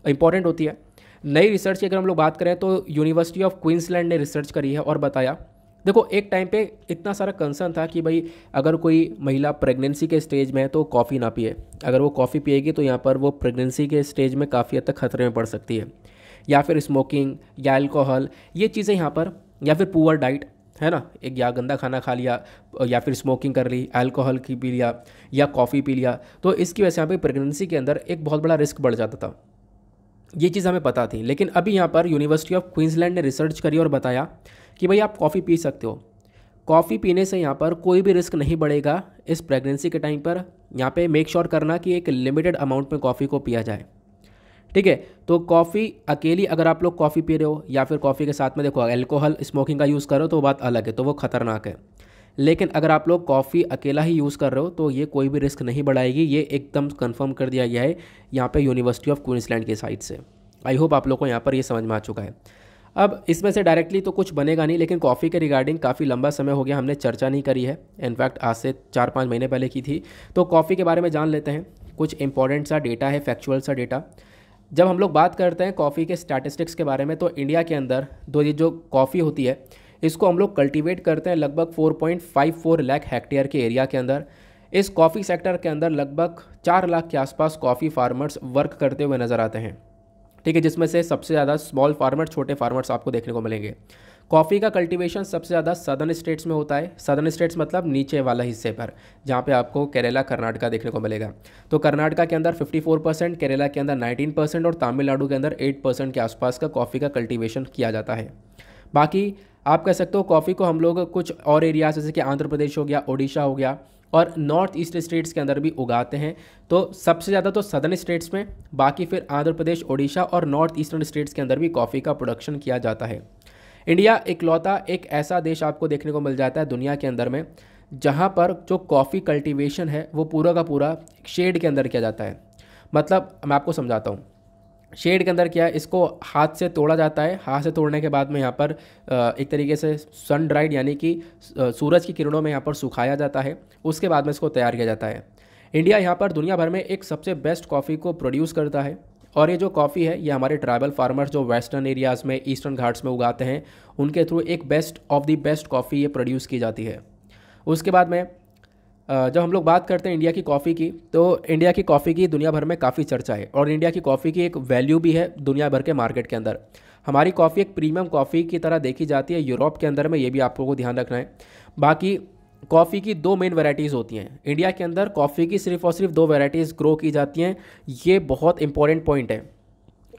इंपॉर्टेंट होती है। नई रिसर्च की अगर हम लोग बात करें तो यूनिवर्सिटी ऑफ क्वींसलैंड ने रिसर्च करी है और बताया, देखो एक टाइम पे इतना सारा कंसर्न था कि भाई अगर कोई महिला प्रेगनेंसी के स्टेज में है तो कॉफ़ी ना पिए, अगर वो कॉफ़ी पिएगी तो यहाँ पर वो प्रेगनेंसी के स्टेज में काफ़ी हद तक खतरे में पड़ सकती है, या फिर स्मोकिंग या अल्कोहल, ये चीज़ें यहाँ पर, या फिर पुअर डाइट है ना, एक या गंदा खाना खा लिया या फिर स्मोकिंग कर ली, अल्कोहल की पी लिया या कॉफ़ी पी लिया, तो इसकी वजह से यहाँ पे प्रेगनेंसी के अंदर एक बहुत बड़ा रिस्क बढ़ जाता था। ये चीज़ हमें पता थी, लेकिन अभी यहाँ पर यूनिवर्सिटी ऑफ क्वींसलैंड ने रिसर्च करी और बताया कि भाई आप कॉफ़ी पी सकते हो, कॉफ़ी पीने से यहाँ पर कोई भी रिस्क नहीं बढ़ेगा इस प्रेगनेंसी के टाइम पर। यहाँ पे मेक श्योर करना कि एक लिमिटेड अमाउंट में कॉफ़ी को पिया जाए, ठीक है। तो कॉफ़ी अकेली अगर आप लोग कॉफ़ी पी रहे हो या फिर कॉफ़ी के साथ में देखो अल्कोहल स्मोकिंग का यूज़ करो तो बात अलग है, तो वो ख़तरनाक है। लेकिन अगर आप लोग कॉफ़ी अकेला ही यूज़ कर रहे हो तो ये कोई भी रिस्क नहीं बढ़ाएगी, ये एकदम कंफर्म कर दिया गया है यहाँ पे यूनिवर्सिटी ऑफ क्वींसलैंड की साइड से। आई होप आप लोग को यहाँ पर ये समझ में आ चुका है। अब इसमें से डायरेक्टली तो कुछ बनेगा नहीं, लेकिन कॉफ़ी के रिगार्डिंग काफ़ी लंबा समय हो गया हमने चर्चा नहीं करी है, इनफैक्ट आज से 4-5 महीने पहले की थी। तो कॉफ़ी के बारे में जान लेते हैं, कुछ इंपॉर्टेंट सा डेटा है, फैक्चुअल सा डेटा। जब हम लोग बात करते हैं कॉफ़ी के स्टैटिस्टिक्स के बारे में, तो इंडिया के अंदर ये जो कॉफ़ी होती है इसको हम लोग कल्टीवेट करते हैं लगभग 4.54 लाख हेक्टेयर के एरिया के अंदर। इस कॉफ़ी सेक्टर के अंदर लगभग 4 लाख के आसपास कॉफ़ी फार्मर्स वर्क करते हुए नज़र आते हैं, ठीक है, जिसमें से सबसे ज़्यादा स्मॉल फार्मर, छोटे फार्मर्स आपको देखने को मिलेंगे। कॉफ़ी का कल्टीवेशन सबसे ज़्यादा सदर्न स्टेट्स में होता है, सदर्न स्टेट्स मतलब नीचे वाला हिस्से पर, जहाँ पे आपको केरला कर्नाटका देखने को मिलेगा। तो कर्नाटका के अंदर 54%, केरला के अंदर 19% और तमिलनाडु के अंदर 8% के आसपास का कॉफ़ी का कल्टीवेशन किया जाता है। बाकी आप कह सकते हो कॉफ़ी को हम लोग कुछ और एरियाज जैसे कि आंध्र प्रदेश हो गया, ओडिशा हो गया और नॉर्थ ईस्ट स्टेट्स के अंदर भी उगाते हैं। तो सबसे ज़्यादा तो सदर्न स्टेट्स में, बाकी फिर आंध्र प्रदेश, ओडिशा और नॉर्थ ईस्टर्न स्टेट्स के अंदर भी कॉफ़ी का प्रोडक्शन किया जाता है। इंडिया इकलौता एक ऐसा देश आपको देखने को मिल जाता है दुनिया के अंदर में जहाँ पर जो कॉफ़ी कल्टीवेशन है वो पूरा का पूरा शेड के अंदर किया जाता है। मतलब मैं आपको समझाता हूँ, शेड के अंदर क्या है, इसको हाथ से तोड़ा जाता है, हाथ से तोड़ने के बाद में यहाँ पर एक तरीके से सन ड्राइड यानी कि सूरज की किरणों में यहाँ पर सुखाया जाता है, उसके बाद में इसको तैयार किया जाता है। इंडिया यहाँ पर दुनिया भर में एक सबसे बेस्ट कॉफ़ी को प्रोड्यूस करता है, और ये जो कॉफ़ी है ये हमारे ट्राइबल फार्मर्स जो वेस्टर्न एरियाज़ में, ईस्टर्न घाट्स में उगाते हैं, उनके थ्रू एक best of the best coffee ये प्रोड्यूस की जाती है। उसके बाद में जब हम लोग बात करते हैं इंडिया की कॉफ़ी की, तो इंडिया की कॉफ़ी की दुनिया भर में काफ़ी चर्चा है और इंडिया की कॉफ़ी की एक वैल्यू भी है दुनिया भर के मार्केट के अंदर। हमारी कॉफ़ी एक प्रीमियम कॉफ़ी की तरह देखी जाती है यूरोप के अंदर में, ये भी आप लोगों को ध्यान रखना है। बाकी कॉफ़ी की 2 मेन वैरायटीज़ होती हैं इंडिया के अंदर, कॉफ़ी की सिर्फ और सिर्फ 2 वैरायटीज़ ग्रो की जाती हैं, ये बहुत इंपॉर्टेंट पॉइंट है।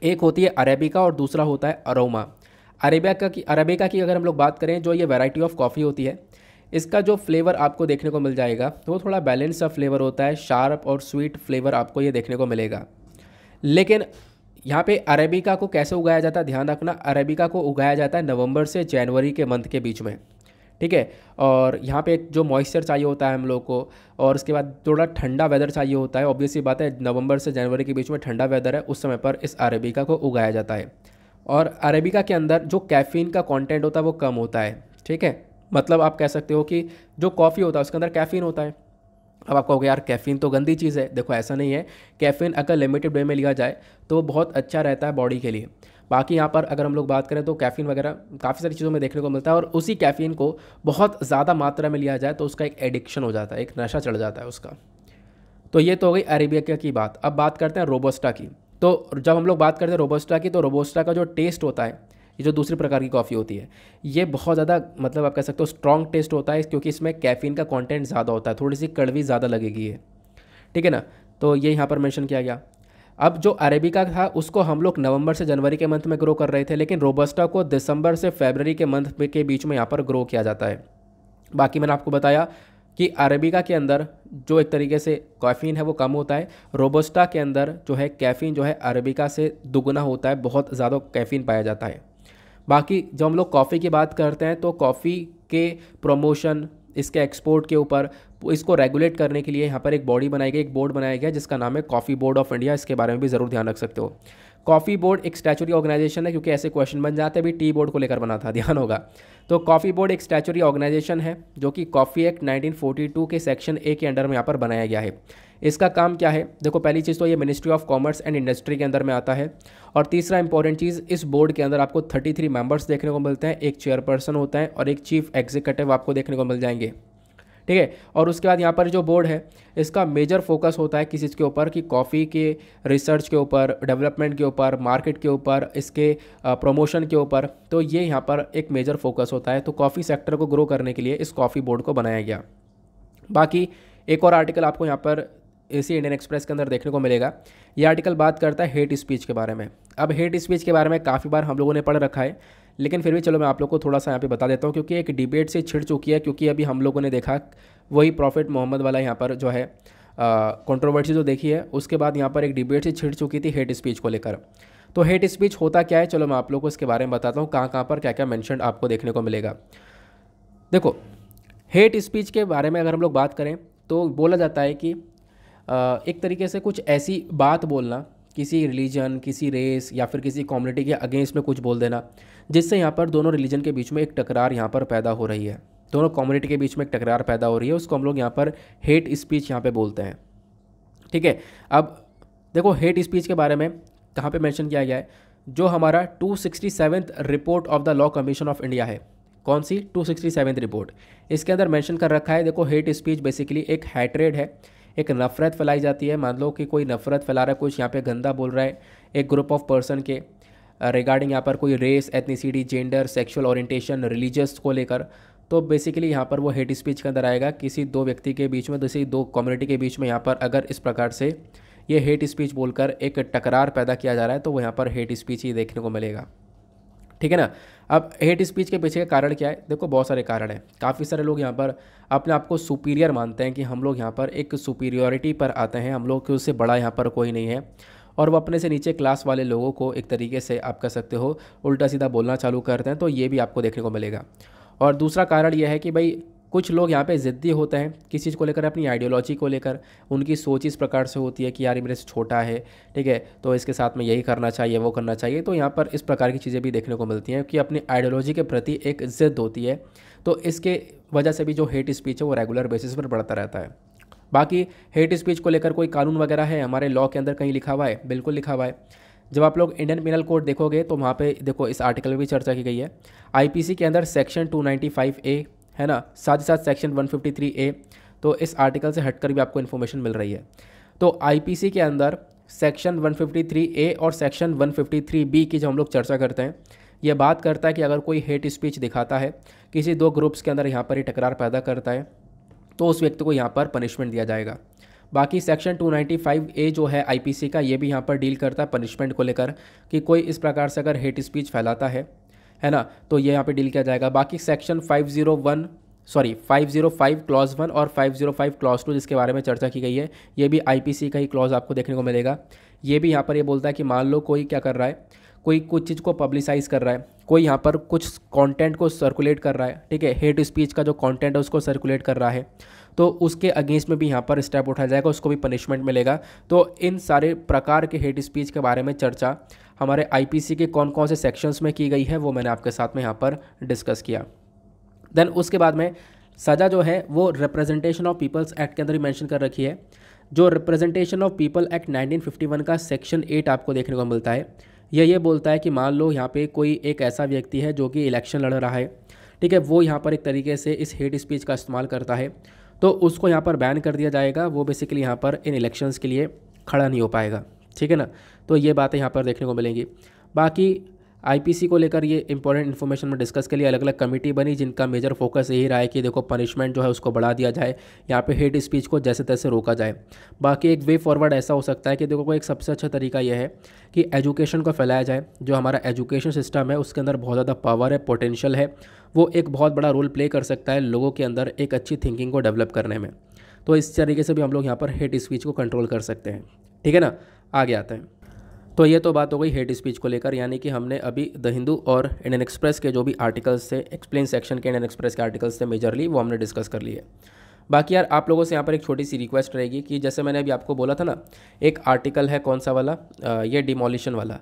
एक होती है अरेबिका और दूसरा होता है अरोमा। अरेबिका की अगर हम लोग बात करें, जो ये वैरायटी ऑफ कॉफ़ी होती है, इसका जो फ्लेवर आपको देखने को मिल जाएगा तो वो थोड़ा बैलेंस सा फ्लेवर होता है, शार्प और स्वीट फ्लेवर आपको ये देखने को मिलेगा। लेकिन यहाँ पे अरेबिका को कैसे उगाया जाता है ध्यान रखना, अरेबिका को उगाया जाता है नवंबर से जनवरी के मंथ के बीच में, ठीक है। और यहाँ पे जो मॉइस्चर चाहिए होता है हम लोग को, और उसके बाद थोड़ा ठंडा वेदर चाहिए होता है। ऑब्वियसली बात है, नवंबर से जनवरी के बीच में ठंडा वेदर है, उस समय पर इस अरेबिका को उगाया जाता है। और अरेबिका के अंदर जो कैफ़ीन का कंटेंट होता है वो कम होता है, ठीक है। मतलब आप कह सकते हो कि जो कॉफ़ी होता है उसके अंदर कैफ़ीन होता है। अब आप कहोगे यार कैफ़ीन तो गंदी चीज़ है, देखो ऐसा नहीं है, कैफ़ीन अगर लिमिटेड वे में लिया जाए तो बहुत अच्छा रहता है बॉडी के लिए। बाकी यहाँ पर अगर हम लोग बात करें तो कैफ़ीन वगैरह काफ़ी सारी चीज़ों में देखने को मिलता है, और उसी कैफ़ीन को बहुत ज़्यादा मात्रा में लिया जाए तो उसका एक एडिक्शन हो जाता है, एक नशा चढ़ जाता है उसका। तो ये तो हो गई अरेबिका की बात। अब बात करते हैं रोबस्टा की। तो जब हम लोग बात करते हैं रोबस्टा की, तो रोबस्टा का जो टेस्ट होता है, ये जो दूसरी प्रकार की कॉफ़ी होती है, ये बहुत ज़्यादा मतलब आप कह सकते हो स्ट्रॉन्ग टेस्ट होता है, क्योंकि इसमें कैफ़ीन का कंटेंट ज़्यादा होता है, थोड़ी सी कड़वी ज़्यादा लगेगी ये, ठीक है ना। तो ये यहाँ पर मेंशन किया गया। अब जो अरेबिका था उसको हम लोग नवंबर से जनवरी के मंथ में ग्रो कर रहे थे, लेकिन रोबस्टा को दिसंबर से फरवरी के मंथ के बीच में यहाँ पर ग्रो किया जाता है। बाकी मैंने आपको बताया कि अरेबिका के अंदर जो एक तरीके से कैफ़ीन है वो कम होता है, रोबस्टा के अंदर जो है कैफ़ीन जो है अरेबिका से दुगना होता है, बहुत ज़्यादा कैफ़ीन पाया जाता है। बाकी जब हम लोग कॉफ़ी की बात करते हैं तो कॉफ़ी के प्रमोशन, इसके एक्सपोर्ट के ऊपर, इसको रेगुलेट करने के लिए यहाँ पर एक बॉडी बनाई गई, एक बोर्ड बनाया गया जिसका नाम है कॉफ़ी बोर्ड ऑफ इंडिया। इसके बारे में भी ज़रूर ध्यान रख सकते हो। कॉफ़ी बोर्ड एक स्टैचुटरी ऑर्गेनाइजेशन है, क्योंकि ऐसे क्वेश्चन बन जाते हैं, अभी टी बोर्ड को लेकर बना था, ध्यान होगा। तो कॉफ़ी बोर्ड एक स्टैचुटरी ऑर्गेनाइजेशन है जो कि कॉफ़ी एक्ट 1942 के सेक्शन ए के अंडर में यहाँ पर बनाया गया है। इसका काम क्या है, देखो पहली चीज़ तो ये ministry of commerce and industry के अंदर में आता है। और तीसरा इंपॉर्टेंट चीज़, इस बोर्ड के अंदर आपको 33 मेंबर्स देखने को मिलते हैं, एक चेयरपर्सन होता है और एक चीफ एग्जीक्यूटिव आपको देखने को मिल जाएंगे, ठीक है। और उसके बाद यहाँ पर जो बोर्ड है इसका मेजर फोकस होता है किस चीज़ के ऊपर, कि कॉफ़ी के रिसर्च के ऊपर, डेवलपमेंट के ऊपर, मार्केट के ऊपर, इसके प्रमोशन के ऊपर। तो ये यहाँ पर एक मेजर फोकस होता है। तो कॉफ़ी सेक्टर को ग्रो करने के लिए इस कॉफ़ी बोर्ड को बनाया गया। बाकी एक और आर्टिकल आपको यहाँ पर इसी इंडियन एक्सप्रेस के अंदर देखने को मिलेगा। ये आर्टिकल बात करता है हेट स्पीच के बारे में। अब हेट स्पीच के बारे में काफ़ी बार हम लोगों ने पढ़ रखा है, लेकिन फिर भी चलो मैं आप लोग को थोड़ा सा यहाँ पे बता देता हूँ, क्योंकि एक डिबेट से छिड़ चुकी है। क्योंकि अभी हम लोगों ने देखा वही प्रॉफिट मोहम्मद वाला यहाँ पर जो है कंट्रोवर्सी जो देखी है, उसके बाद यहाँ पर एक डिबेट से छिड़ चुकी थी हेट स्पीच को लेकर। तो हेट स्पीच होता क्या है, चलो मैं आप लोग को इसके बारे में बताता हूँ, कहाँ कहाँ पर क्या क्या मैंशन आपको देखने को मिलेगा। देखो, हेट स्पीच के बारे में अगर हम लोग बात करें तो बोला जाता है कि एक तरीके से कुछ ऐसी बात बोलना, किसी रिलीजन, किसी रेस या फिर किसी कम्युनिटी के अगेंस्ट में कुछ बोल देना, जिससे यहाँ पर दोनों रिलीजन के बीच में एक टकरार यहाँ पर पैदा हो रही है, दोनों कम्युनिटी के बीच में एक टकरार पैदा हो रही है, उसको हम लोग यहाँ पर हेट स्पीच यहाँ पे बोलते हैं, ठीक है। अब देखो, हेट स्पीच के बारे में कहाँ पे मेंशन किया गया है, जो हमारा 267th report of the law commission of India है। कौन सी 267th रिपोर्ट, इसके अंदर मेंशन कर रखा है। देखो, हेट स्पीच बेसिकली एक हैट्रेड है, एक नफ़रत फैलाई जाती है। मान लो कि कोई नफ़रत फैला रहा है, कुछ यहाँ पे गंदा बोल रहा है एक ग्रुप ऑफ पर्सन के रिगार्डिंग यहाँ पर कोई race, ethnicity, gender, sexual orientation, religious को लेकर, तो बेसिकली यहाँ पर वो हेट स्पीच के अंदर आएगा। किसी दो व्यक्ति के बीच में, किसी दो कम्युनिटी के बीच में यहाँ पर अगर इस प्रकार से ये हेट स्पीच बोलकर एक टकरार पैदा किया जा रहा है, तो वो यहाँ पर हेट स्पीच ही देखने को मिलेगा, ठीक है ना। अब हेट स्पीच के पीछे का कारण क्या है, देखो बहुत सारे कारण हैं। काफ़ी सारे लोग यहाँ पर अपने आप को सुपीरियर मानते हैं कि हम लोग यहाँ पर एक सुपीरियरिटी पर आते हैं, हम लोग के उससे बड़ा यहाँ पर कोई नहीं है, और वो अपने से नीचे क्लास वाले लोगों को एक तरीके से आप कह सकते हो उल्टा सीधा बोलना चालू करते हैं। तो ये भी आपको देखने को मिलेगा। और दूसरा कारण यह है कि भाई कुछ लोग यहाँ पे ज़िद्दी होते हैं किसी चीज़ को लेकर, अपनी आइडियोलॉजी को लेकर। उनकी सोच इस प्रकार से होती है कि यार ये मेरे से छोटा है, ठीक है, तो इसके साथ में यही करना चाहिए, वो करना चाहिए। तो यहाँ पर इस प्रकार की चीज़ें भी देखने को मिलती हैं कि अपनी आइडियोलॉजी के प्रति एक ज़िद होती है। तो इसके वजह से भी जो हेट स्पीच है वो रेगुलर बेसिस पर बढ़ता रहता है। बाकी हेट स्पीच को लेकर कोई कानून वगैरह है हमारे लॉ के अंदर कहीं लिखा हुआ है? बिल्कुल लिखा हुआ है। जब आप लोग इंडियन पिनल कोड देखोगे तो वहाँ पे देखो इस आर्टिकल में भी चर्चा की गई है। आईपीसी के अंदर सेक्शन 295A है ना, साथ ही साथ सेक्शन 153A, तो इस आर्टिकल से हटकर भी आपको इन्फॉर्मेशन मिल रही है। तो आईपीसी के अंदर सेक्शन 153A और सेक्शन 153B की जब हम लोग चर्चा करते हैं, यह बात करता है कि अगर कोई हेट स्पीच दिखाता है, किसी दो ग्रुप्स के अंदर यहाँ पर ही टकरार पैदा करता है, तो उस व्यक्ति को यहाँ पर पनिशमेंट दिया जाएगा। बाकी सेक्शन 295A जो है आईपीसी का, ये भी यहाँ पर डील करता है पनिशमेंट को लेकर, कि कोई इस प्रकार से अगर हेट स्पीच फैलाता है ना, तो ये यहाँ पे डील किया जाएगा। बाकी सेक्शन 505 क्लॉज 1 और 505 क्लॉज 2 जिसके बारे में चर्चा की गई है, ये भी आईपीसी का ही क्लॉज आपको देखने को मिलेगा। ये भी यहाँ पर ये बोलता है कि मान लो कोई क्या कर रहा है, कोई कुछ चीज़ को पब्लिसाइज़ कर रहा है, कोई यहाँ पर कुछ कंटेंट को सर्कुलेट कर रहा है, ठीक है, हेट स्पीच का जो कंटेंट है उसको सर्कुलेट कर रहा है, तो उसके अगेंस्ट में भी यहाँ पर स्टेप उठाया जाएगा, उसको भी पनिशमेंट मिलेगा। तो इन सारे प्रकार के हेट स्पीच के बारे में चर्चा हमारे आईपीसी के कौन कौन से सेक्शंस में की गई है, वो मैंने आपके साथ में यहाँ पर डिस्कस किया। देन उसके बाद में सज़ा जो है वो रिप्रेजेंटेशन ऑफ पीपल्स एक्ट के अंदर ही मेंशन कर रखी है। जो रिप्रेजेंटेशन ऑफ पीपल एक्ट 1951 का सेक्शन 8 आपको देखने को मिलता है। ये बोलता है कि मान लो यहाँ पे कोई एक ऐसा व्यक्ति है जो कि इलेक्शन लड़ रहा है, ठीक है, वो यहाँ पर एक तरीके से इस हेट स्पीच का इस्तेमाल करता है, तो उसको यहाँ पर बैन कर दिया जाएगा। वो बेसिकली यहाँ पर इन इलेक्शंस के लिए खड़ा नहीं हो पाएगा, ठीक है ना। तो ये बातें यहाँ पर देखने को मिलेंगी। बाकी आईपीसी को लेकर ये इंपॉर्टेंट इन्फॉर्मेशन में डिस्कस के लिए अलग अलग कमेटी बनी, जिनका मेजर फोकस यही रहा है कि देखो पनिशमेंट जो है उसको बढ़ा दिया जाए, यहाँ पे हेट स्पीच को जैसे तैसे रोका जाए। बाकी एक वे फॉरवर्ड ऐसा हो सकता है कि देखो एक सबसे अच्छा तरीका यह है कि एजुकेशन को फैलाया जाए। जो हमारा एजुकेशन सिस्टम है उसके अंदर बहुत ज़्यादा पावर है, पोटेंशियल है, वो एक बहुत बड़ा रोल प्ले कर सकता है लोगों के अंदर एक अच्छी थिंकिंग को डेवलप करने में। तो इस तरीके से भी हम लोग यहाँ पर हेट स्पीच को कंट्रोल कर सकते हैं, ठीक है ना। आगे आते हैं। तो ये तो बात हो गई हेट स्पीच को लेकर, यानी कि हमने अभी द हिंदू और इंडियन एक्सप्रेस के जो भी आर्टिकल्स थे, एक्सप्लेन सेक्शन के इंडियन एक्सप्रेस के आर्टिकल्स थे मेजरली, वो हमने डिस्कस कर लिए। बाकी यार आप लोगों से यहाँ पर एक छोटी सी रिक्वेस्ट रहेगी कि जैसे मैंने अभी आपको बोला था ना, एक आर्टिकल है कौन सा वाला, ये डिमोलिशन वाला।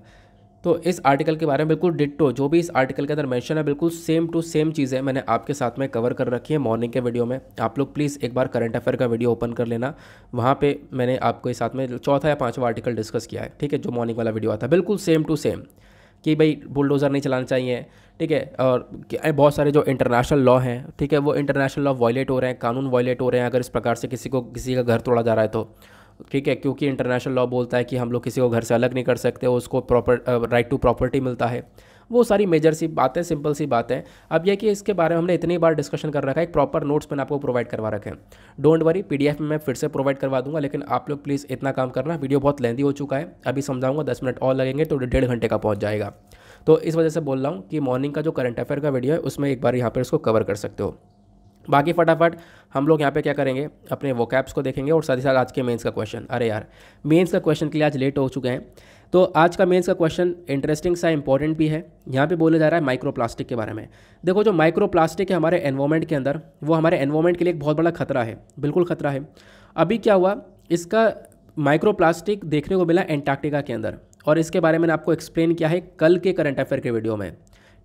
तो इस आर्टिकल के बारे में बिल्कुल डिट्टो जो भी इस आर्टिकल के अंदर मेंशन है, बिल्कुल सेम टू सेम चीज़ें मैंने आपके साथ में कवर कर रखी है मॉर्निंग के वीडियो में। आप लोग प्लीज़ एक बार करंट अफेयर का वीडियो ओपन कर लेना, वहाँ पे मैंने आपको इस साथ में चौथा या पांचवा आर्टिकल डिस्कस किया है, ठीक है। जो मॉर्निंग वाला वीडियो आता है बिल्कुल सेम टू सेम, कि भाई बुलडोज़र नहीं चलाना चाहिए, ठीक है। और बहुत सारे जो इंटरनेशनल लॉ हैं, ठीक है, वो इंटरनेशनल लॉ वायलेट हो रहे हैं, कानून वायलेट हो रहे हैं अगर इस प्रकार से किसी का घर तोड़ा जा रहा है तो, ठीक है। क्योंकि इंटरनेशनल लॉ बोलता है कि हम लोग किसी को घर से अलग नहीं कर सकते, उसको प्रॉपर राइट टू प्रॉपर्टी मिलता है। वो सारी मेजर सी बातें, सिंपल सी बातें। अब यह कि इसके बारे में हमने इतनी बार डिस्कशन कर रखा है, एक प्रॉपर नोट्स मैंने आपको प्रोवाइड करवा रखे हैं। डोंट वरी, पीडीएफ में मैं फिर से प्रोवाइड करवा दूंगा, लेकिन आप लोग प्लीज़ इतना काम करना, वीडियो बहुत लेंदी हो चुका है, अभी समझाऊंगा 10 मिनट और लगेंगे तो 1.5 घंटे का पहुँच जाएगा। तो इस वजह से बोल रहा हूँ कि मॉर्निंग का जो करंट अफेयर का वीडियो है उसमें एक बार यहाँ पर इसको कवर कर सकते हो। बाकी फटाफट हम लोग यहाँ पे क्या करेंगे, अपने वोकैब्स को देखेंगे और साथ ही साथ आज के मेंस का क्वेश्चन। अरे यार, मेंस का क्वेश्चन के लिए आज लेट हो चुके हैं, तो आज का मेंस का क्वेश्चन इंटरेस्टिंग सा इंपॉर्टेंट भी है। यहाँ पे बोला जा रहा है माइक्रोप्लास्टिक के बारे में। देखो, जो माइक्रोप्लास्टिक है हमारे एनवायरमेंट के अंदर, वो हमारे एनवायरमेंट के लिए एक बहुत बड़ा खतरा है, बिल्कुल खतरा है। अभी क्या हुआ, इसका माइक्रोप्लास्टिक देखने को मिला एंटार्क्टिका के अंदर, और इसके बारे में आपको एक्सप्लेन किया है कल के करंट अफेयर के वीडियो में,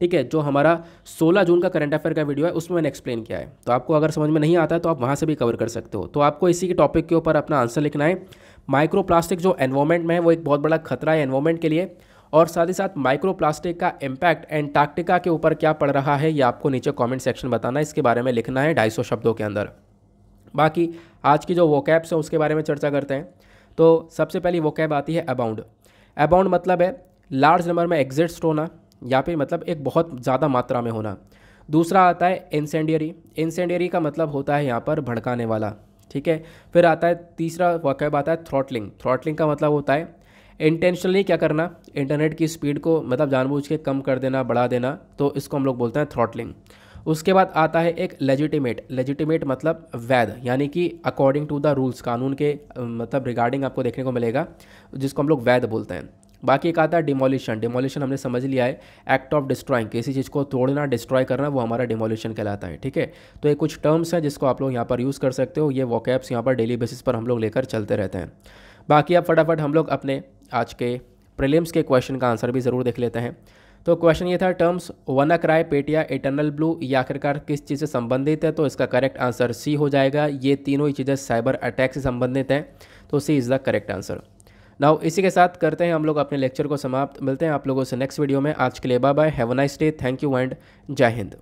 ठीक है। जो हमारा 16 जून का करंट अफेयर का वीडियो है उसमें मैंने एक्सप्लेन किया है, तो आपको अगर समझ में नहीं आता है तो आप वहाँ से भी कवर कर सकते हो। तो आपको इसी के टॉपिक के ऊपर अपना आंसर लिखना है। माइक्रोप्लास्टिक जो एनवायरमेंट में है वो एक बहुत बड़ा खतरा है एनवायरमेंट के लिए, और साथ ही साथ माइक्रोप्लास्टिक का इम्पैक्ट एंटार्क्टिका के ऊपर क्या पड़ रहा है ये आपको नीचे कॉमेंट सेक्शन बताना है, इसके बारे में लिखना है 250 शब्दों के अंदर। बाकी आज की जो वोकैब्स है उसके बारे में चर्चा करते हैं। तो सबसे पहली वोकैब आती है अबाउंड। अबाउंड मतलब है लार्ज नंबर में एग्जिस्ट होना, या फिर मतलब एक बहुत ज़्यादा मात्रा में होना। दूसरा आता है इंसेंडियरी। इंसेंडियरी का मतलब होता है यहाँ पर भड़काने वाला, ठीक है। फिर आता है तीसरा वर्कअप आता है थ्रॉटलिंग। थ्रॉटलिंग का मतलब होता है इंटेंशनली क्या करना, इंटरनेट की स्पीड को मतलब जानबूझ के कम कर देना, बढ़ा देना, तो इसको हम लोग बोलते हैं थ्रॉटलिंग। उसके बाद आता है एक लेजिटिमेट। लेजिटिमेट मतलब वैध, यानी कि अकॉर्डिंग टू द रूल्स, कानून के मतलब रिगार्डिंग आपको देखने को मिलेगा, जिसको हम लोग वैध बोलते हैं। बाकी एक आता है डिमोलिशन। डिमोलिशन हमने समझ लिया है, एक्ट ऑफ डिस्ट्रॉइंग, किसी चीज़ को तोड़ना, डिस्ट्रॉय करना, वो हमारा डिमोलिशन कहलाता है, ठीक है। तो ये कुछ टर्म्स हैं जिसको आप लोग यहाँ पर यूज़ कर सकते हो, ये वोकैब्स यहाँ पर डेली बेसिस पर हम लोग लेकर चलते रहते हैं। बाकी अब फटाफट हम लोग अपने आज के प्रीलिम्स के क्वेश्चन का आंसर भी ज़रूर देख लेते हैं। तो क्वेश्चन ये था, टर्म्स WannaCry, पेटिया, इटर्नल ब्लू, ये आखिरकार किस चीज़ से संबंधित है, तो इसका करेक्ट आंसर सी हो जाएगा। ये तीनों ही चीज़ें साइबर अटैक से संबंधित हैं, तो C is the correct answer. Now इसी के साथ करते हैं हम लोग अपने लेक्चर को समाप्त। मिलते हैं आप लोगों से नेक्स्ट वीडियो में। आज के लिए bye bye, have a nice day, thank you and Jai Hind.